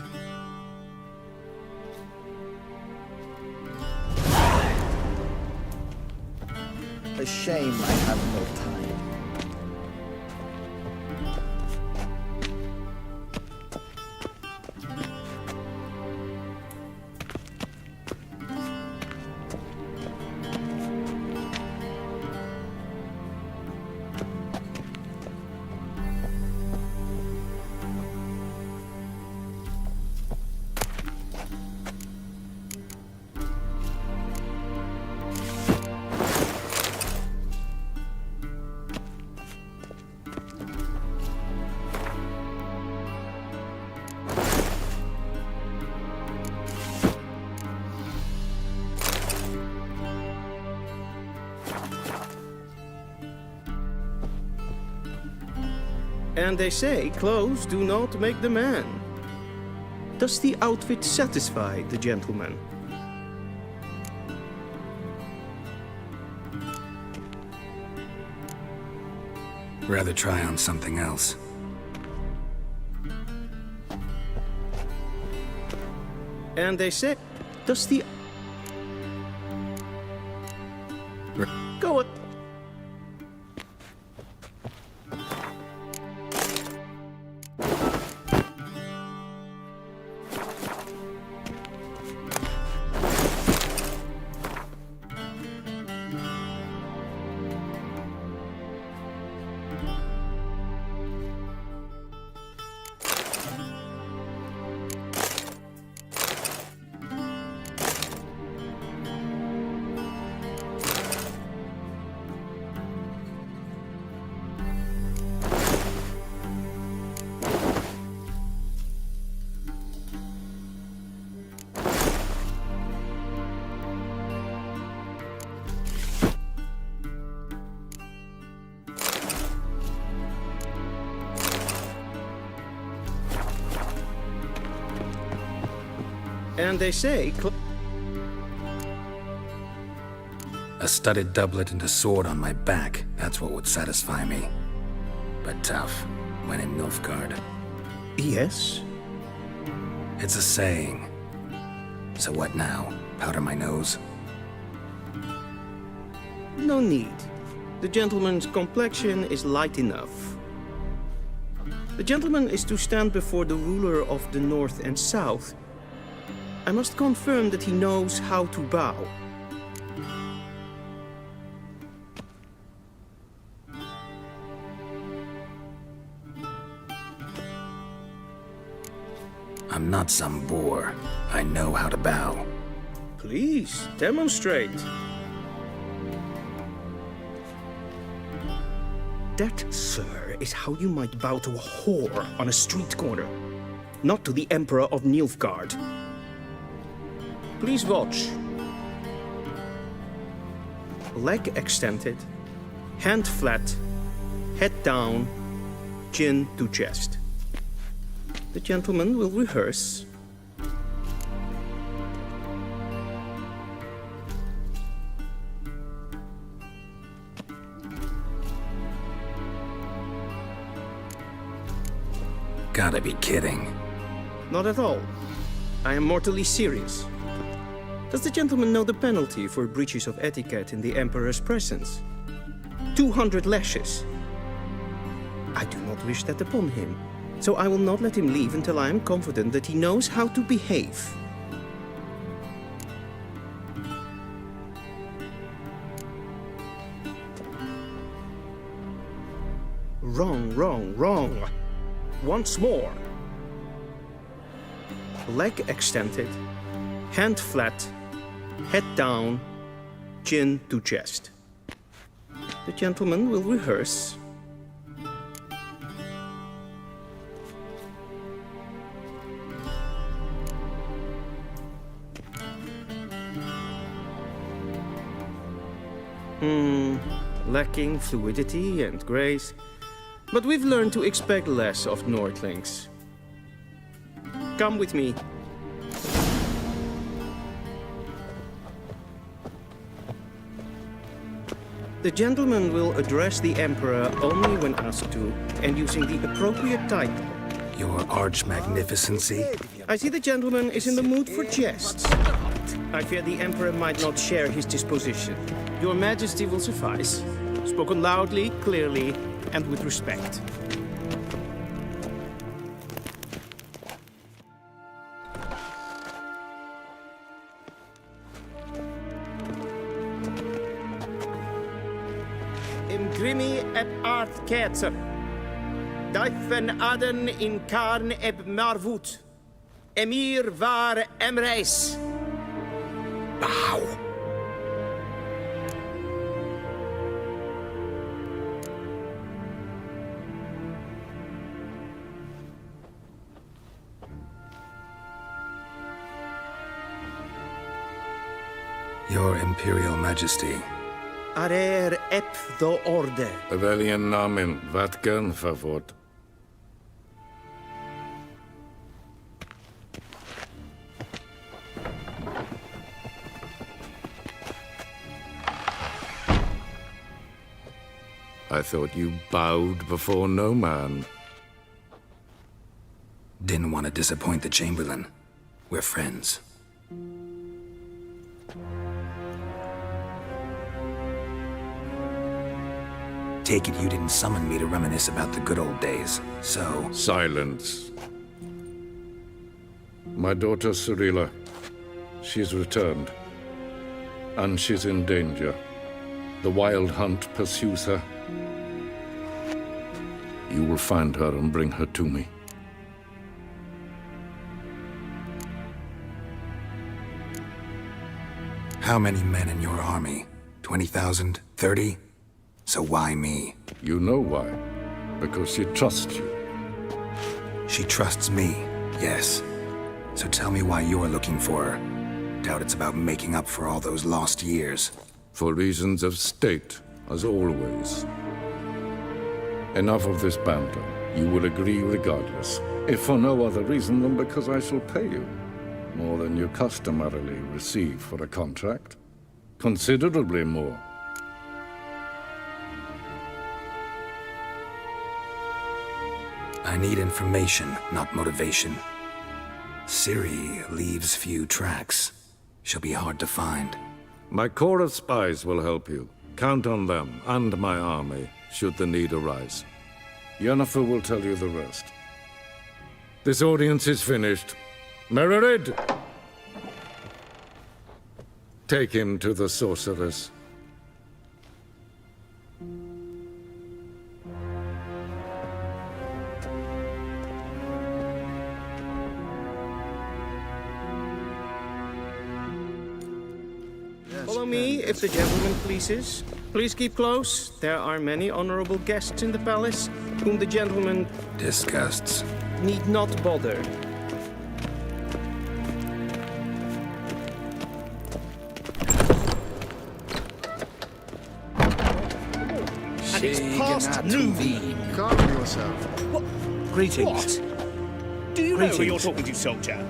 A shame I have no time. And they say clothes do not make the man. Does the outfit satisfy the gentleman? Rather try on something else. And they say, does the... Go on. And they say... A studded doublet and a sword on my back, that's what would satisfy me. But tough, when in Nilfgaard. Yes? It's a saying. So what now? Powder my nose? No need. The gentleman's complexion is light enough. The gentleman is to stand before the ruler of the North and South. I must confirm that he knows how to bow. I'm not some boor. I know how to bow. Please, demonstrate. That, sir, is how you might bow to a whore on a street corner, not to the Emperor of Nilfgaard. Please watch. Leg extended, hand flat, head down, chin to chest. The gentleman will rehearse. Gotta be kidding. Not at all. I am mortally serious. Does the gentleman know the penalty for breaches of etiquette in the Emperor's presence? 200 lashes. I do not wish that upon him, so I will not let him leave until I am confident that he knows how to behave. Wrong, wrong, wrong. Once more. Leg extended, hand flat, head down, chin to chest. The gentleman will rehearse. Lacking fluidity and grace. But we've learned to expect less of Nordlings. Come with me. The gentleman will address the Emperor only when asked to, and using the appropriate title. Your Arch-Magnificency? I see the gentleman is in the mood for jests. I fear the Emperor might not share his disposition. Your Majesty will suffice. Spoken loudly, clearly, and with respect. Imgrimi eb art ketzer. Dijfen aden in karn eb marvoet. Emir var emreis. Bow. Your Imperial Majesty. Arer ep do orde. Welchen Namen? Wat gern verwort? I thought you bowed before no man. Didn't want to disappoint the Chamberlain. We're friends. Take it you didn't summon me to reminisce about the good old days, so... Silence. My daughter Cirilla, she's returned. And she's in danger. The Wild Hunt pursues her. You will find her and bring her to me. How many men in your army? 20,000? 30? So why me? You know why. Because she trusts you. She trusts me, yes. So tell me why you're looking for her. Doubt it's about making up for all those lost years. For reasons of state, as always. Enough of this banter. You will agree regardless. If for no other reason than because I shall pay you. More than you customarily receive for a contract. Considerably more. I need information, not motivation. Ciri leaves few tracks. She'll be hard to find. My corps of spies will help you. Count on them and my army, should the need arise. Yennefer will tell you the rest. This audience is finished. Mererid! Take him to the sorceress. Follow me, if the gentleman pleases. Please keep close. There are many honorable guests in the palace, whom the gentleman disgusts. Need not bother. And it's past noon. Calm yourself. What? Greetings. What? Do you know who you're talking to, soldier?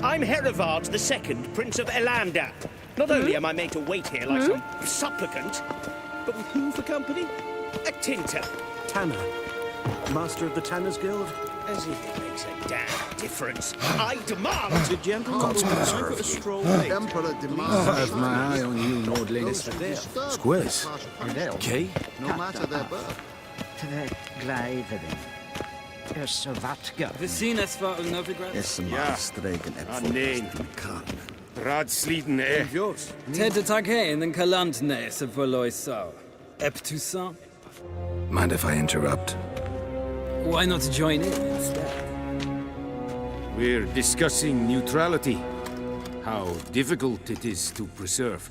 I'm Herivard II, Prince of Elander. Not only am I made to wait here like some supplicant, but with who for company? A tinter. Tanner. Master of the Tanners Guild? As if it makes a damn difference. I demand... The gentleman will go for a stroll. Emperor demands... I have my eye on you, Lord Lannister. Squares. Okay. No matter their birth. We zien es voor Novigrad. Nee. Raadsliden, Ted tag heen en kalant nees of Valoisau. Eptusan? Mind if I interrupt? Why not join in instead? We're discussing neutrality. How difficult it is to preserve.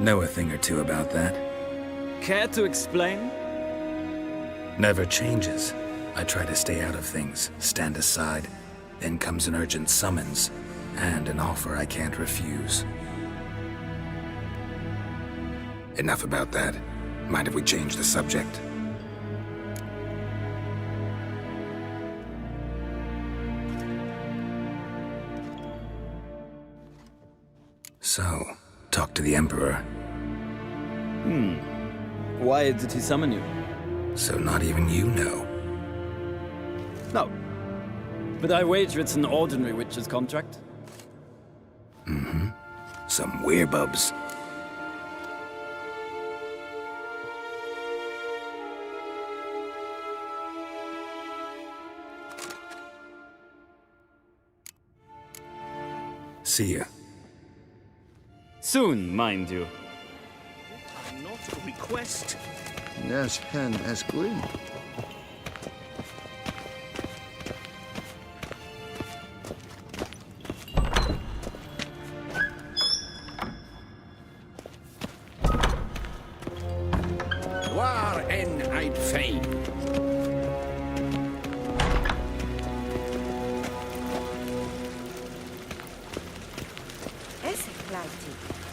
Know a thing or two about that. Care to explain? Never changes. I try to stay out of things, stand aside. Then comes an urgent summons, and an offer I can't refuse. Enough about that. Mind if we change the subject? So, talk to the Emperor. Why did he summon you? So not even you know. No. But I wager it's an ordinary witch's contract. Mm-hmm. Some werebubs. See ya. Soon, mind you. Not a request. Yes, pen as green. War en I'd fain.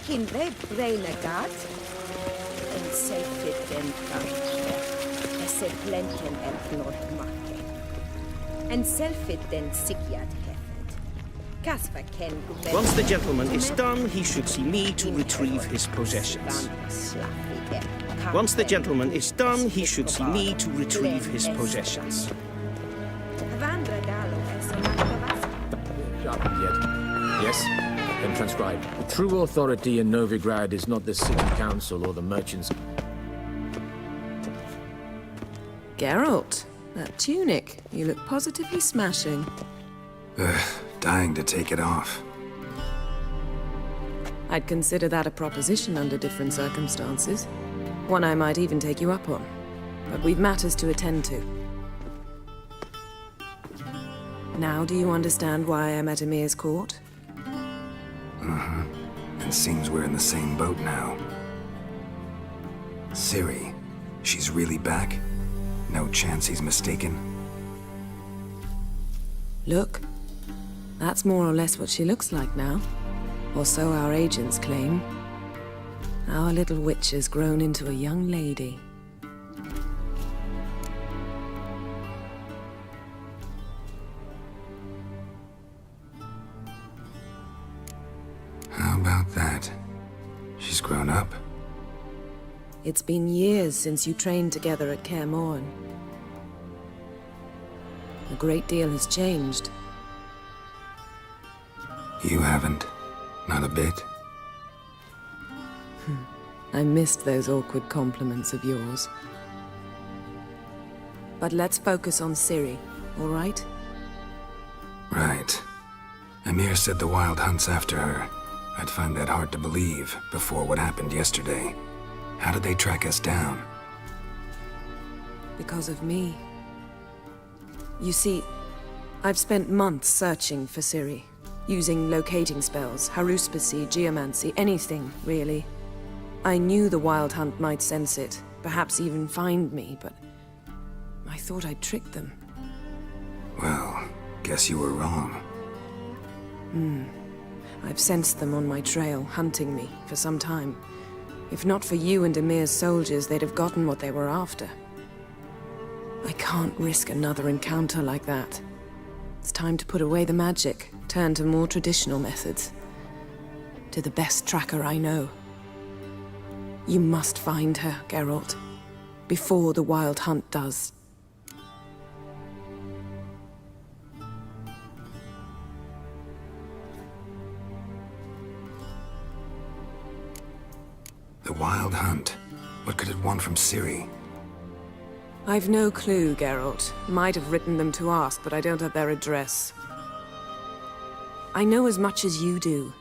Kin they brain a god? En selfit den kanske. Esse plenten en flodmake. En selfit den sikiad hefet. Kasva ken Once the gentleman is done, he should see me to retrieve his possessions. Once the gentleman is done, he should see me to retrieve his possessions. Sharpened yet? Yes? Then transcribe. The true authority in Novigrad is not the city council or the merchants. Geralt, that tunic. You look positively smashing. Dying to take it off. I'd consider that a proposition under different circumstances. One I might even take you up on. But we've matters to attend to. Now do you understand why I'm at Emir's court? Mm-hmm. And seems we're in the same boat now. Ciri, she's really back? No chance he's mistaken? Look, that's more or less what she looks like now. Or so our agents claim. Our little witch has grown into a young lady. about that? She's grown up. It's been years since you trained together at Kaer Morhen. A great deal has changed. You haven't. Not a bit. I missed those awkward compliments of yours. But let's focus on Ciri, all right? Right. Emhyr said the Wild Hunt's after her. I'd find that hard to believe before what happened yesterday. How did they track us down? Because of me. You see, I've spent months searching for Ciri, using locating spells, haruspicy, geomancy, anything, really. I knew the Wild Hunt might sense it, perhaps even find me, but I thought I'd tricked them. Well, guess you were wrong. I've sensed them on my trail, hunting me, for some time. If not for you and Emhyr's soldiers, they'd have gotten what they were after. I can't risk another encounter like that. It's time to put away the magic, turn to more traditional methods. To the best tracker I know. You must find her, Geralt. Before the Wild Hunt does. The Wild Hunt. What could it want from Ciri? I've no clue, Geralt. Might have written them to ask, but I don't have their address. I know as much as you do.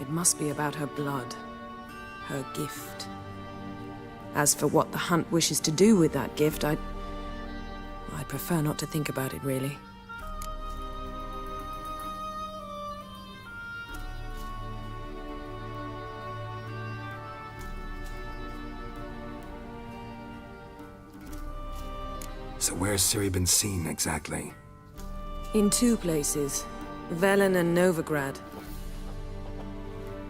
It must be about her blood. Her gift. As for what the Hunt wishes to do with that gift, I'd prefer not to think about it, really. So where's Ciri been seen, exactly? In two places. Velen and Novigrad.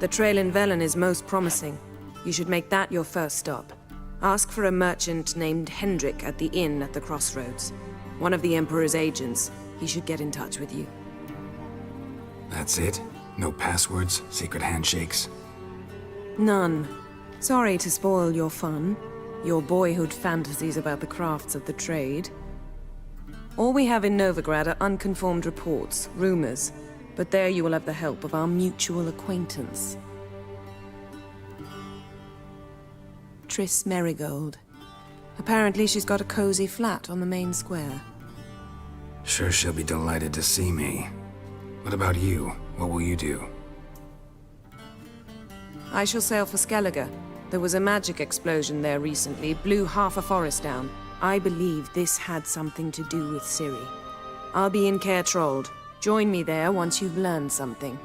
The trail in Velen is most promising. You should make that your first stop. Ask for a merchant named Hendrik at the inn at the crossroads. One of the Emperor's agents. He should get in touch with you. That's it? No passwords, secret handshakes? None. Sorry to spoil your fun. Your boyhood fantasies about the crafts of the trade. All we have in Novigrad are unconfirmed reports, rumors. But there you will have the help of our mutual acquaintance. Triss Merigold. Apparently she's got a cozy flat on the main square. Sure she'll be delighted to see me. What about you? What will you do? I shall sail for Skellige. There was a magic explosion there recently, blew half a forest down. I believe this had something to do with Ciri. I'll be in Caer Trolde. Join me there once you've learned something.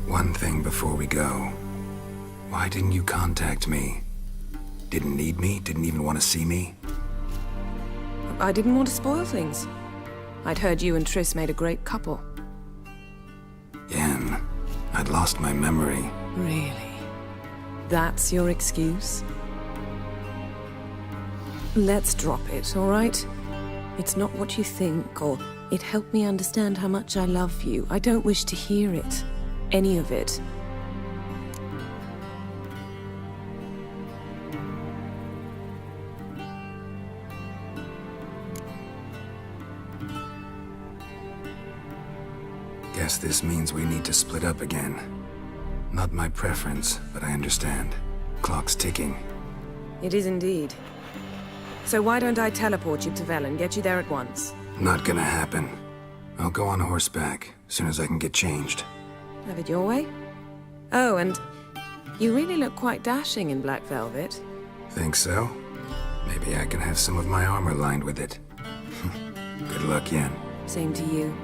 One thing before we go. Why didn't you contact me? Didn't need me? Didn't even want to see me? I didn't want to spoil things. I'd heard you and Triss made a great couple. Yen, I'd lost my memory. Really? That's your excuse? Let's drop it, all right? It's not what you think, or it helped me understand how much I love you. I don't wish to hear it. Any of it. Guess this means we need to split up again. Not my preference, but I understand. Clock's ticking. It is indeed. So why don't I teleport you to Velen, get you there at once? Not gonna happen. I'll go on horseback, as soon as I can get changed. Have it your way? Oh, and you really look quite dashing in black velvet. Think so? Maybe I can have some of my armor lined with it. Good luck, Yen. Same to you.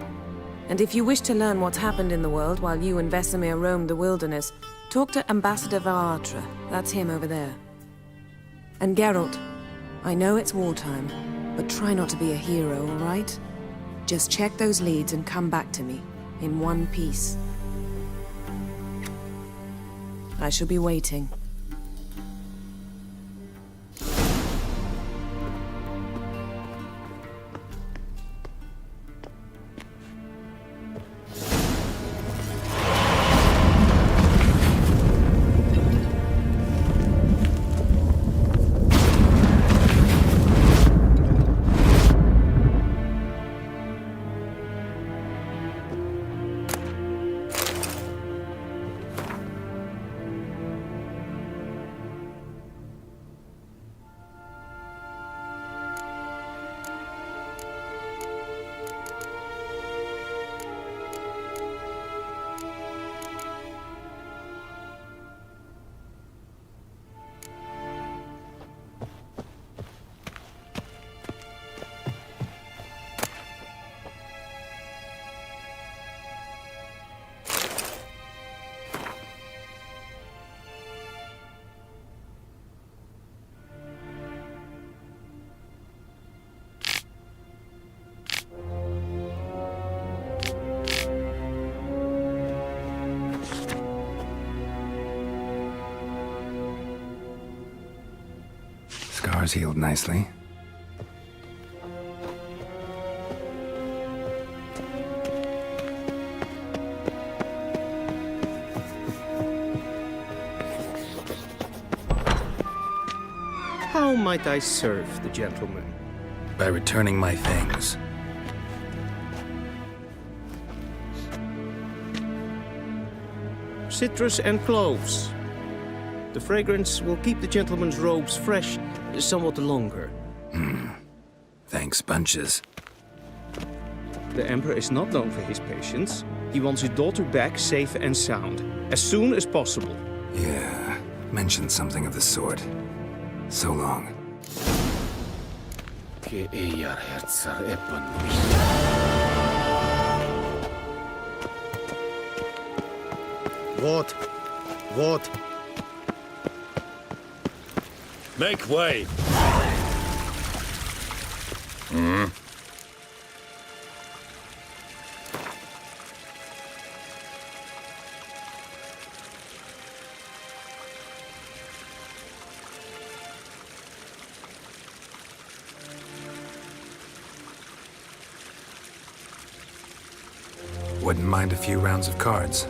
And if you wish to learn what's happened in the world while you and Vesemir roamed the wilderness, talk to Ambassador Varatra. That's him over there. And Geralt, I know it's wartime, but try not to be a hero, all right? Just check those leads and come back to me, in one piece. I shall be waiting. Scar's healed nicely. How might I serve the gentleman? By returning my things. Citrus and cloves. The fragrance will keep the gentleman's robes fresh somewhat longer. Thanks, bunches. The Emperor is not known for his patience. He wants his daughter back safe and sound, as soon as possible. Yeah, mentioned something of the sort. So long. What? What? Make way! Wouldn't mind a few rounds of cards.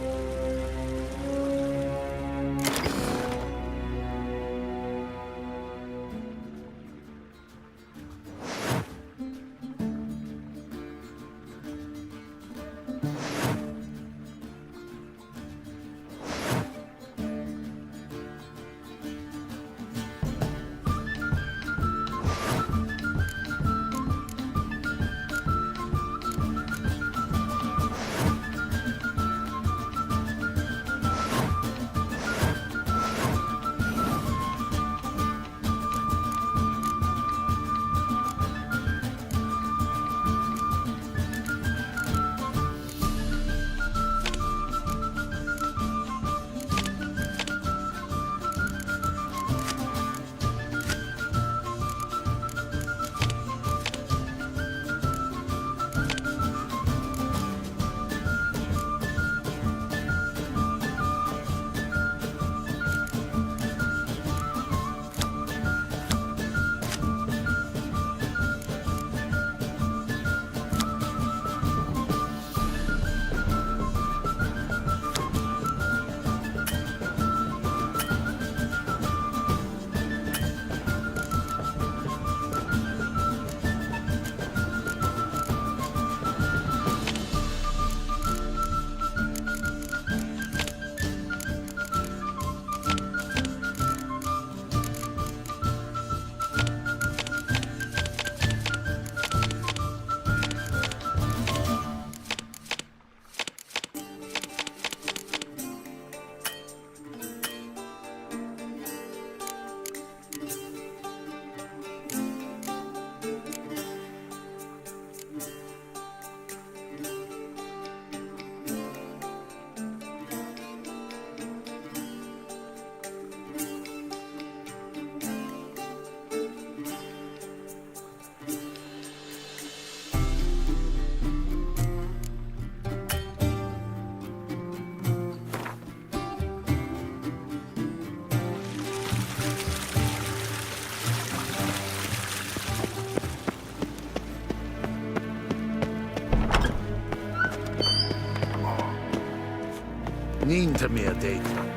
Niente meer data.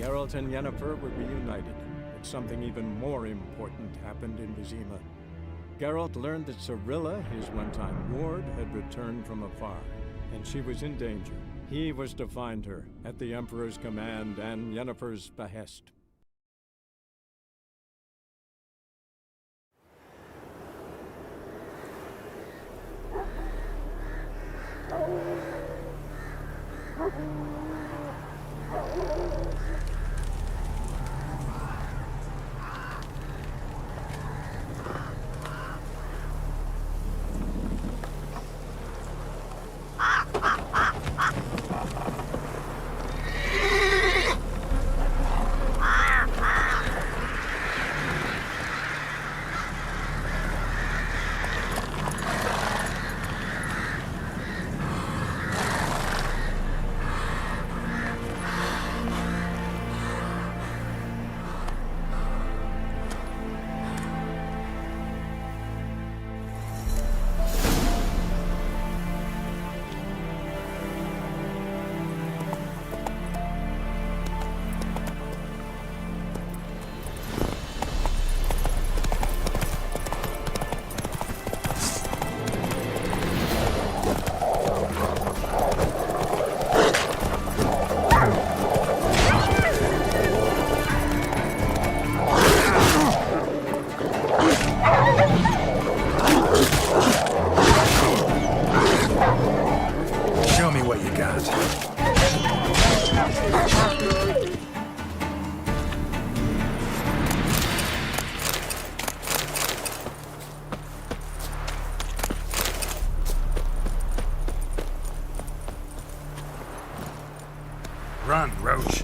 Geralt and Yennefer were reunited, but something even more important happened in Vizima. Geralt learned that Cirilla, his one-time ward, had returned from afar, and she was in danger. He was to find her, at the Emperor's command and Yennefer's behest. Show me what you got. Run, Roach.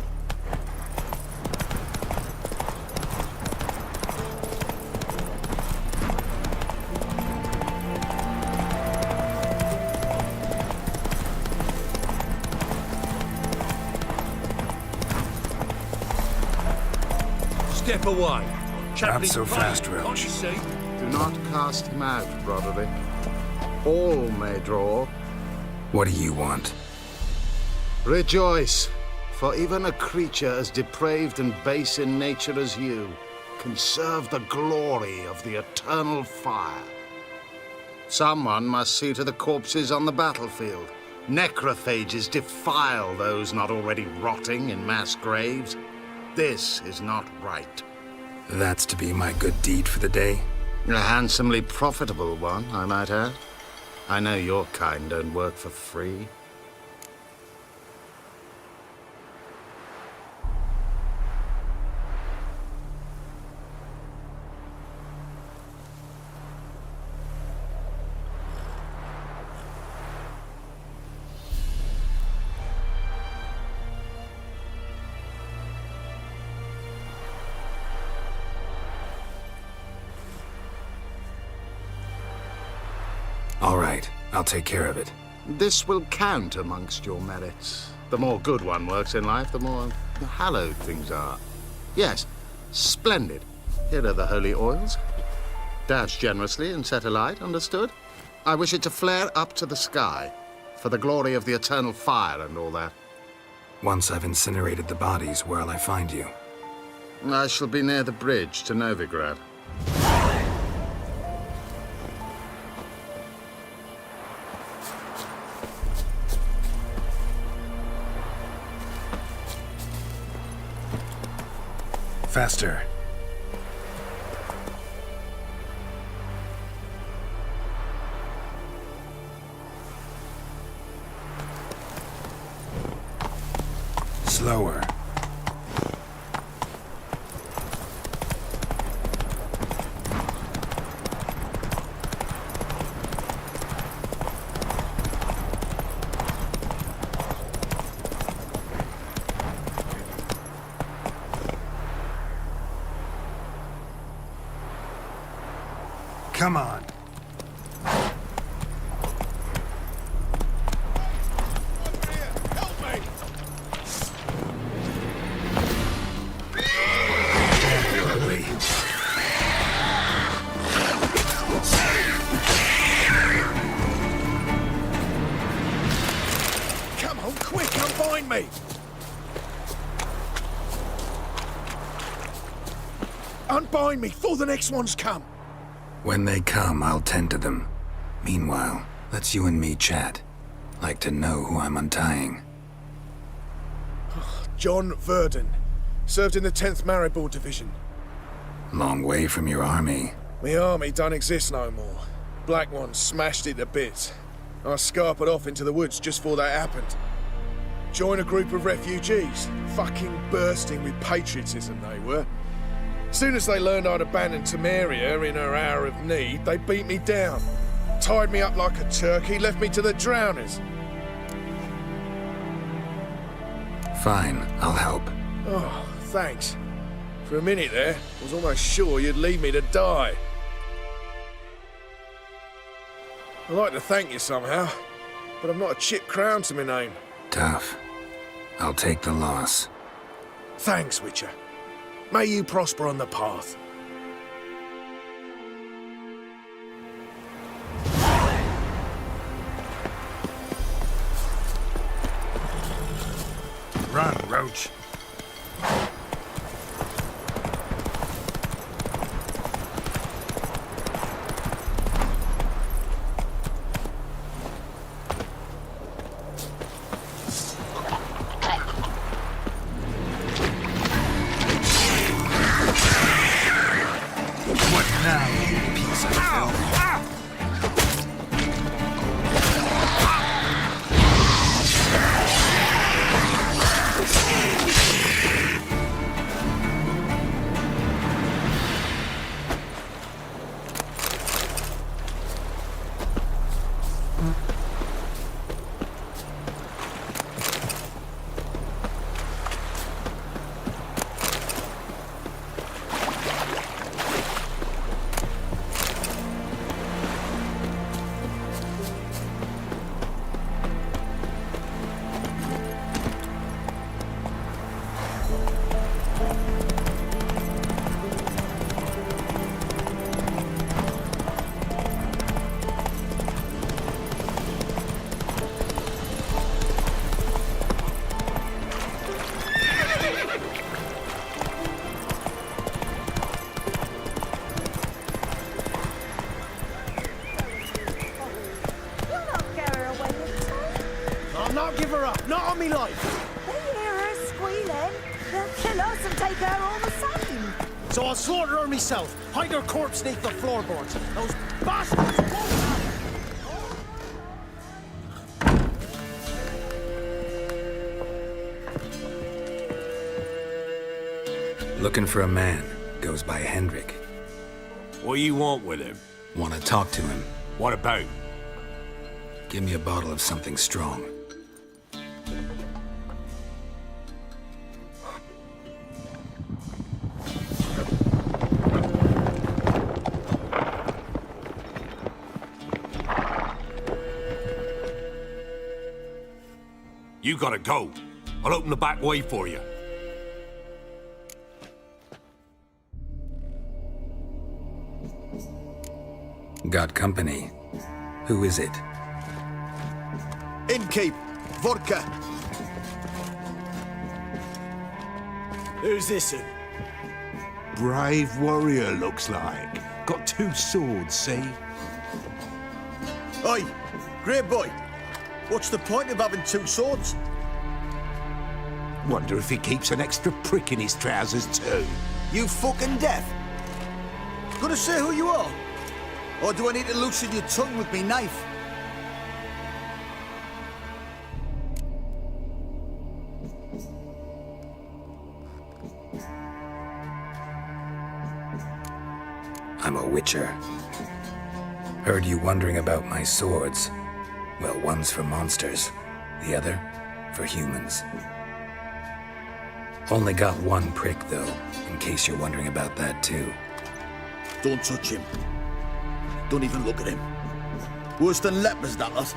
Step away. Not so fast, Roach. Do not cast him out, Broderick. All may draw. What do you want? Rejoice, for even a creature as depraved and base in nature as you can serve the glory of the eternal fire. Someone must see to the corpses on the battlefield. Necrophages defile those not already rotting in mass graves. This is not right. That's to be my good deed for the day? A handsomely profitable one, I might add. I know your kind don't work for free. All right, I'll take care of it. This will count amongst your merits. The more good one works in life, the more hallowed things are. Yes, splendid. Here are the holy oils. Dash generously and set alight, understood? I wish it to flare up to the sky, for the glory of the eternal fire and all that. Once I've incinerated the bodies, where'll I find you? I shall be near the bridge to Novigrad. Faster. Slower. Come on. Come on, quick, come find me! Unbind me before the next ones come. When they come, I'll tend to them. Meanwhile, let's you and me chat. Like to know who I'm untying. John Verdon. Served in the 10th Maribor Division. Long way from your army. My army don't exist no more. Black Ones smashed it to bits. I scarpered off into the woods just before that happened. Joined a group of refugees. Fucking bursting with patriotism they were. Soon as they learned I'd abandoned Temeria in her hour of need, they beat me down. Tied me up like a turkey, left me to the drowners. Fine, I'll help. Oh, thanks. For a minute there, I was almost sure you'd leave me to die. I'd like to thank you somehow, but I've not a chip crown to my name. Tough. I'll take the loss. Thanks, Witcher. May you prosper on the path. Run, Roach. Not on me life! They hear her squealing. They'll kill us and take her all the same. So I'll slaughter her myself, hide her corpse beneath the floorboards. Those bastards won't Looking for a man. Goes by Hendrik. What do you want with him? Want to talk to him. What about? Give me a bottle of something strong. You gotta go. I'll open the back way for you. Got company. Who is it? Innkeep, vodka. Who's this in? Brave warrior, looks like. Got 2 swords, see? Oi, great boy. What's the point of having 2 swords? Wonder if he keeps an extra prick in his trousers too. You fucking deaf? Gonna say who you are? Or do I need to loosen your tongue with me knife? I'm a witcher. Heard you wondering about my swords. Well, one's for monsters, the other for humans. Only got 1 prick, though, in case you're wondering about that, too. Don't touch him. Don't even look at him. Worse than lepers, that lot.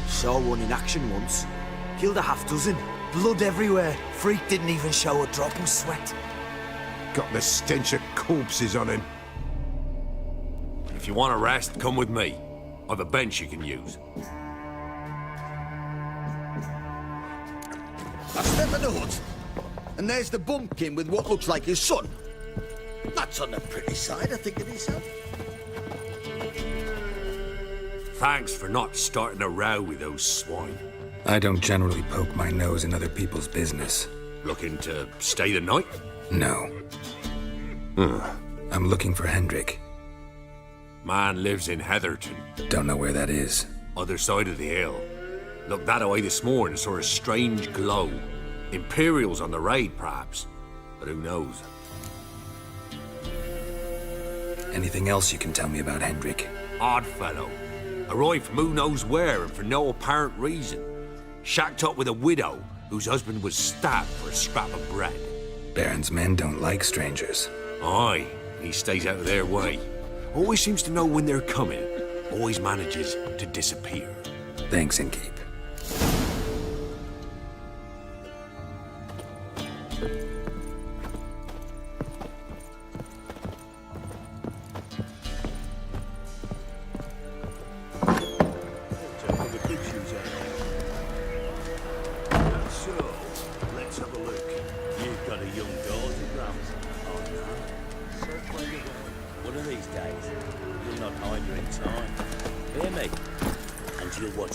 Saw one in action once. Killed a half-dozen. Blood everywhere. Freak didn't even show a drop of sweat. Got the stench of corpses on him. If you want a rest, come with me. I've a bench you can use. I step in the hut, and there's the bumpkin with what looks like his son. That's on the pretty side of thinking himself. Thanks for not starting a row with those swine. I don't generally poke my nose in other people's business. Looking to stay the night? No. I'm looking for Hendrik. Man lives in Heatherton. Don't know where that is. Other side of the hill. Looked that away this morning, saw a strange glow. Imperials on the raid, perhaps. But who knows? Anything else you can tell me about Hendrik? Odd fellow. Arrived from who knows where and for no apparent reason. Shacked up with a widow whose husband was stabbed for a scrap of bread. Baron's men don't like strangers. Aye, he stays out of their way. Always seems to know when they're coming. Always manages to disappear. Thanks, Innkeep.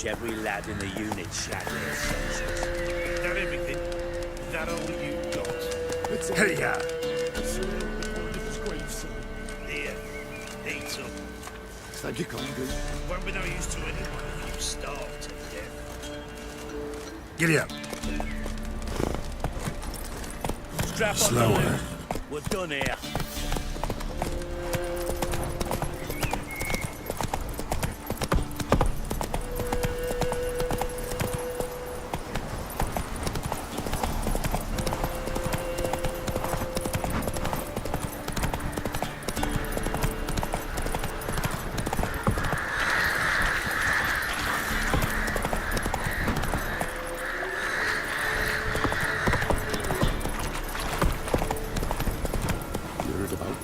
Every lad in the unit shat their senses. Is that everything? Is that all you got? Hey, ya! Here, eat some. Thank you, Congo. Won't be no use to anyone if you starve to death. Giddy up. Strap on Slower. the loop. We're done here.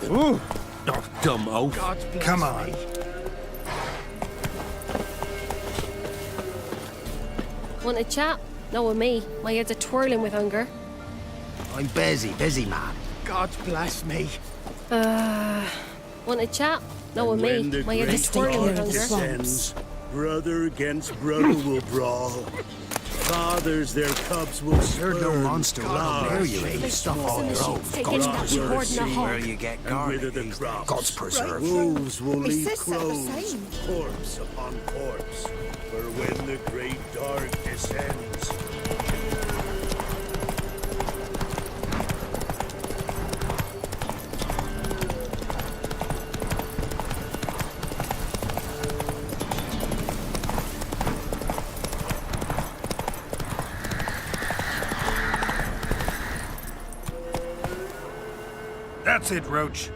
Ooh. Oh, dumb oaf. Come on. Want a chat? Not with me. My head's a twirling with hunger. I'm busy man. God bless me. Want a chat? Not with When me. the My head's a great twirling with dark hunger. descends, brother against brother will brawl. Fathers their cubs will You're no monster around there, you ain't. Stuff all your own. God's preserve. Where you get guarded. the crops. God's preserve. Wolves will It leave says so the crows, same. corpse upon corpse. For when the great dark descends, That's it, Roach.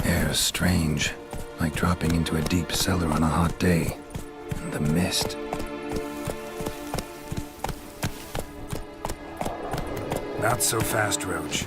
Air's strange, like dropping into a deep cellar on a hot day. And the mist. Not so fast, Roach.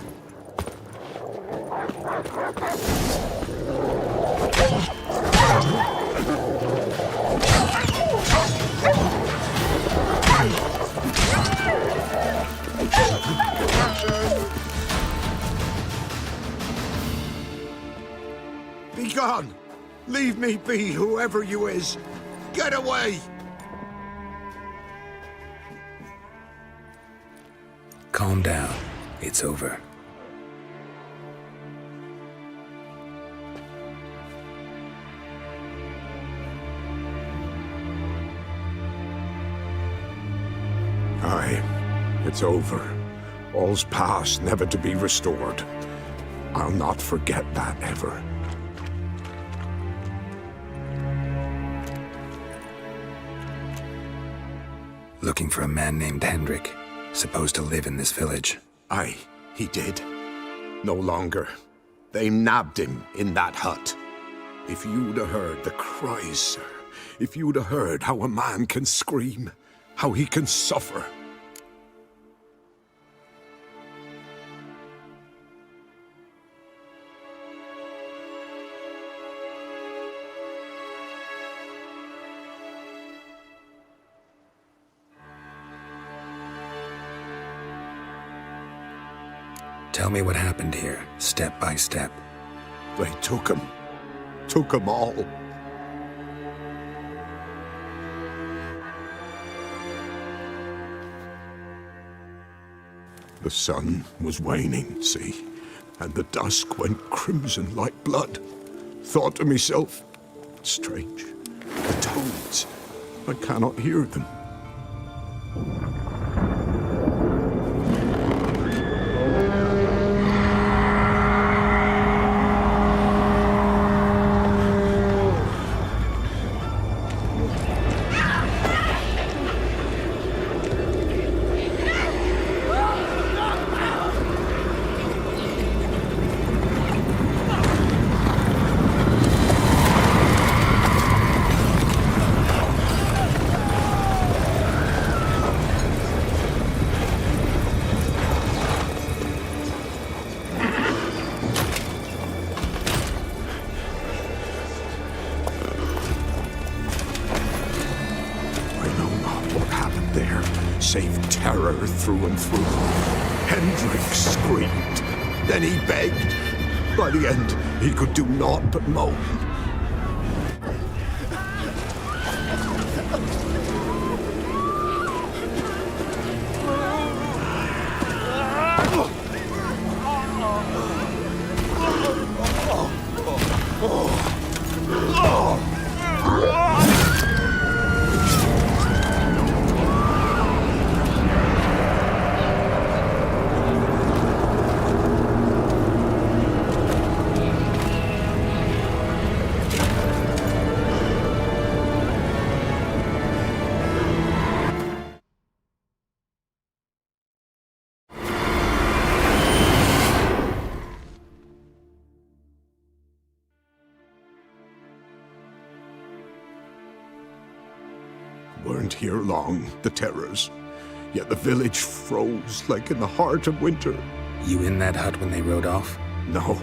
Be gone! Leave me be, whoever you is! Get away! Calm down. It's over. Aye, it's over. All's past, never to be restored. I'll not forget that ever. Looking for a man named Hendrik, supposed to live in this village. Aye, he did. No longer. They nabbed him in that hut. If you'd have heard the cries, sir. If you'd have heard how a man can scream, how he can suffer. Tell me what happened here, step by step. They took him. Took them all. The sun was waning, see, and the dusk went crimson like blood. Thought to myself, strange, the toads, I cannot hear them. Save terror through and through. Hendrik screamed. Then he begged. By the end, he could do naught but moan. Weren't here long, the terrors. Yet the village froze like in the heart of winter. You in that hut when they rode off? No,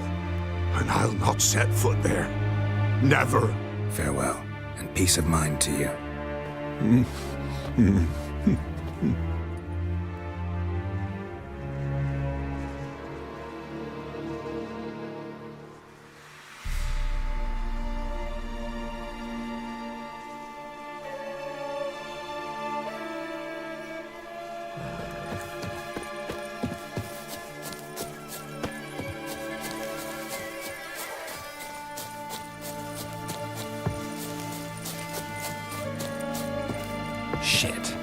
and I'll not set foot there. Never. Farewell, and peace of mind to you. Shit.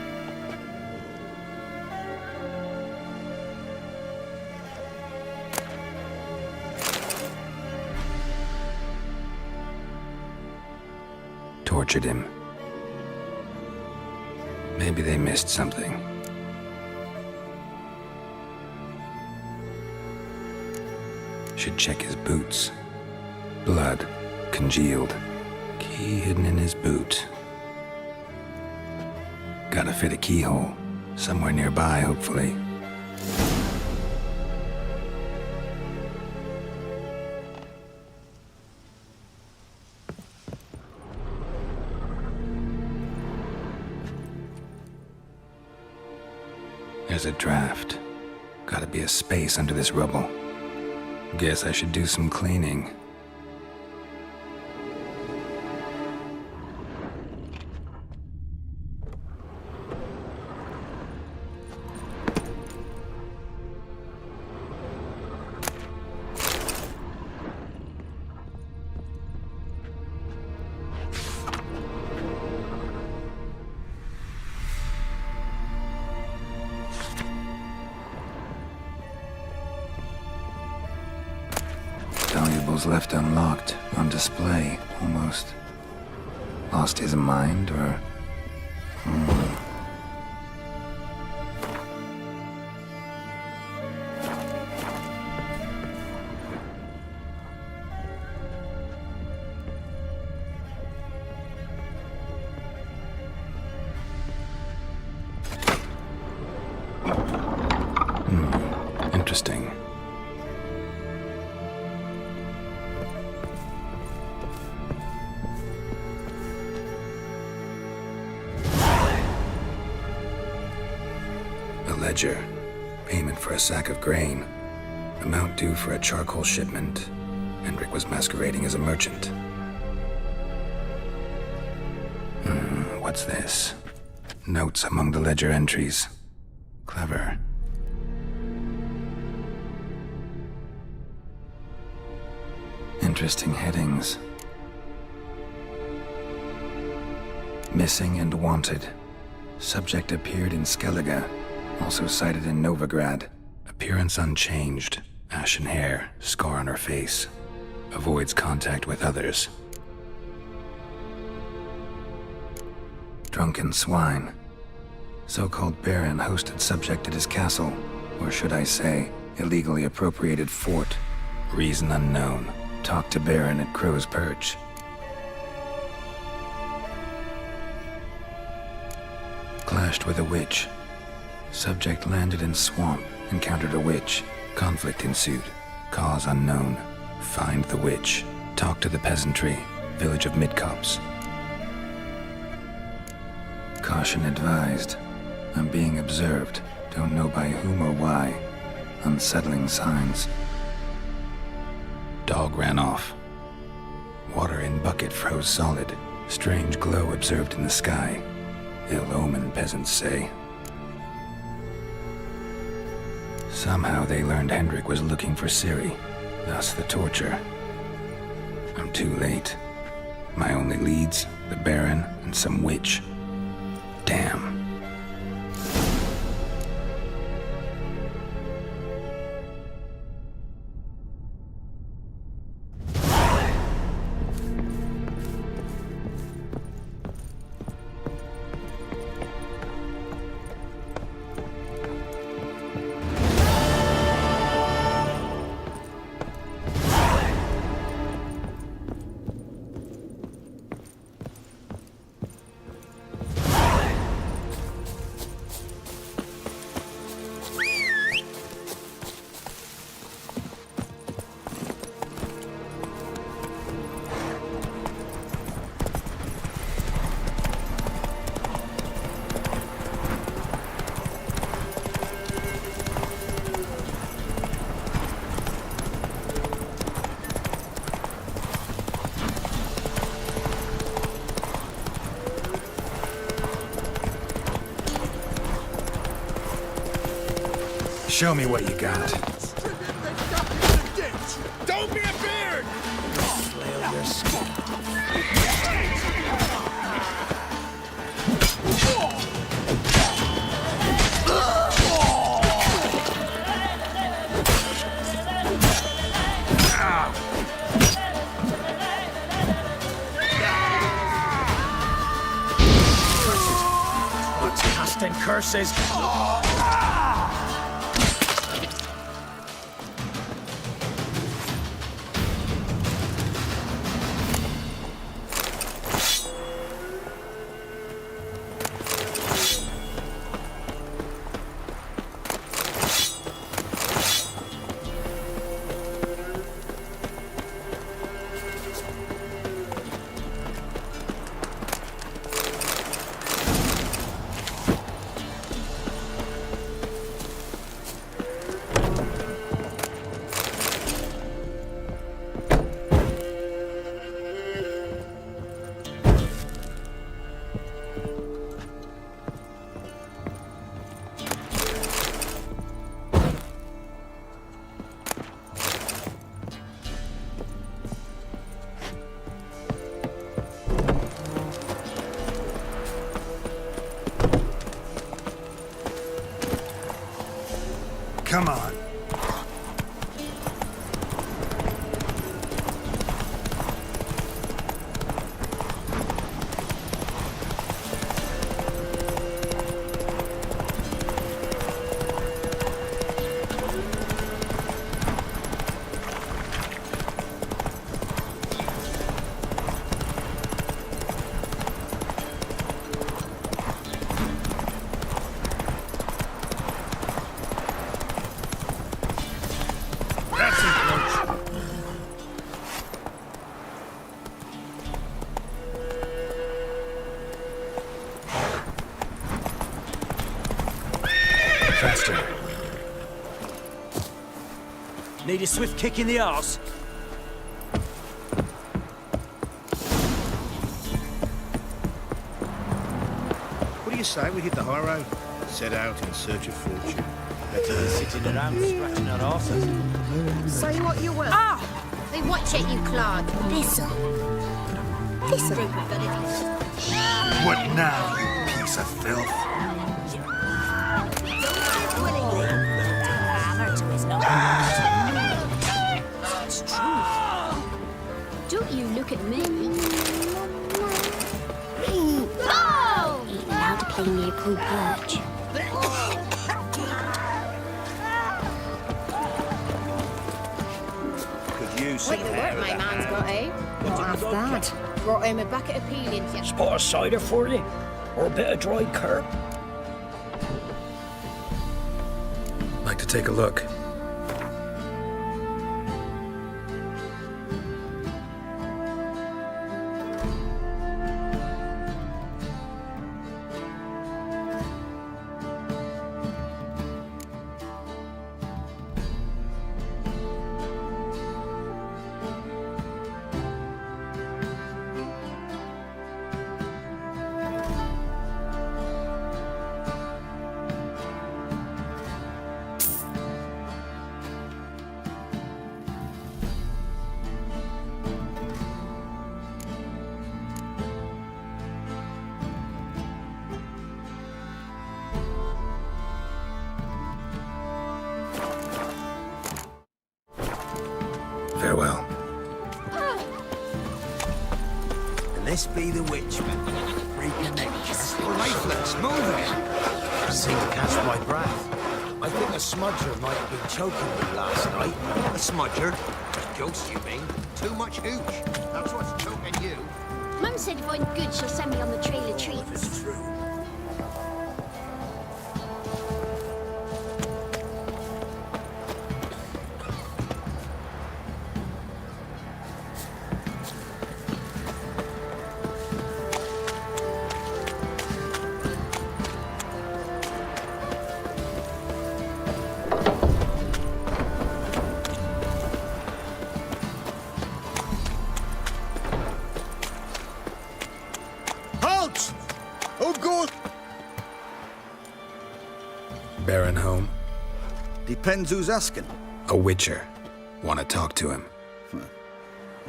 Tortured him. Maybe they missed something. Should check his boots. Blood, congealed. Key hidden in his boot. Gotta fit a keyhole. Somewhere nearby, hopefully. There's a draft. Gotta be a space under this rubble. Guess I should do some cleaning. Valuables left unlocked, on display, almost. Lost his mind, or... Interesting. A ledger. Payment for a sack of grain. Amount due for a charcoal shipment. Hendrik was masquerading as a merchant. What's this? Notes among the ledger entries. Clever. Interesting headings. Missing and wanted. Subject appeared in Skellige. Also sighted in Novigrad. Appearance unchanged. Ashen hair, scar on her face. Avoids contact with others. Drunken swine. So-called baron hosted subject at his castle, or should I say, illegally appropriated fort. Reason unknown. Talked to baron at Crow's Perch. Clashed with a witch. Subject landed in swamp, encountered a witch. Conflict ensued. Cause unknown. Find the witch. Talk to the peasantry. Village of Midcopse. Caution advised. I'm being observed. Don't know by whom or why. Unsettling signs. Dog ran off. Water in bucket froze solid. Strange glow observed in the sky. Ill omen, peasants say. Somehow they learned Hendrik was looking for Ciri. Thus the torture. I'm too late. My only leads, the Baron and some witch. Damn. Show me what you got. Don't be a beard! Flail your skin. What's casting curses? Come on. Faster. Need a swift kick in the arse? What do you say we hit the high road? Set out in search of fortune. Better than sitting around scratching our arses. Say what you will. Ah! Hey, watch it, you clod. This'll. What now, you piece of filth? It's true. Don't you look at me. No! Ain't allowed to play near Pool Perch. Could use some Quite the hair work of my that man's hand. got, eh? What Half bad. Brought him a bucket of peelings. Spot of cider for you? Or a bit of dry curd? Like to take a look. Farewell. This be the Witchman. Reconnection. Lifeless, move it! Seem to catch my breath. I think a smudger might have been choking me last night. A smudger? Ghost, you mean? Too much hooch. That's what's choking you. Mum said if I'm good, she'll send me on the trail of treats. It's true. Halt! Oh, God! Baron home? Depends who's asking. A witcher. Want to talk to him.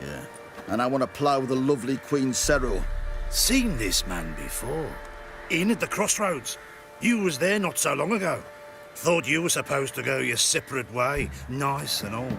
Yeah. And I want to plough the lovely Queen Cero. Seen this man before. In at the crossroads. You was there not so long ago. Thought you were supposed to go your separate way, nice and all.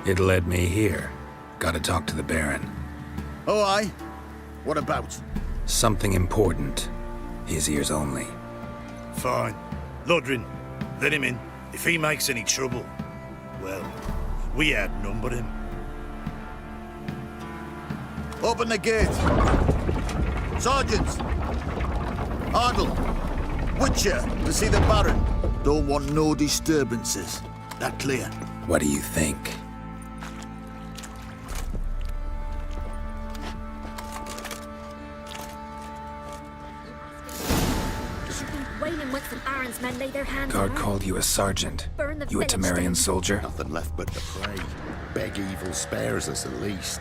It led me here. Gotta talk to the Baron. Oh, aye? What about? Something important. His ears only. Fine. Lodrin, let him in. If he makes any trouble, well, we outnumber him. Open the gate. Sergeants! Ardle! Witcher, to see the Baron. Don't want no disturbances. That clear? What do you think? Wailing with the Baron's men lay their hands Guard on her. called you a sergeant. Burn the You a village Temerian down. soldier? Nothing left but to pray. Beg evil spares us at least.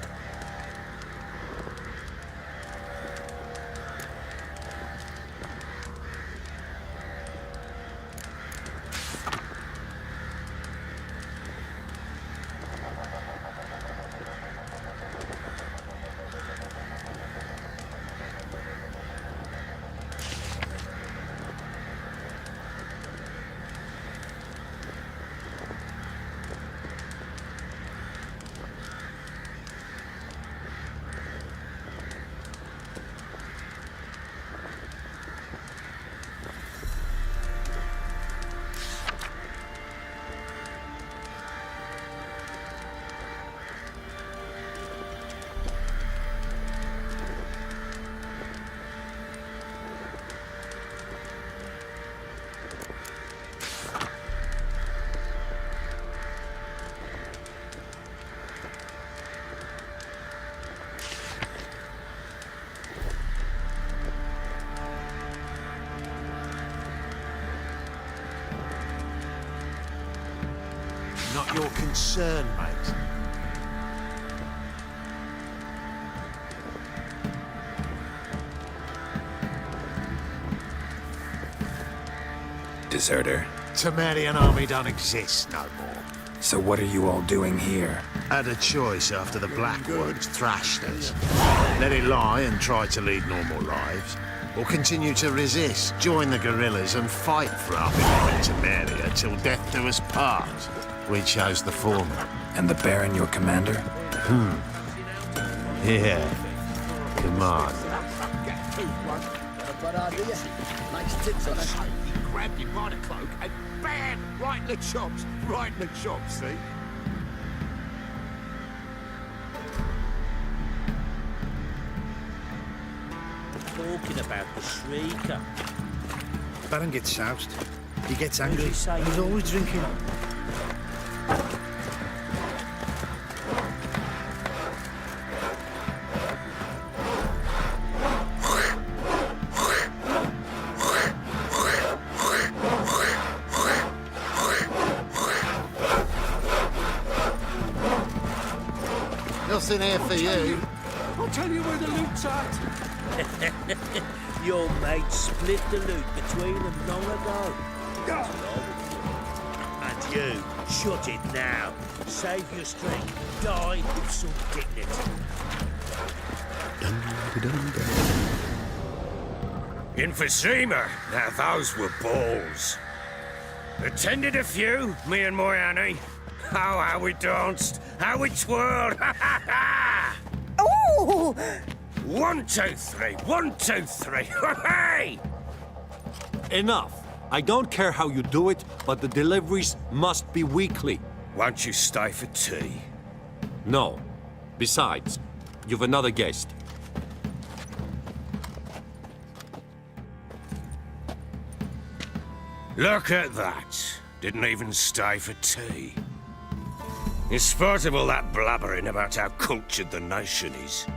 not your concern, mate. Deserter. Temerian army don't exist no more. So what are you all doing here? Had a choice after the Black Ones thrashed us. Let it lie and try to lead normal lives, or continue to resist, join the guerrillas and fight for our beloved Temeria till death do us part. We chose the former. And the Baron, your commander? Yeah. Command. Nice tips on us. He grabbed him by the cloak and bam! Right in the chops. Right in the chops, see? Talking about the Shrieker. Baron gets soused. He gets angry. He's He's always drinking. Nothing here for you. I'll tell you where the loot's at. Your mate split the loot between them long ago. And you, shut it now. Save your strength. Die with some dignity. In Vizima, now those were balls. Attended a few, me and my Annie. Oh, how we danced, how we twirled, ha ha ha! Oh! 1, 2, 3, 1, 2, 3, hey! Enough. I don't care how you do it, but the deliveries must be weekly. Won't you stay for tea? No. Besides, you've another guest. Look at that. Didn't even stay for tea. In spite of all that blabbering about how cultured the nation is.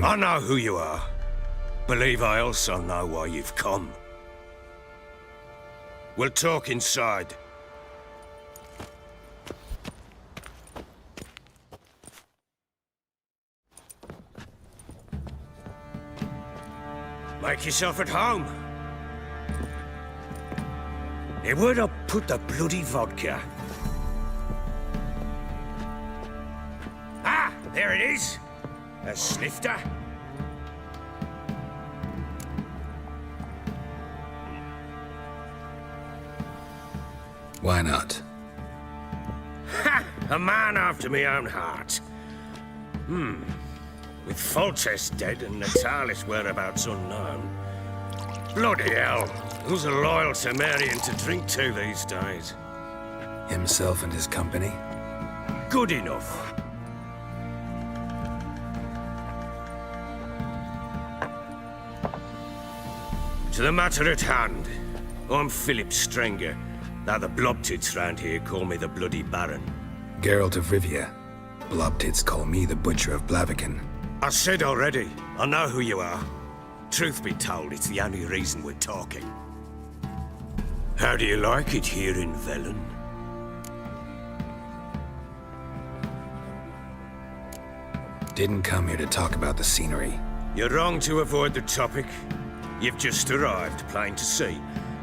I know who you are. Believe I also know why you've come. We'll talk inside. Make yourself at home. Hey, where'd I put the bloody vodka? Ah, there it is. A snifter. Why not? Ha! A man after my own heart. With Foltest dead and Natalis' whereabouts unknown. Bloody hell, who's a loyal Temerian to drink to these days? Himself and his company? Good enough. To the matter at hand, I'm Philip Strenger. Now the Blobtits round here call me the Bloody Baron. Geralt of Rivia. Blobtits call me the Butcher of Blaviken. I said already, I know who you are. Truth be told, it's the only reason we're talking. How do you like it here in Velen? Didn't come here to talk about the scenery. You're wrong to avoid the topic. You've just arrived, plain to see.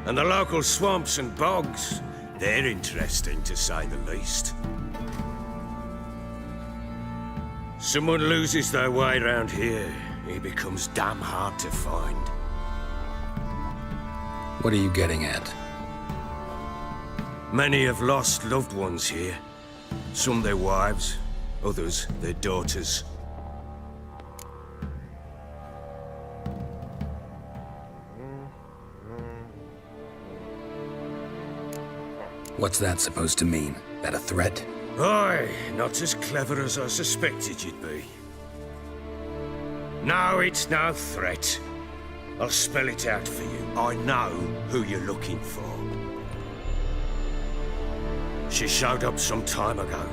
And the local swamps and bogs, they're interesting to say the least. Someone loses their way around here, he becomes damn hard to find. What are you getting at? Many have lost loved ones here. Some their wives, others their daughters. What's that supposed to mean? That a threat? Aye, not as clever as I suspected you'd be. No, it's no threat. I'll spell it out for you. I know who you're looking for. She showed up some time ago.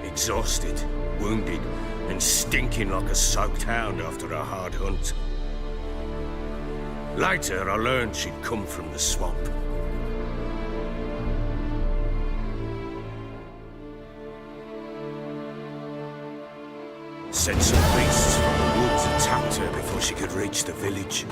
Exhausted, wounded, and stinking like a soaked hound after a hard hunt. Later, I learned she'd come from the swamp. Said some beasts from the woods attacked her before she could reach the village.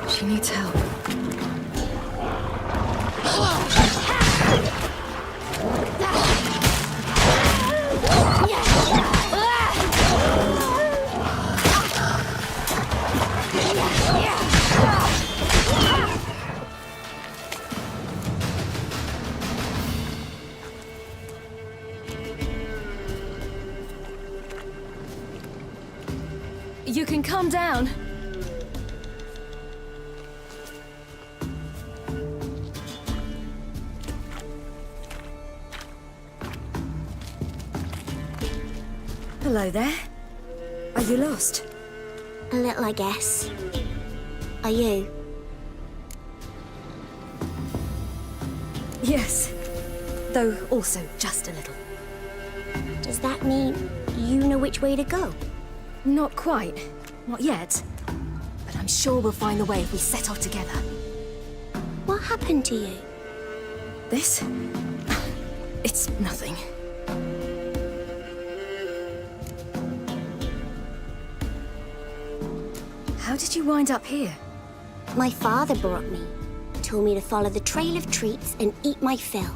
She needs help. You can calm down. Hello there. Are you lost? A little, I guess. Are you? Yes. Though also just a little. Does that mean you know which way to go? Not quite. Not yet. But I'm sure we'll find the way if we set off together. What happened to you? This? It's nothing. How did you wind up here? My father brought me. Told me to follow the trail of treats and eat my fill.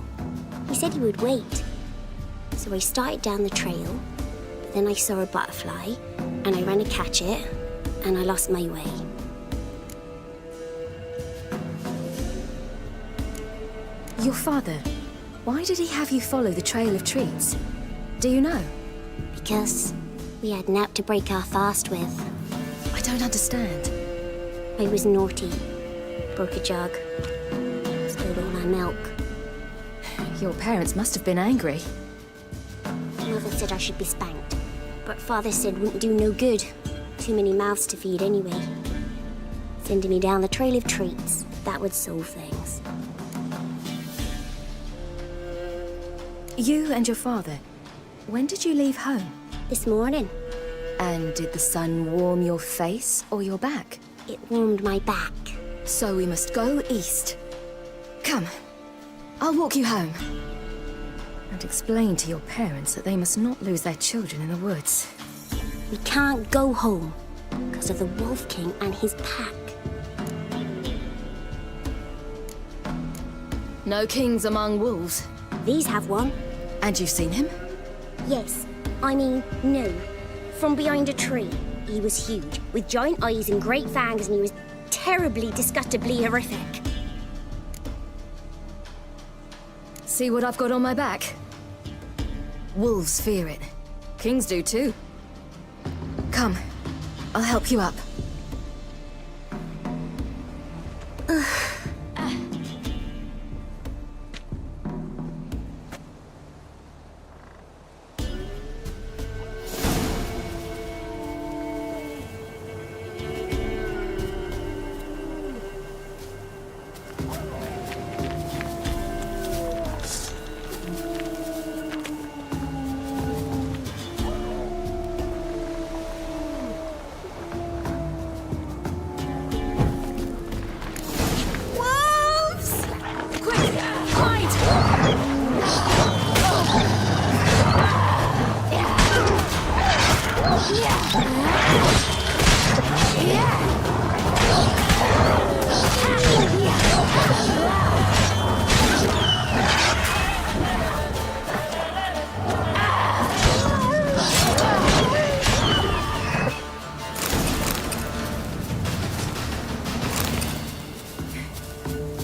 He said he would wait. So I started down the trail. Then I saw a butterfly, and I ran to catch it, and I lost my way. Your father, why did he have you follow the trail of treats? Do you know? Because we had naught to break our fast with. I don't understand. I was naughty. Broke a jug. Spilled all my milk. Your parents must have been angry. Mother said I should be spanked. But Father said wouldn't do no good. Too many mouths to feed anyway. Sending me down the trail of treats, that would solve things. You and your father, when did you leave home? This morning. And did the sun warm your face or your back? It warmed my back. So we must go east. Come, I'll walk you home. And explain to your parents that they must not lose their children in the woods. We can't go home because of the Wolf King and his pack. No kings among wolves. These have one. And you've seen him? Yes. I mean, no. From behind a tree. He was huge, with giant eyes and great fangs, and he was terribly, disgustingly horrific. See what I've got on my back? Wolves fear it. Kings do too. Come, I'll help you up.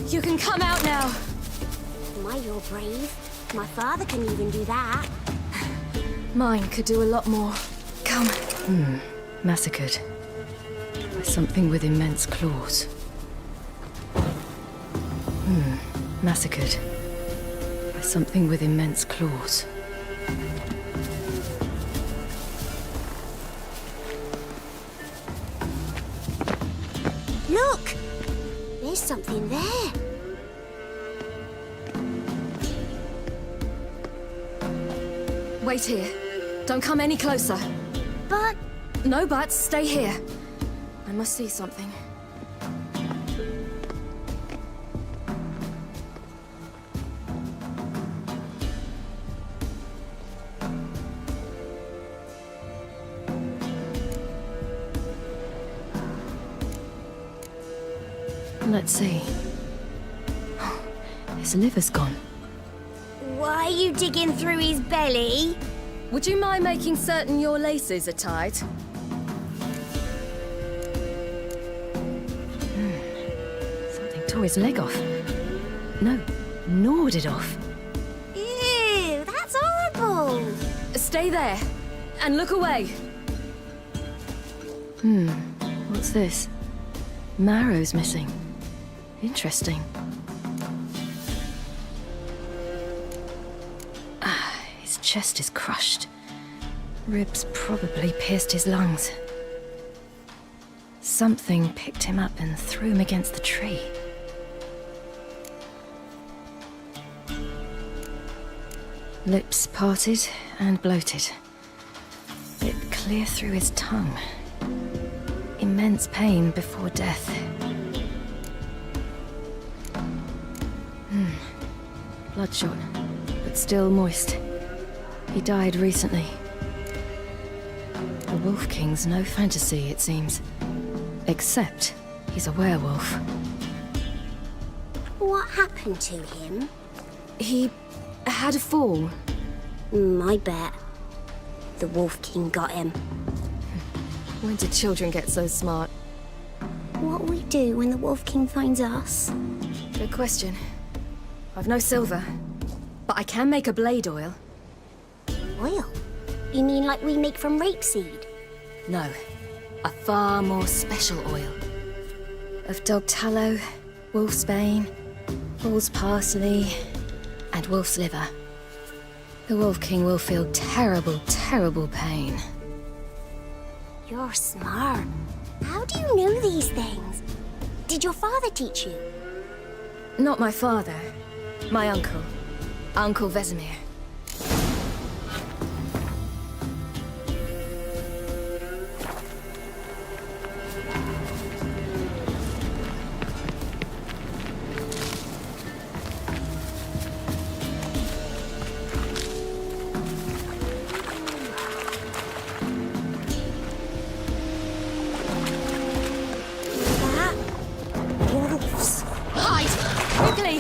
You can come out now. My, you're brave. My father can even do that. Mine could do a lot more. Come. Massacred. By something with immense claws. Massacred. By something with immense claws. Look! There's something there. Wait here. Don't come any closer. But... No buts. Stay here. I must see something. Let's see. His liver's gone. Why are you digging through his belly? Would you mind making certain your laces are tied? Something tore his leg off. No, gnawed it off. Ew, that's horrible. Stay there, and look away. What's this? Marrow's missing. Interesting. His chest is crushed. Ribs probably pierced his lungs. Something picked him up and threw him against the tree. Lips parted and bloated. Bit clear through his tongue. Immense pain before death. Bloodshot, but still moist. He died recently. The Wolf King's no fantasy, it seems. Except he's a werewolf. What happened to him? He had a fall. I bet. The Wolf King got him. When did children get so smart? What'll we do when the Wolf King finds us? Good question. I've no silver, but I can make a blade oil. Oil? You mean like we make from rapeseed? No, a far more special oil. Of dog tallow, wolf's bane, bull's parsley, and wolf's liver. The Wolf King will feel terrible, terrible pain. You're smart. How do you know these things? Did your father teach you? Not my father. My uncle. Uncle Vesemir. Wolves. Hide! Quickly!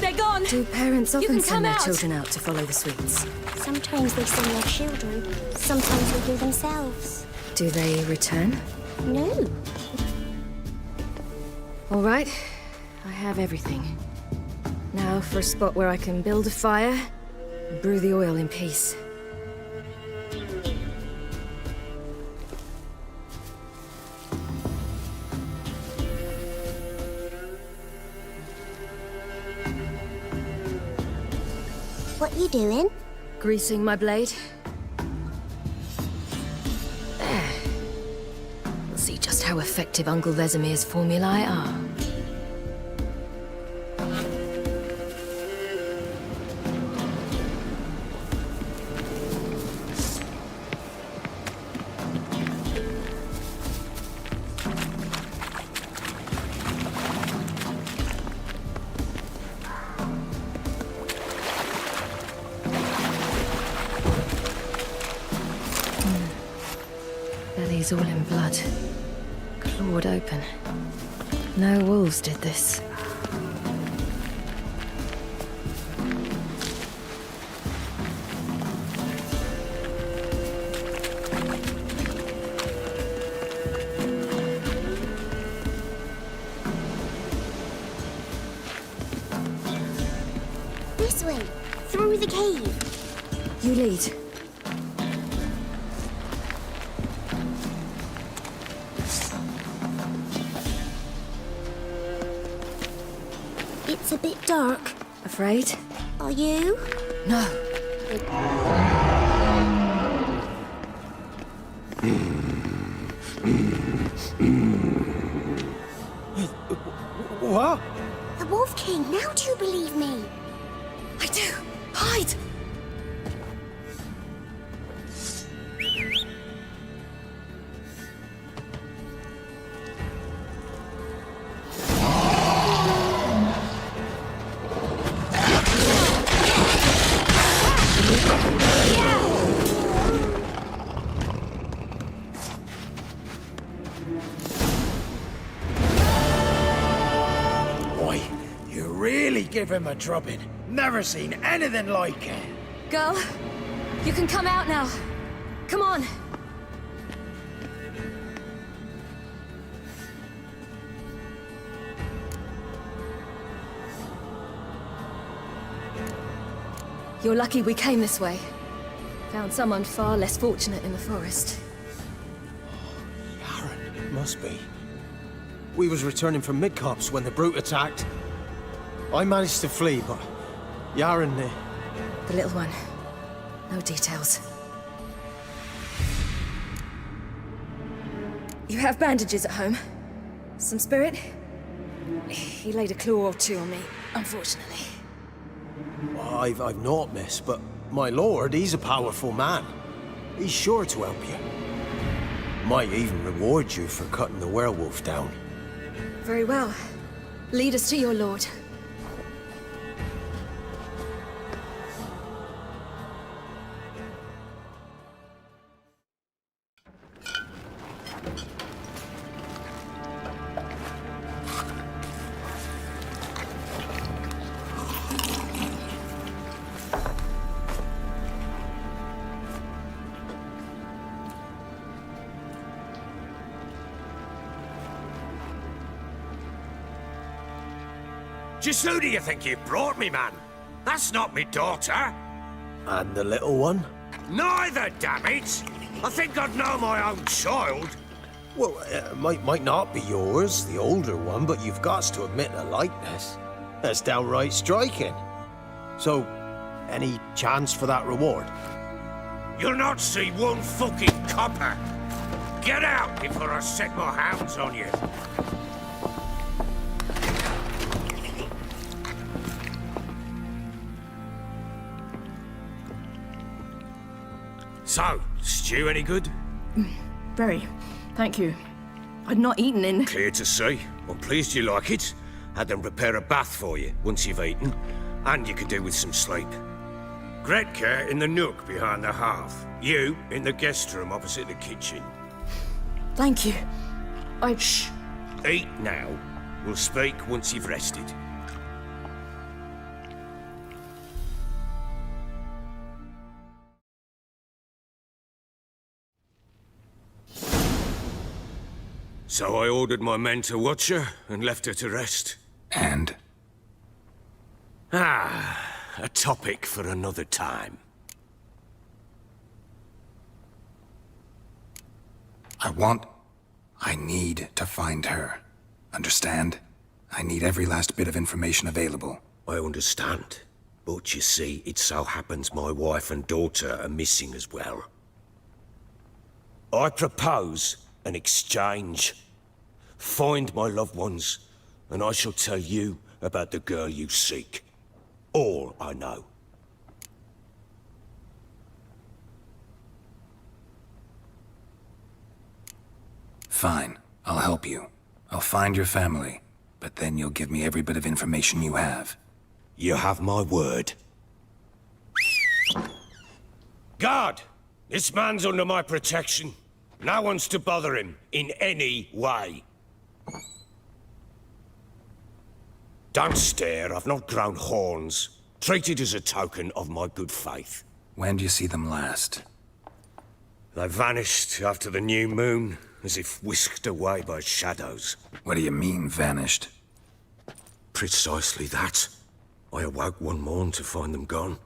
They're gone! Do parents You often can send come their out. children out to follow the sweets? Sometimes they send their children. Sometimes they go themselves. Do they return? No. All right, I have everything. Now for a spot where I can build a fire and brew the oil in peace. What you doing? Greasing my blade. There. We'll see just how effective Uncle Vesemir's formulae are. He's all in blood. Clawed open. No wolves did this. This way, through the cave. You lead. It's a bit dark. Afraid? Are you? No. What? The Wolf King, now do you believe me? I do. Hide! Boy, you really give him a drubbing. Never seen anything like it. Girl, you can come out now. Come on. You're lucky we came this way. Found someone far less fortunate in the forest. It must be. We was returning from Midcops when the brute attacked. I managed to flee, but Yaren, The little one. No details. You have bandages at home? Some spirit? He laid a claw or two on me, unfortunately. I've not, miss, but my lord, he's a powerful man. He's sure to help you. Might even reward you for cutting the werewolf down. Very well. Lead us to your lord. Just who do you think you brought me, man? That's not me daughter. And the little one? Neither, damn it! I think I'd know my own child. Well, might not be yours, the older one, but you've got to admit a likeness. That's downright striking. So, any chance for that reward? You'll not see one fucking copper. Get out before I set my hounds on you. So, stew any good? Very. Thank you. I'd not eaten in... Clear to see. I'm pleased you like it. Had them prepare a bath for you once you've eaten, and you could do with some sleep. Gretka in the nook behind the hearth. You in the guest room opposite the kitchen. Thank you. Shh. Eat now. We'll speak once you've rested. So I ordered my men to watch her and left her to rest. And? A topic for another time. I need to find her. Understand? I need every last bit of information available. I understand. But you see, it so happens my wife and daughter are missing as well. I propose an exchange. Find my loved ones, and I shall tell you about the girl you seek. All I know. Fine. I'll help you. I'll find your family, but then you'll give me every bit of information you have. You have my word. Guard! This man's under my protection. No one's to bother him in any way. Don't stare, I've not grown horns. Treat it as a token of my good faith. When do you see them last? They vanished after the new moon, as if whisked away by shadows. What do you mean, vanished? Precisely that. I awoke one morn to find them gone.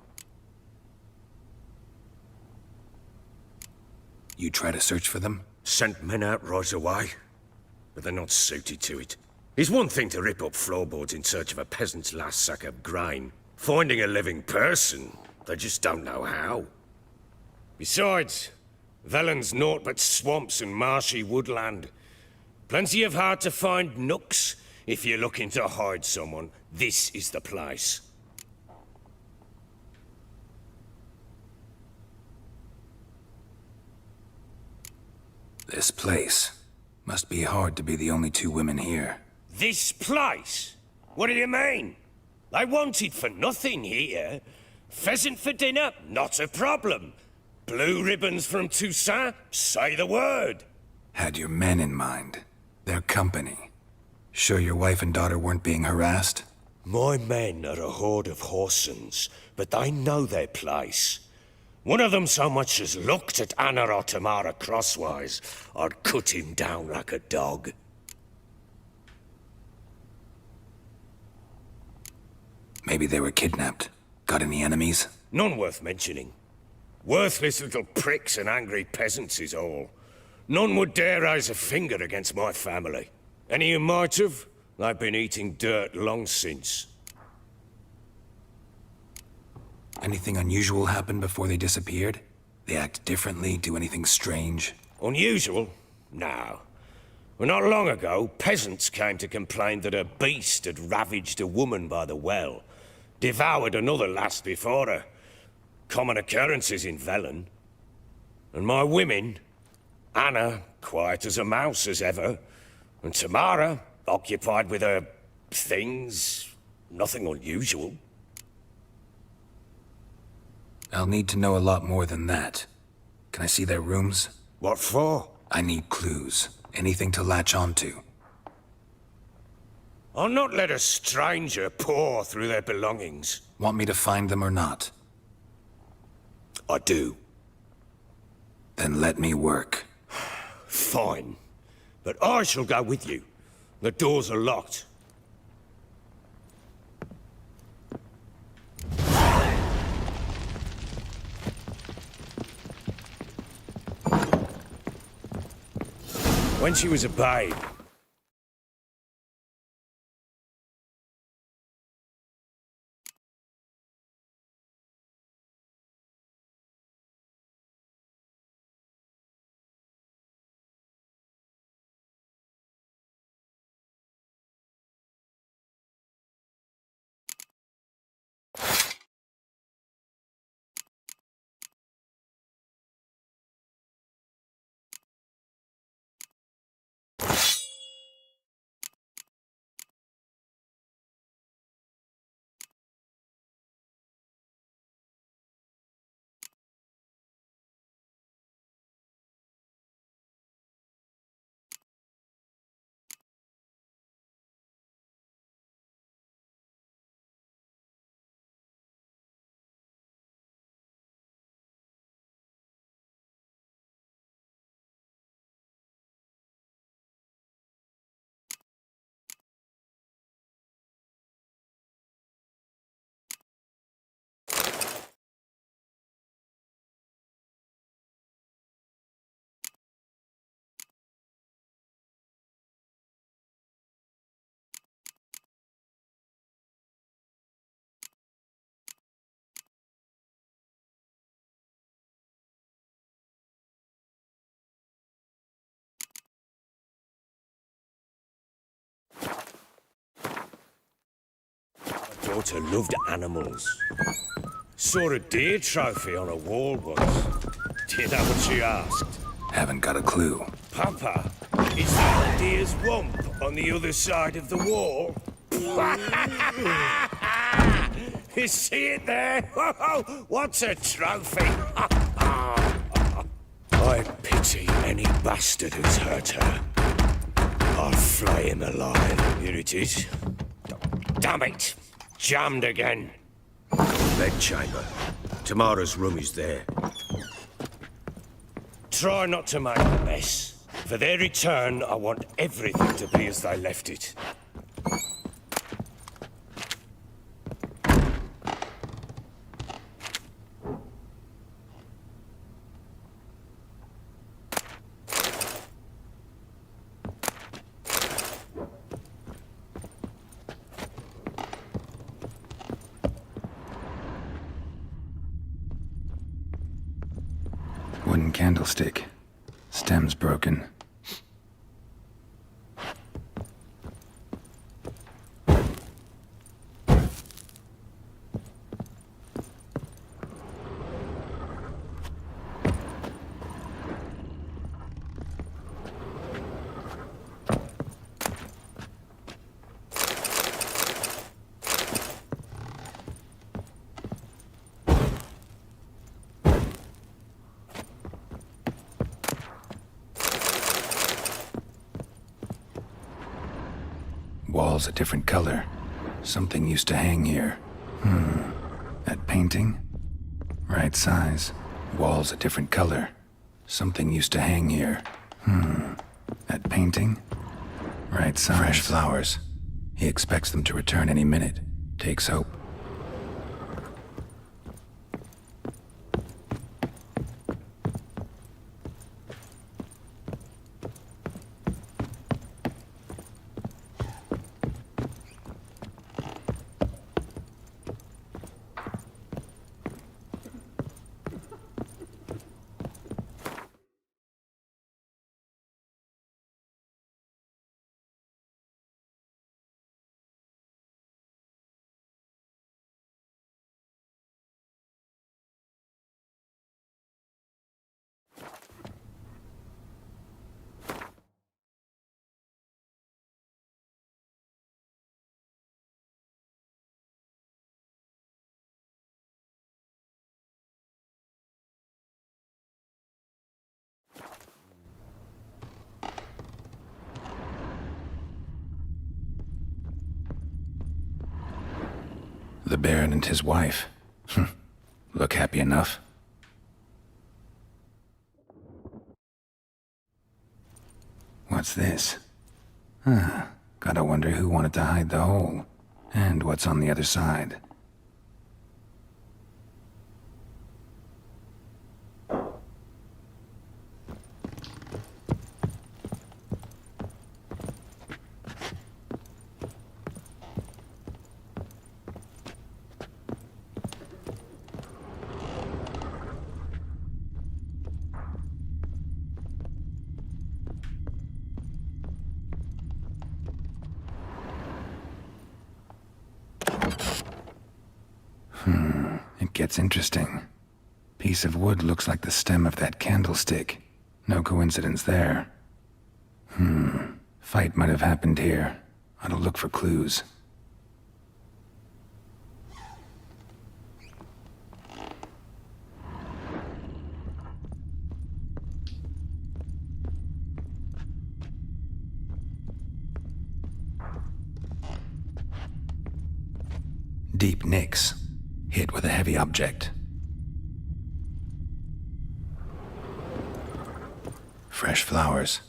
You try to search for them? Sent men out right away, but they're not suited to it. It's one thing to rip up floorboards in search of a peasant's last sack of grain. Finding a living person, they just don't know how. Besides, Velen's naught but swamps and marshy woodland. Plenty of hard-to-find nooks. If you're looking to hide someone, this is the place. This place. Must be hard to be the only two women here. This place? What do you mean? They wanted for nothing here. Pheasant for dinner? Not a problem. Blue ribbons from Toussaint? Say the word. Had your men in mind. Their company. Sure your wife and daughter weren't being harassed? My men are a horde of Horsens, but they know their place. One of them so much as looked at Anna or Tamara crosswise, I'd cut him down like a dog. Maybe they were kidnapped. Got any enemies? None worth mentioning. Worthless little pricks and angry peasants is all. None would dare raise a finger against my family. Any who might have, they've been eating dirt long since. Anything unusual happen before they disappeared? They act differently, do anything strange? Unusual? No. Well, not long ago, peasants came to complain that a beast had ravaged a woman by the well. Devoured another lass before her. Common occurrences in Velen. And my women, Anna, quiet as a mouse as ever, and Tamara, occupied with her things, nothing unusual. I'll need to know a lot more than that. Can I see their rooms? What for? I need clues. Anything to latch onto. I'll not let a stranger pore through their belongings. Want me to find them or not? I do. Then let me work. Fine. But I shall go with you. The doors are locked. When she was a babe, my daughter loved animals. Saw a deer trophy on a wall once. Do you know what she asked? Haven't got a clue. Papa, is that a deer's wump on the other side of the wall? You see it there? What's a trophy? I pity any bastard bastard who's hurt her. I'll flay him alive. Here it is. Damn it! Jammed again. Bedchamber. Tamara's room is there. Try not to make a mess. For their return, I want everything to be as they left it. Wooden candlestick. Stem's broken. Walls a different color. Something used to hang here. That painting? Right size. Walls a different color. Something used to hang here. That painting? Right size. Fresh flowers. He expects them to return any minute. Takes hope. The Baron and his wife. Look happy enough. What's this? Gotta wonder who wanted to hide the hole. And what's on the other side. It gets interesting. Piece of wood looks like the stem of that candlestick. No coincidence there. Fight might have happened here. Ought to look for clues. Deep nicks. Hit with a heavy object. Fresh flowers.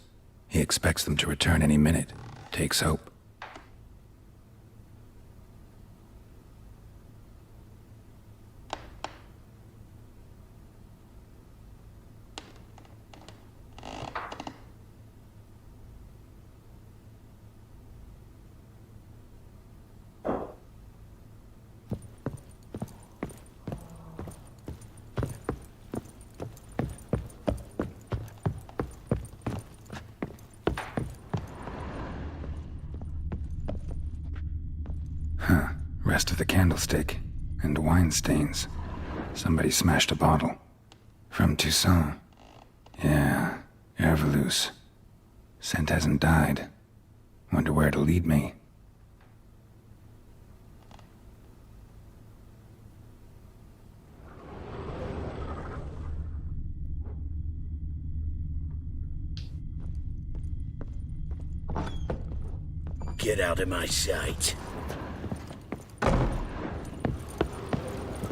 He expects them to return any minute. Takes hope. Rest of the candlestick. And wine stains. Somebody smashed a bottle. From Toussaint. Yeah, Herveloos. Scent hasn't died. Wonder where it'll lead me. Get out of my sight.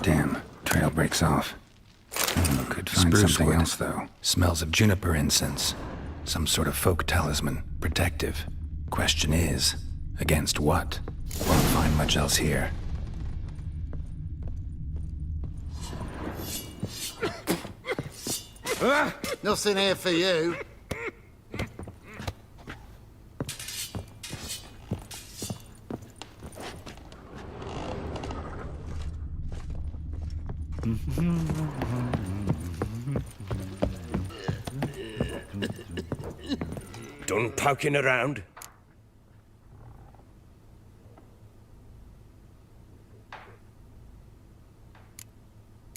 Damn, trail breaks off. Could find Spruce something wood. else, though. Smells of juniper incense. Some sort of folk talisman. Protective. Question is, against what? Won't find much else here. Nothing here for you. Done poking around?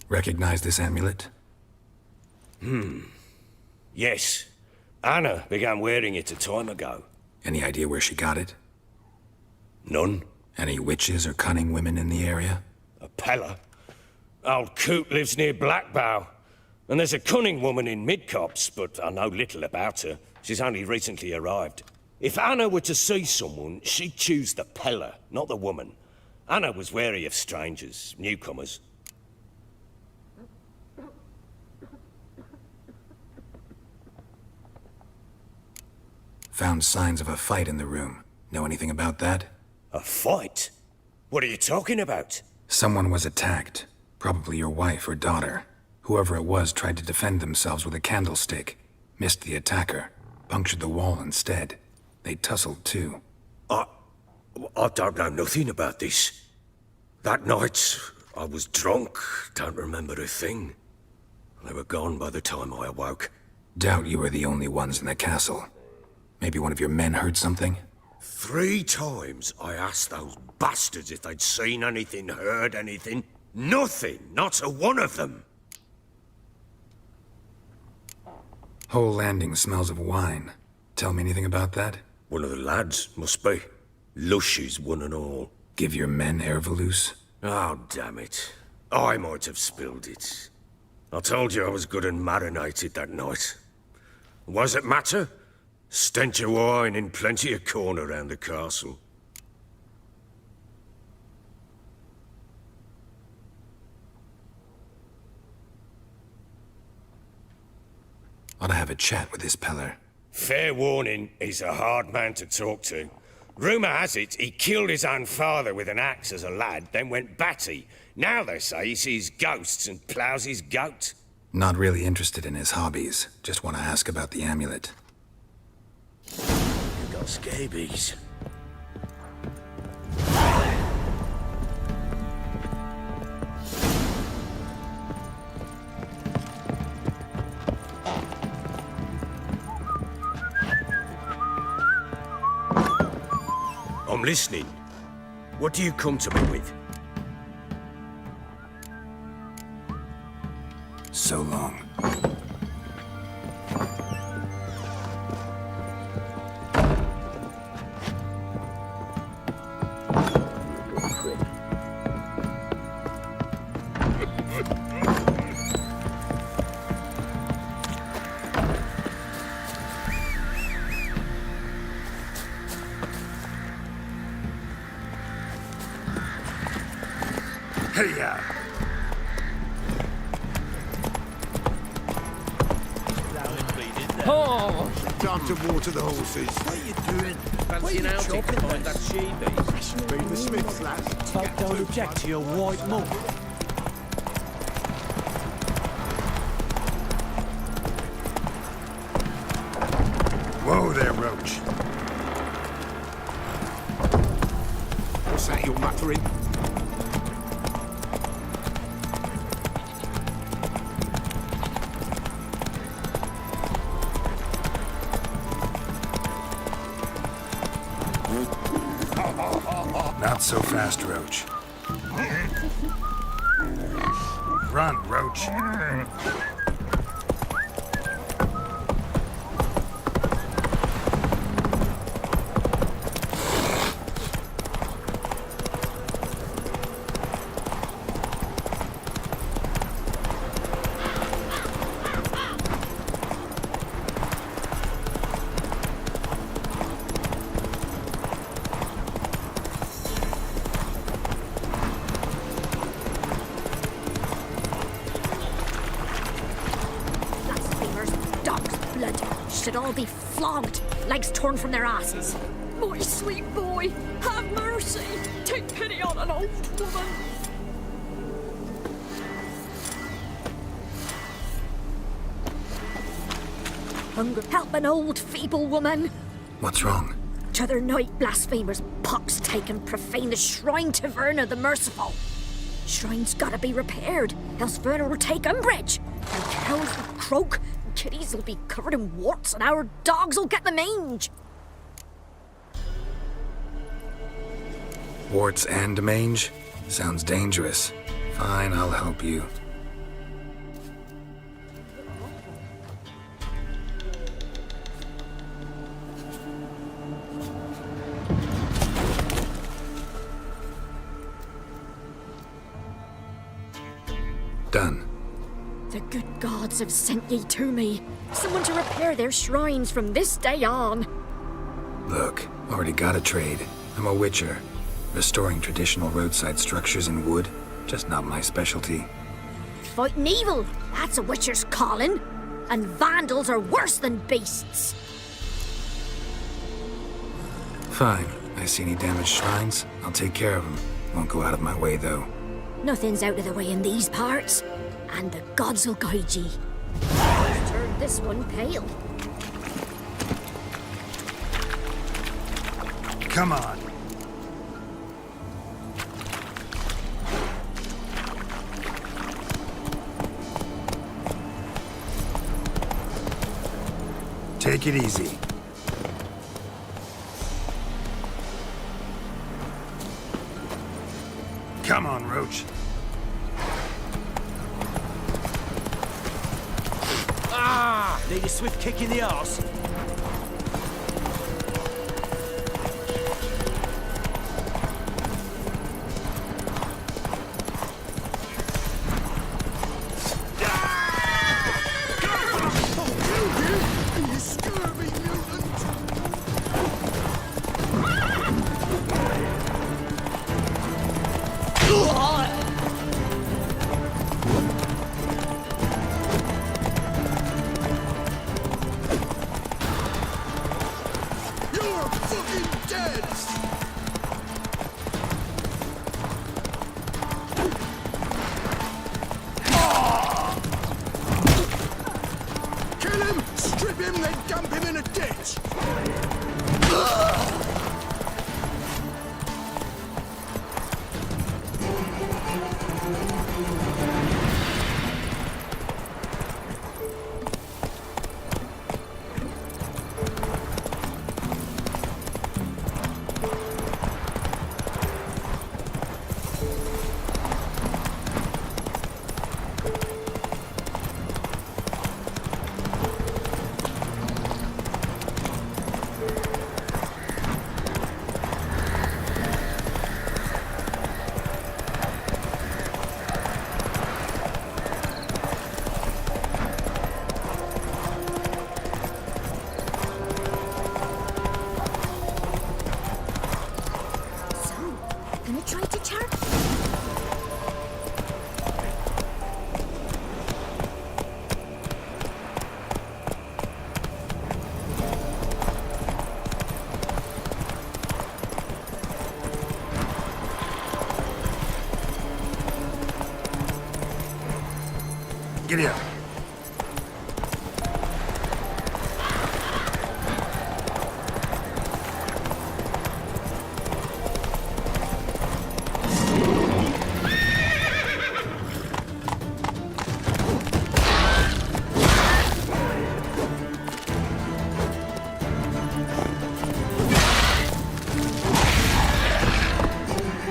Recognize this amulet? Yes. Anna began wearing it a time ago. Any idea where she got it? None. Any witches or cunning women in the area? A Pella. Old Coot lives near Blackbow. And there's a cunning woman in Midcopse, but I know little about her. She's only recently arrived. If Anna were to see someone, she'd choose the Pella, not the woman. Anna was wary of strangers, newcomers. Found signs of a fight in the room. Know anything about that? A fight? What are you talking about? Someone was attacked. Probably your wife or daughter. Whoever it was tried to defend themselves with a candlestick. Missed the attacker. Punctured the wall instead. They tussled too. I don't know nothing about this. That night, I was drunk, don't remember a thing. They were gone by the time I awoke. Doubt you were the only ones in the castle. Maybe one of your men heard something? 3 times I asked those bastards if they'd seen anything, heard anything. Nothing, not a one of them. Whole landing smells of wine. Tell me anything about that? One of the lads, must be. Lushes, one and all. Give your men Ervalus? Oh, damn it. I might have spilled it. I told you I was good and marinated that night. What does it matter? Stench of wine in plenty of corn around the castle. Ought to have a chat with this Peller. Fair warning, he's a hard man to talk to. Rumour has it he killed his own father with an axe as a lad, then went batty. Now they say he sees ghosts and ploughs his goat. Not really interested in his hobbies. Just want to ask about the amulet. You got scabies. I'm listening. What do you come to me with? So long. Hey-ya! Oh! Time to water the horses. What are you doing? Fancy an outing to find that sheebie? Be the Smiths, lads. Folk don't object to your white mug. Whoa there, Roach. What's that you're muttering? Not so fast, Roach. Run, Roach. should all be flogged, legs torn from their asses. My sweet boy, have mercy. Take pity on an old woman. Hunger, help an old, feeble woman. What's wrong? T'other night, blasphemers pox take and profane the shrine to Verna the Merciful. Shrine's gotta be repaired, else Verna will take umbrage. And cows will croak, and kitties will be covered in warts, and our dogs will get the mange. Warts and mange? Sounds dangerous. Fine, I'll help you. Done. The good gods have sent ye to me. Someone to repair their shrines from this day on. Look, already got a trade. I'm a witcher. Restoring traditional roadside structures in wood, just not my specialty. Fighting evil, that's a witcher's calling. And vandals are worse than beasts. Fine. I see any damaged shrines, I'll take care of them. Won't go out of my way, though. Nothing's out of the way in these parts, and the gods will guide ye. Turn this one pale. Come on. Take it easy. Come on, Roach. Ah! Need a swift kick in the arse. Giddy up.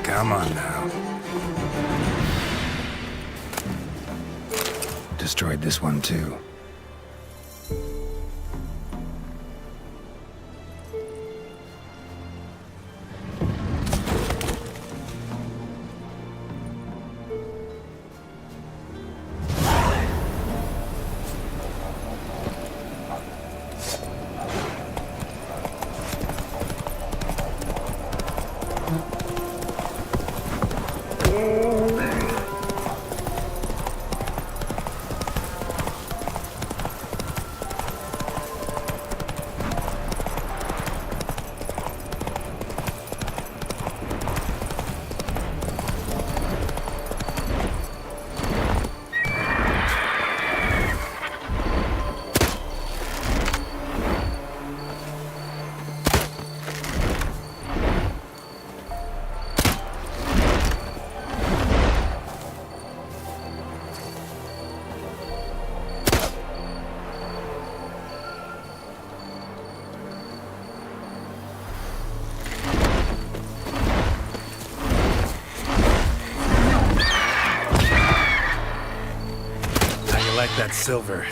Come on now. Destroyed this one too. That's silver.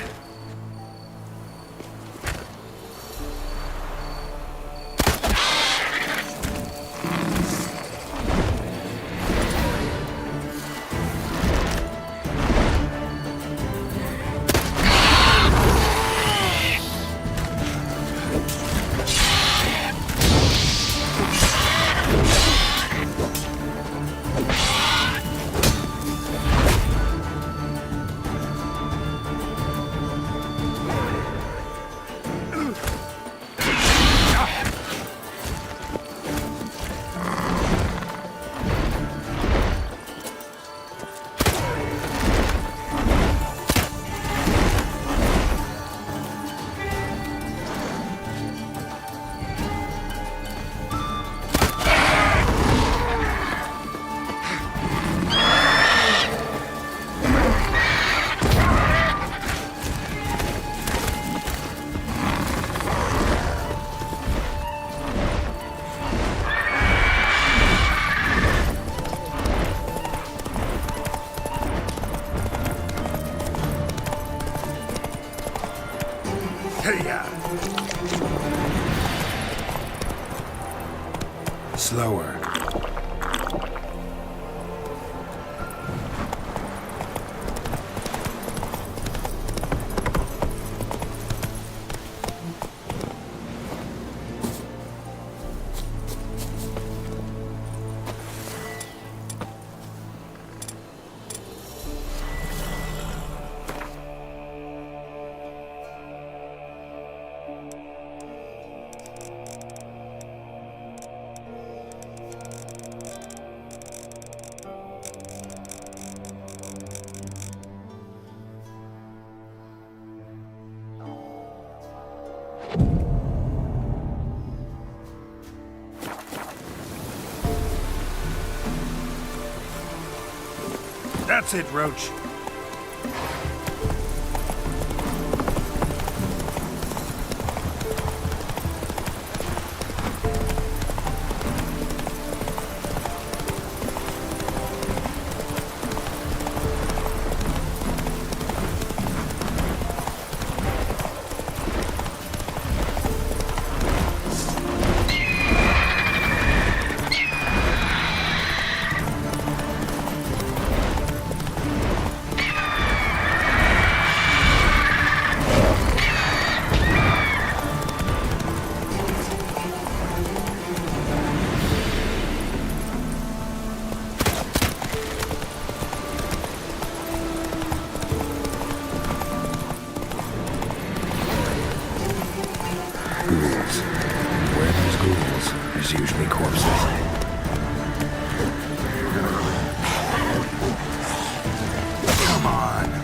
Slower. That's it, Roach. Usually corpses. Come on.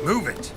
Move it!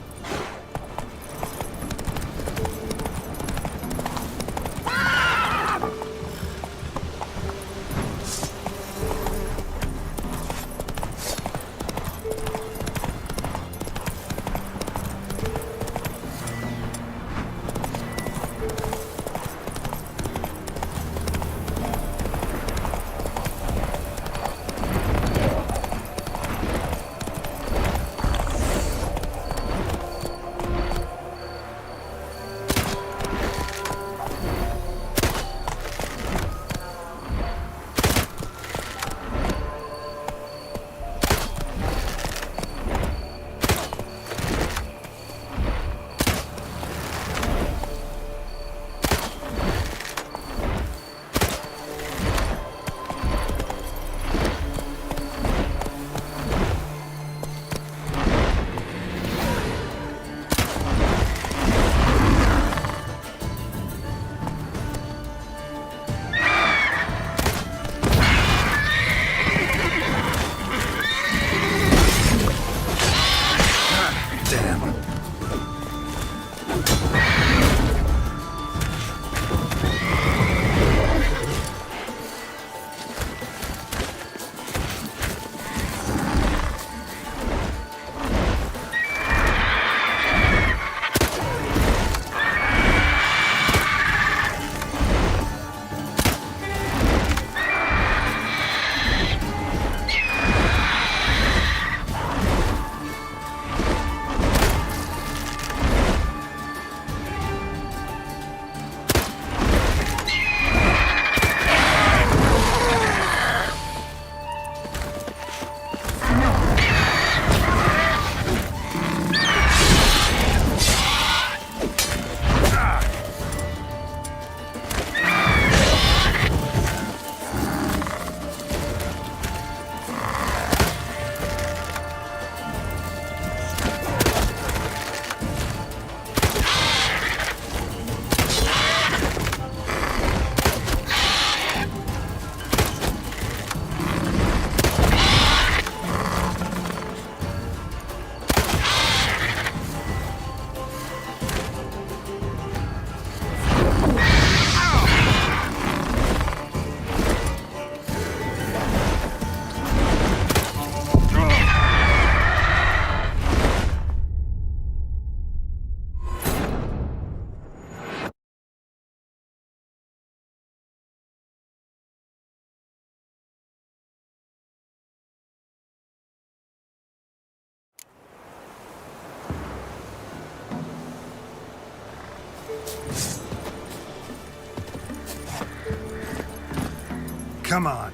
Come on.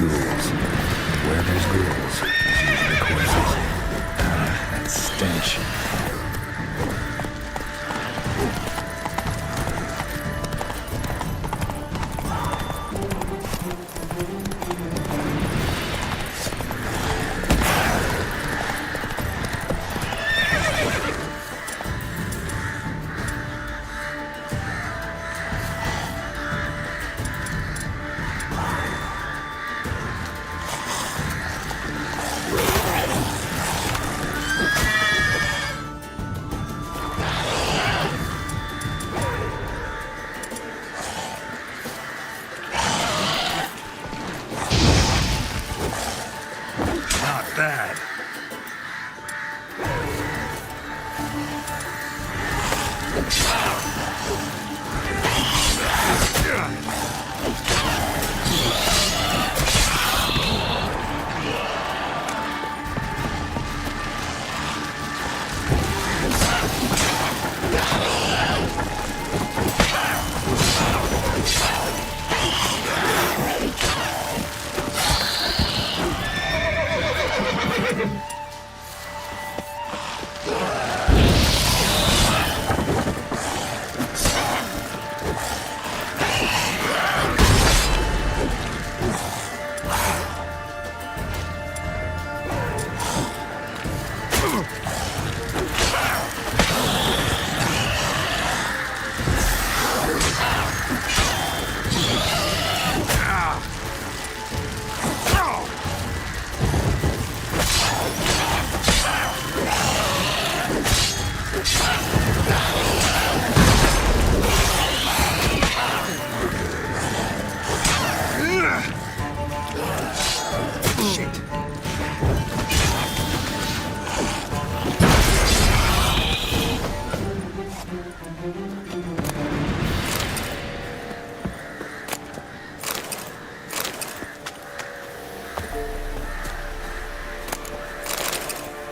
Ghouls. Where there's ghouls, there's usually corpses. That stench.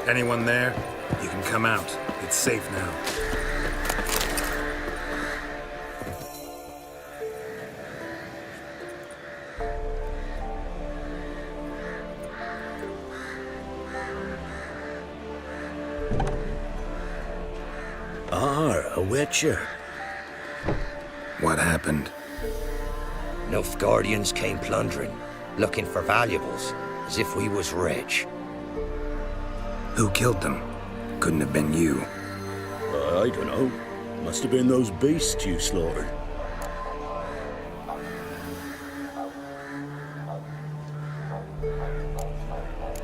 Anyone there? You can come out. It's safe now. A witcher. What happened? Nilfgaardians came plundering, looking for valuables, as if we was rich. Who killed them? Couldn't have been you. I don't know. Must have been those beasts you slaughtered.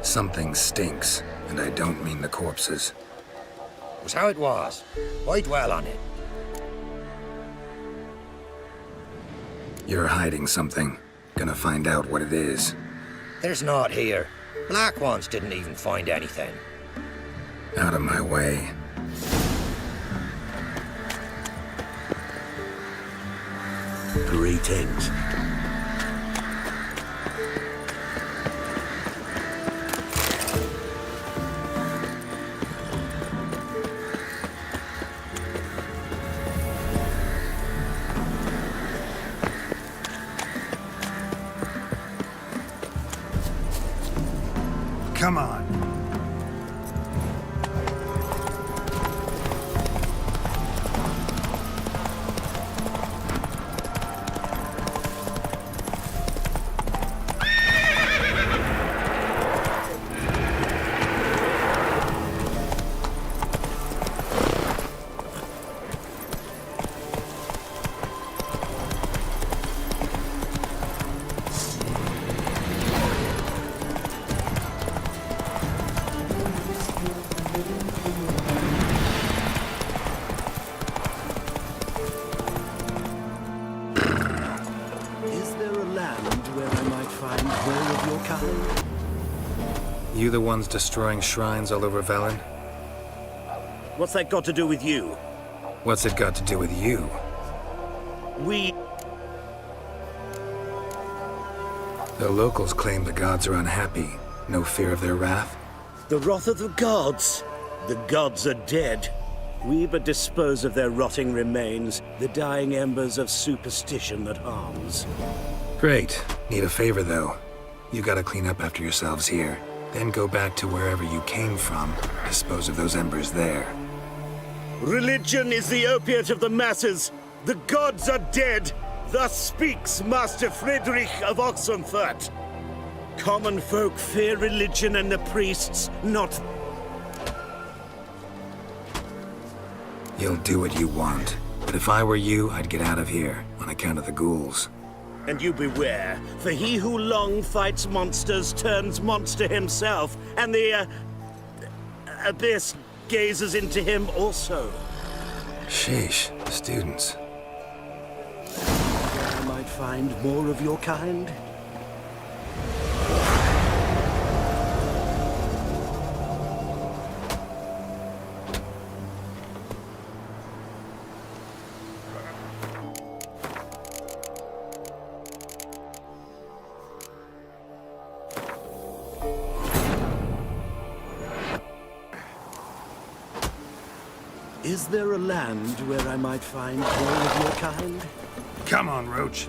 Something stinks, and I don't mean the corpses. Was how it was. Why dwell on it? You're hiding something. Gonna find out what it is. There's naught here. Black Ones didn't even find anything. Out of my way. Greetings. Come on. You the ones destroying shrines all over Velen? What's that got to do with you? What's it got to do with you? The locals claim the gods are unhappy. No fear of their wrath? The wrath of the gods? The gods are dead. We but dispose of their rotting remains, the dying embers of superstition that harms. Great. Need a favor, though. You gotta clean up after yourselves here. Then go back to wherever you came from. Dispose of those embers there. Religion is the opiate of the masses. The gods are dead. Thus speaks Master Friedrich of Oxenfurt. Common folk fear religion and the priests, not... You'll do what you want. But if I were you, I'd get out of here, on account of the ghouls. And you beware, for he who long fights monsters turns monster himself, and the, abyss gazes into him also. Sheesh, the students. I might find more of your kind. Is there a land where I might find more of your kind? Come on, Roach.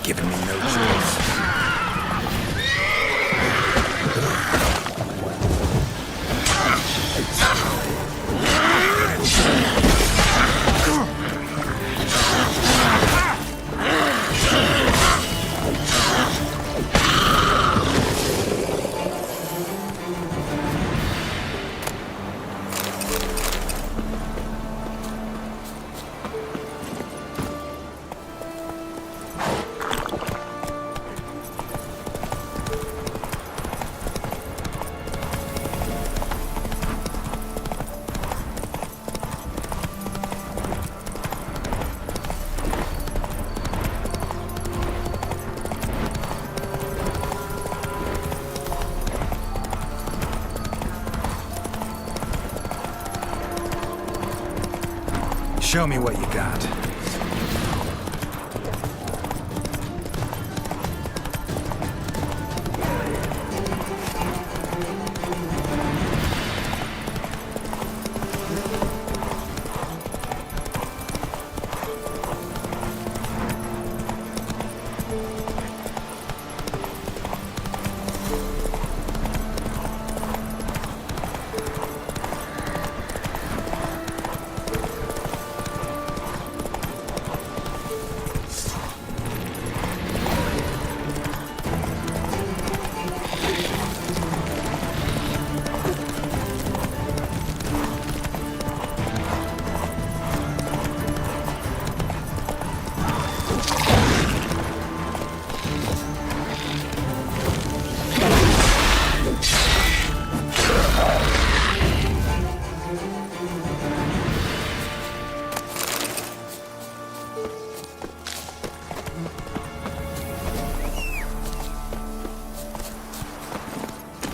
Giving me no choice. Show me what you got.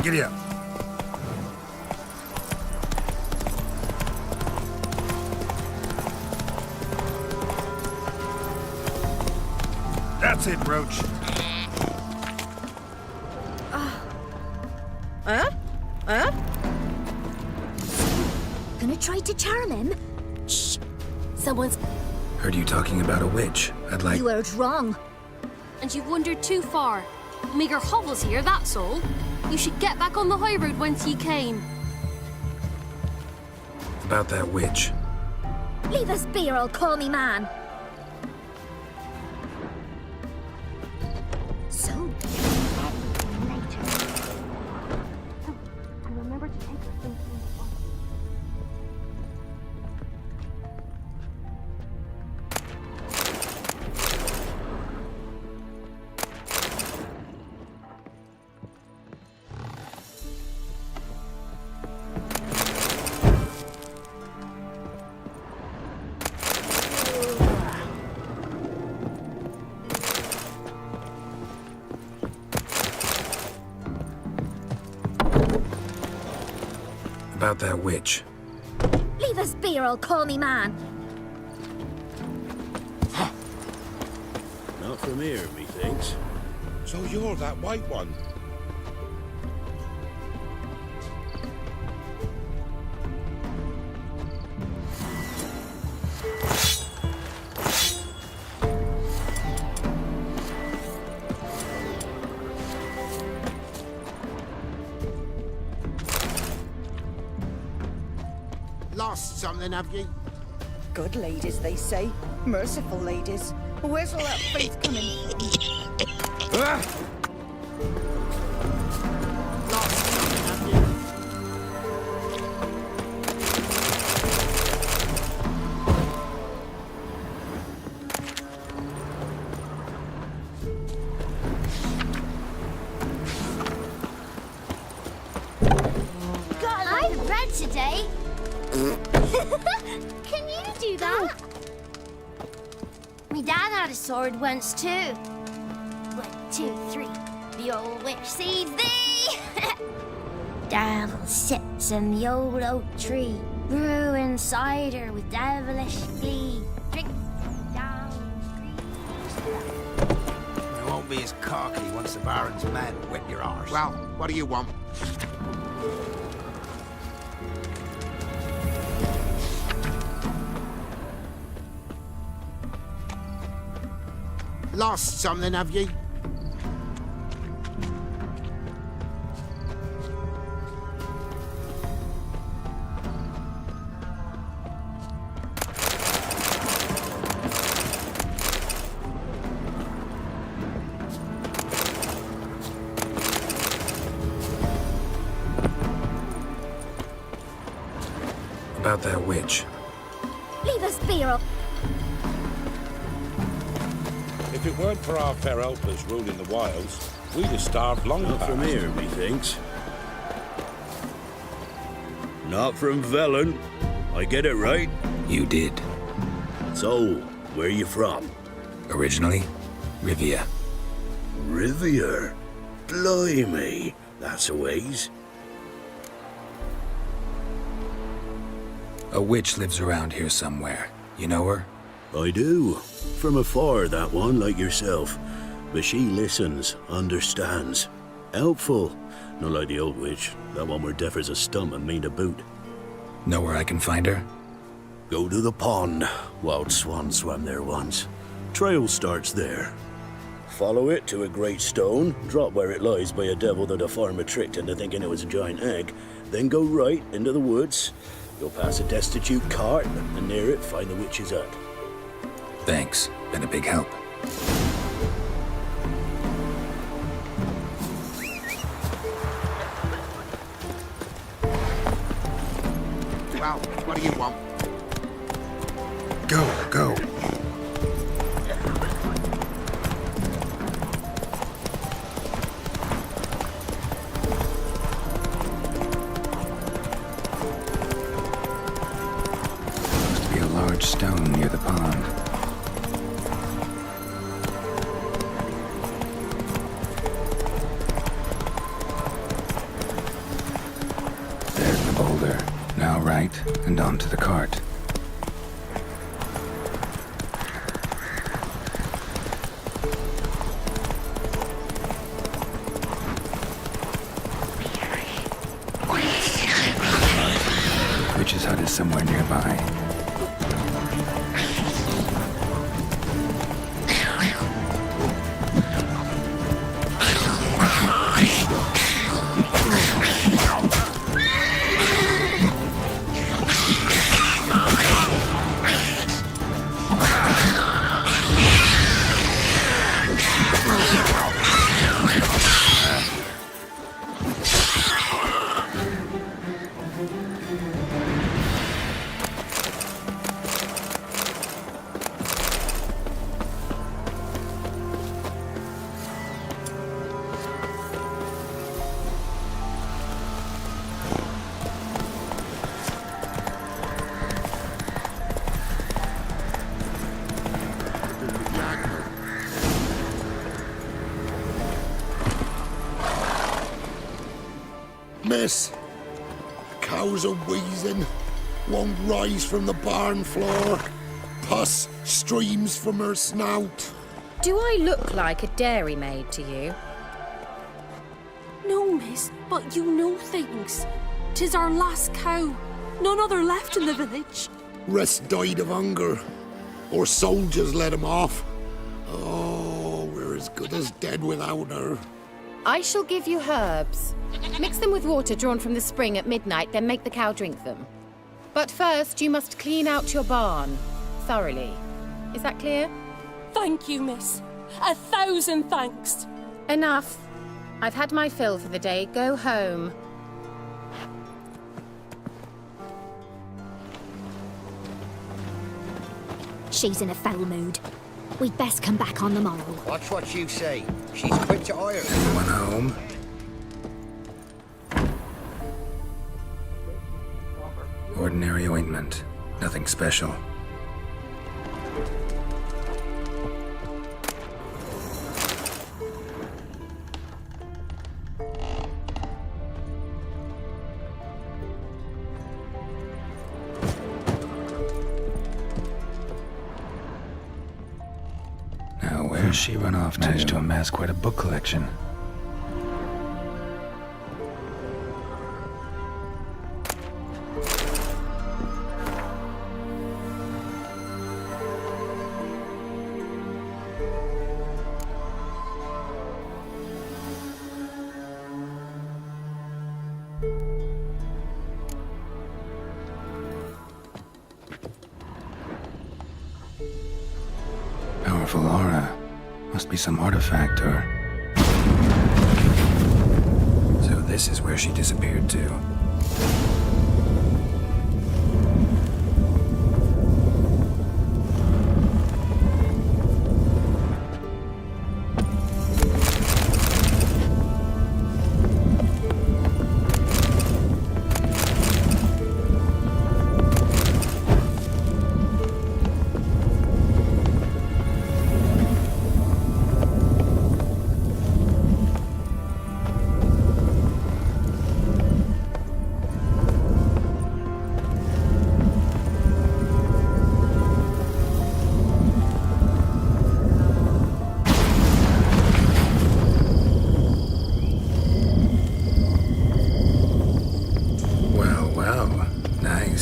Giddy up. That's it, Roach. Gonna try to charm him? Shh. Someone's... Heard you talking about a witch. I'd like... You heard wrong. And you've wandered too far. Meagre hovels here, that's all. You should get back on the high road whence ye came. About that witch. Leave us be or I'll call me man. So... And remember to take us some About that witch. Leave us be or I'll call me man. Not from here, methinks. So you're that white one? Lost something, have you? Good ladies, they say. Merciful ladies. Where's all that faith coming from? Lost something, have you? Got a load of bread today. Can you do that? My dad had a sword once too. 1, 2, 3. The old witch sees thee! Devil sits in the old oak tree, brewing cider with devilish glee. Drink down You won't be as cocky once the Baron's men whip your arse. Well, what do you want? Lost something, have ye? About that witch. Leave us be, or If it weren't for our fair helpers ruling the wilds, we'd have starved long Not past. from here, methinks. Not from Velen. I get it right? You did. So, where you from? Originally, Rivia. Rivia? Blimey, that's a ways. A witch lives around here somewhere. You know her? I do. From afar, that one, like yourself. But she listens, understands. Helpful. Not like the old witch. That one were deaf as a stump and mean to boot. Know where I can find her? Go to the pond. Wild swan swam there once. Trail starts there. Follow it to a great stone, drop where it lies by a devil that a farmer tricked into thinking it was a giant egg, then go right into the woods. You'll pass a destitute cart, and near it find the witch's hut. Thanks. Been a big help. Well, what do you want? Go. Must be a large stone near the pond. There's the boulder. Now right, and onto the cart. Witch's hut is somewhere nearby. Miss, cows are wheezing, won't rise from the barn floor. Pus streams from her snout. Do I look like a dairymaid to you? No, miss, but you know things. 'Tis our last cow. None other left in the village. Rest died of hunger, or soldiers let him off. Oh, we're as good as dead without her. I shall give you herbs. Mix them with water drawn from the spring at midnight, then make the cow drink them. But first, you must clean out your barn thoroughly. Is that clear? Thank you, miss. 1,000 thanks. Enough. I've had my fill for the day. Go home. she's in a foul mood. We'd best come back on the morrow. Watch what you say. She's quick to ire. Anyone home? Ordinary ointment. Nothing special. she run off managed to amass quite a book collection. Powerful aura. Must be some artifact or... So this is where she disappeared to.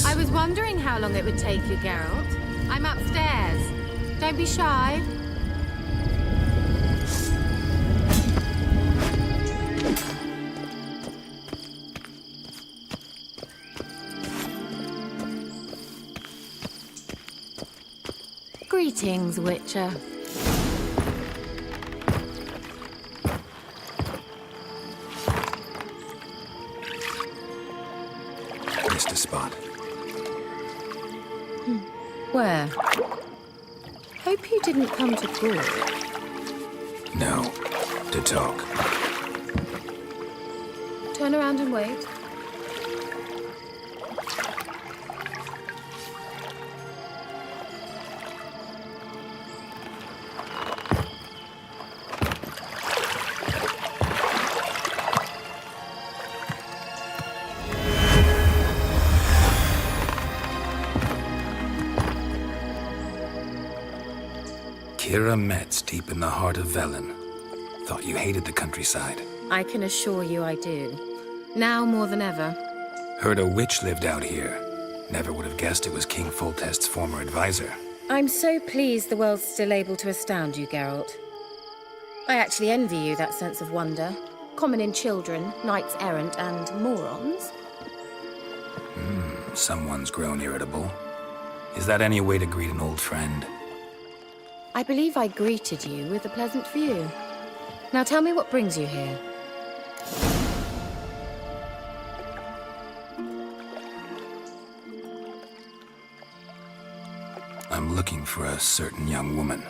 I was wondering how long it would take you, Geralt. I'm upstairs. Don't be shy. Greetings, Witcher. Missed a spot. Where? Hope you didn't come to talk. No, to talk. Turn around and wait. Kira Metz, deep in the heart of Velen. Thought you hated the countryside. I can assure you I do. Now more than ever. Heard a witch lived out here. Never would have guessed it was King Foltest's former advisor. I'm so pleased the world's still able to astound you, Geralt. I actually envy you that sense of wonder. Common in children, knights errant, and morons. Someone's grown irritable. Is that any way to greet an old friend? I believe I greeted you with a pleasant view. Now tell me what brings you here. I'm looking for a certain young woman.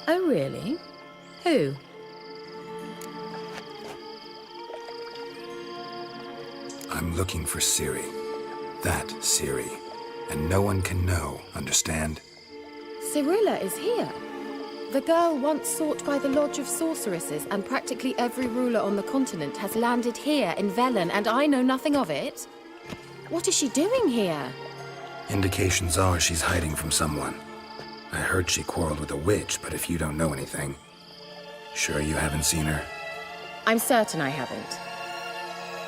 Oh, really? Who? I'm looking for Ciri. That Ciri. And no one can know, understand? Cirilla is here. The girl once sought by the Lodge of Sorceresses, and practically every ruler on the continent has landed here in Velen, and I know nothing of it. What is she doing here? Indications are she's hiding from someone. I heard she quarreled with a witch, but if you don't know anything... Sure you haven't seen her? I'm certain I haven't.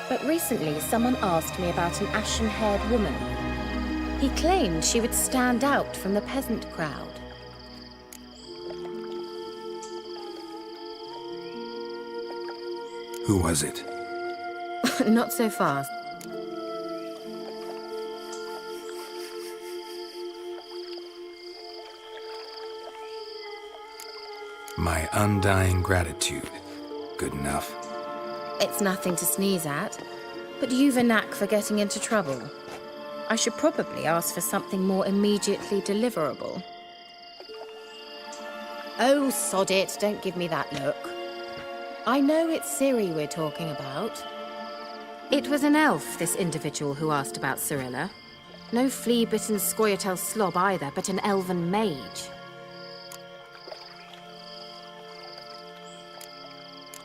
But recently, someone asked me about an ashen-haired woman. He claimed she would stand out from the peasant crowd. Who was it? Not so fast. My undying gratitude. Good enough. It's nothing to sneeze at, but you've a knack for getting into trouble. I should probably ask for something more immediately deliverable. Oh, sod it, don't give me that look. I know it's Ciri we're talking about. It was an elf, this individual who asked about Cirilla. No flea-bitten Scoia'tael slob either, but an elven mage.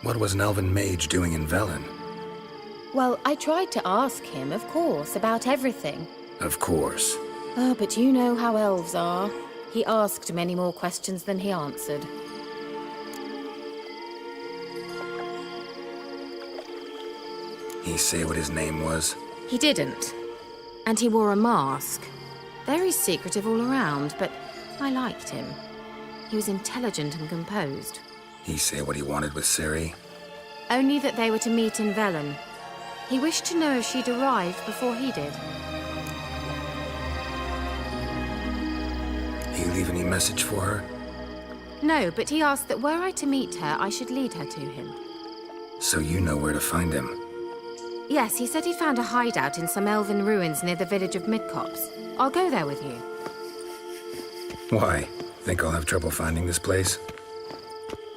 What was an elven mage doing in Velen? Well, I tried to ask him, of course, about everything. Of course. Oh, but you know how elves are. He asked many more questions than he answered. He say what his name was? He didn't. And he wore a mask. Very secretive all around, but I liked him. He was intelligent and composed. He say what he wanted with Ciri? Only that they were to meet in Velen. He wished to know if she'd arrived before he did. He leave any message for her? No, but he asked that were I to meet her, I should lead her to him. So you know where to find him? Yes, he said he found a hideout in some elven ruins near the village of Midcopse. I'll go there with you. Why? Think I'll have trouble finding this place?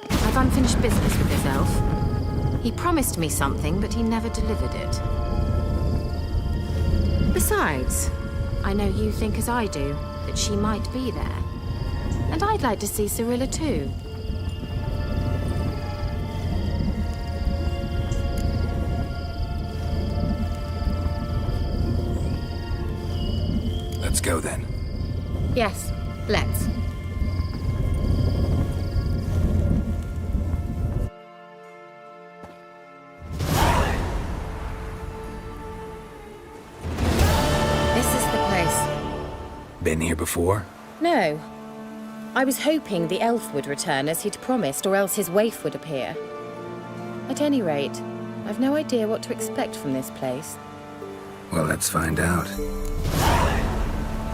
I've unfinished business with this elf. He promised me something, but he never delivered it. Besides, I know you think as I do, that she might be there. And I'd like to see Cirilla too. Let's go then. Yes, let's. This is the place. Been here before? No. I was hoping the elf would return as he'd promised, or else his waif would appear. At any rate, I've no idea what to expect from this place. Well, let's find out.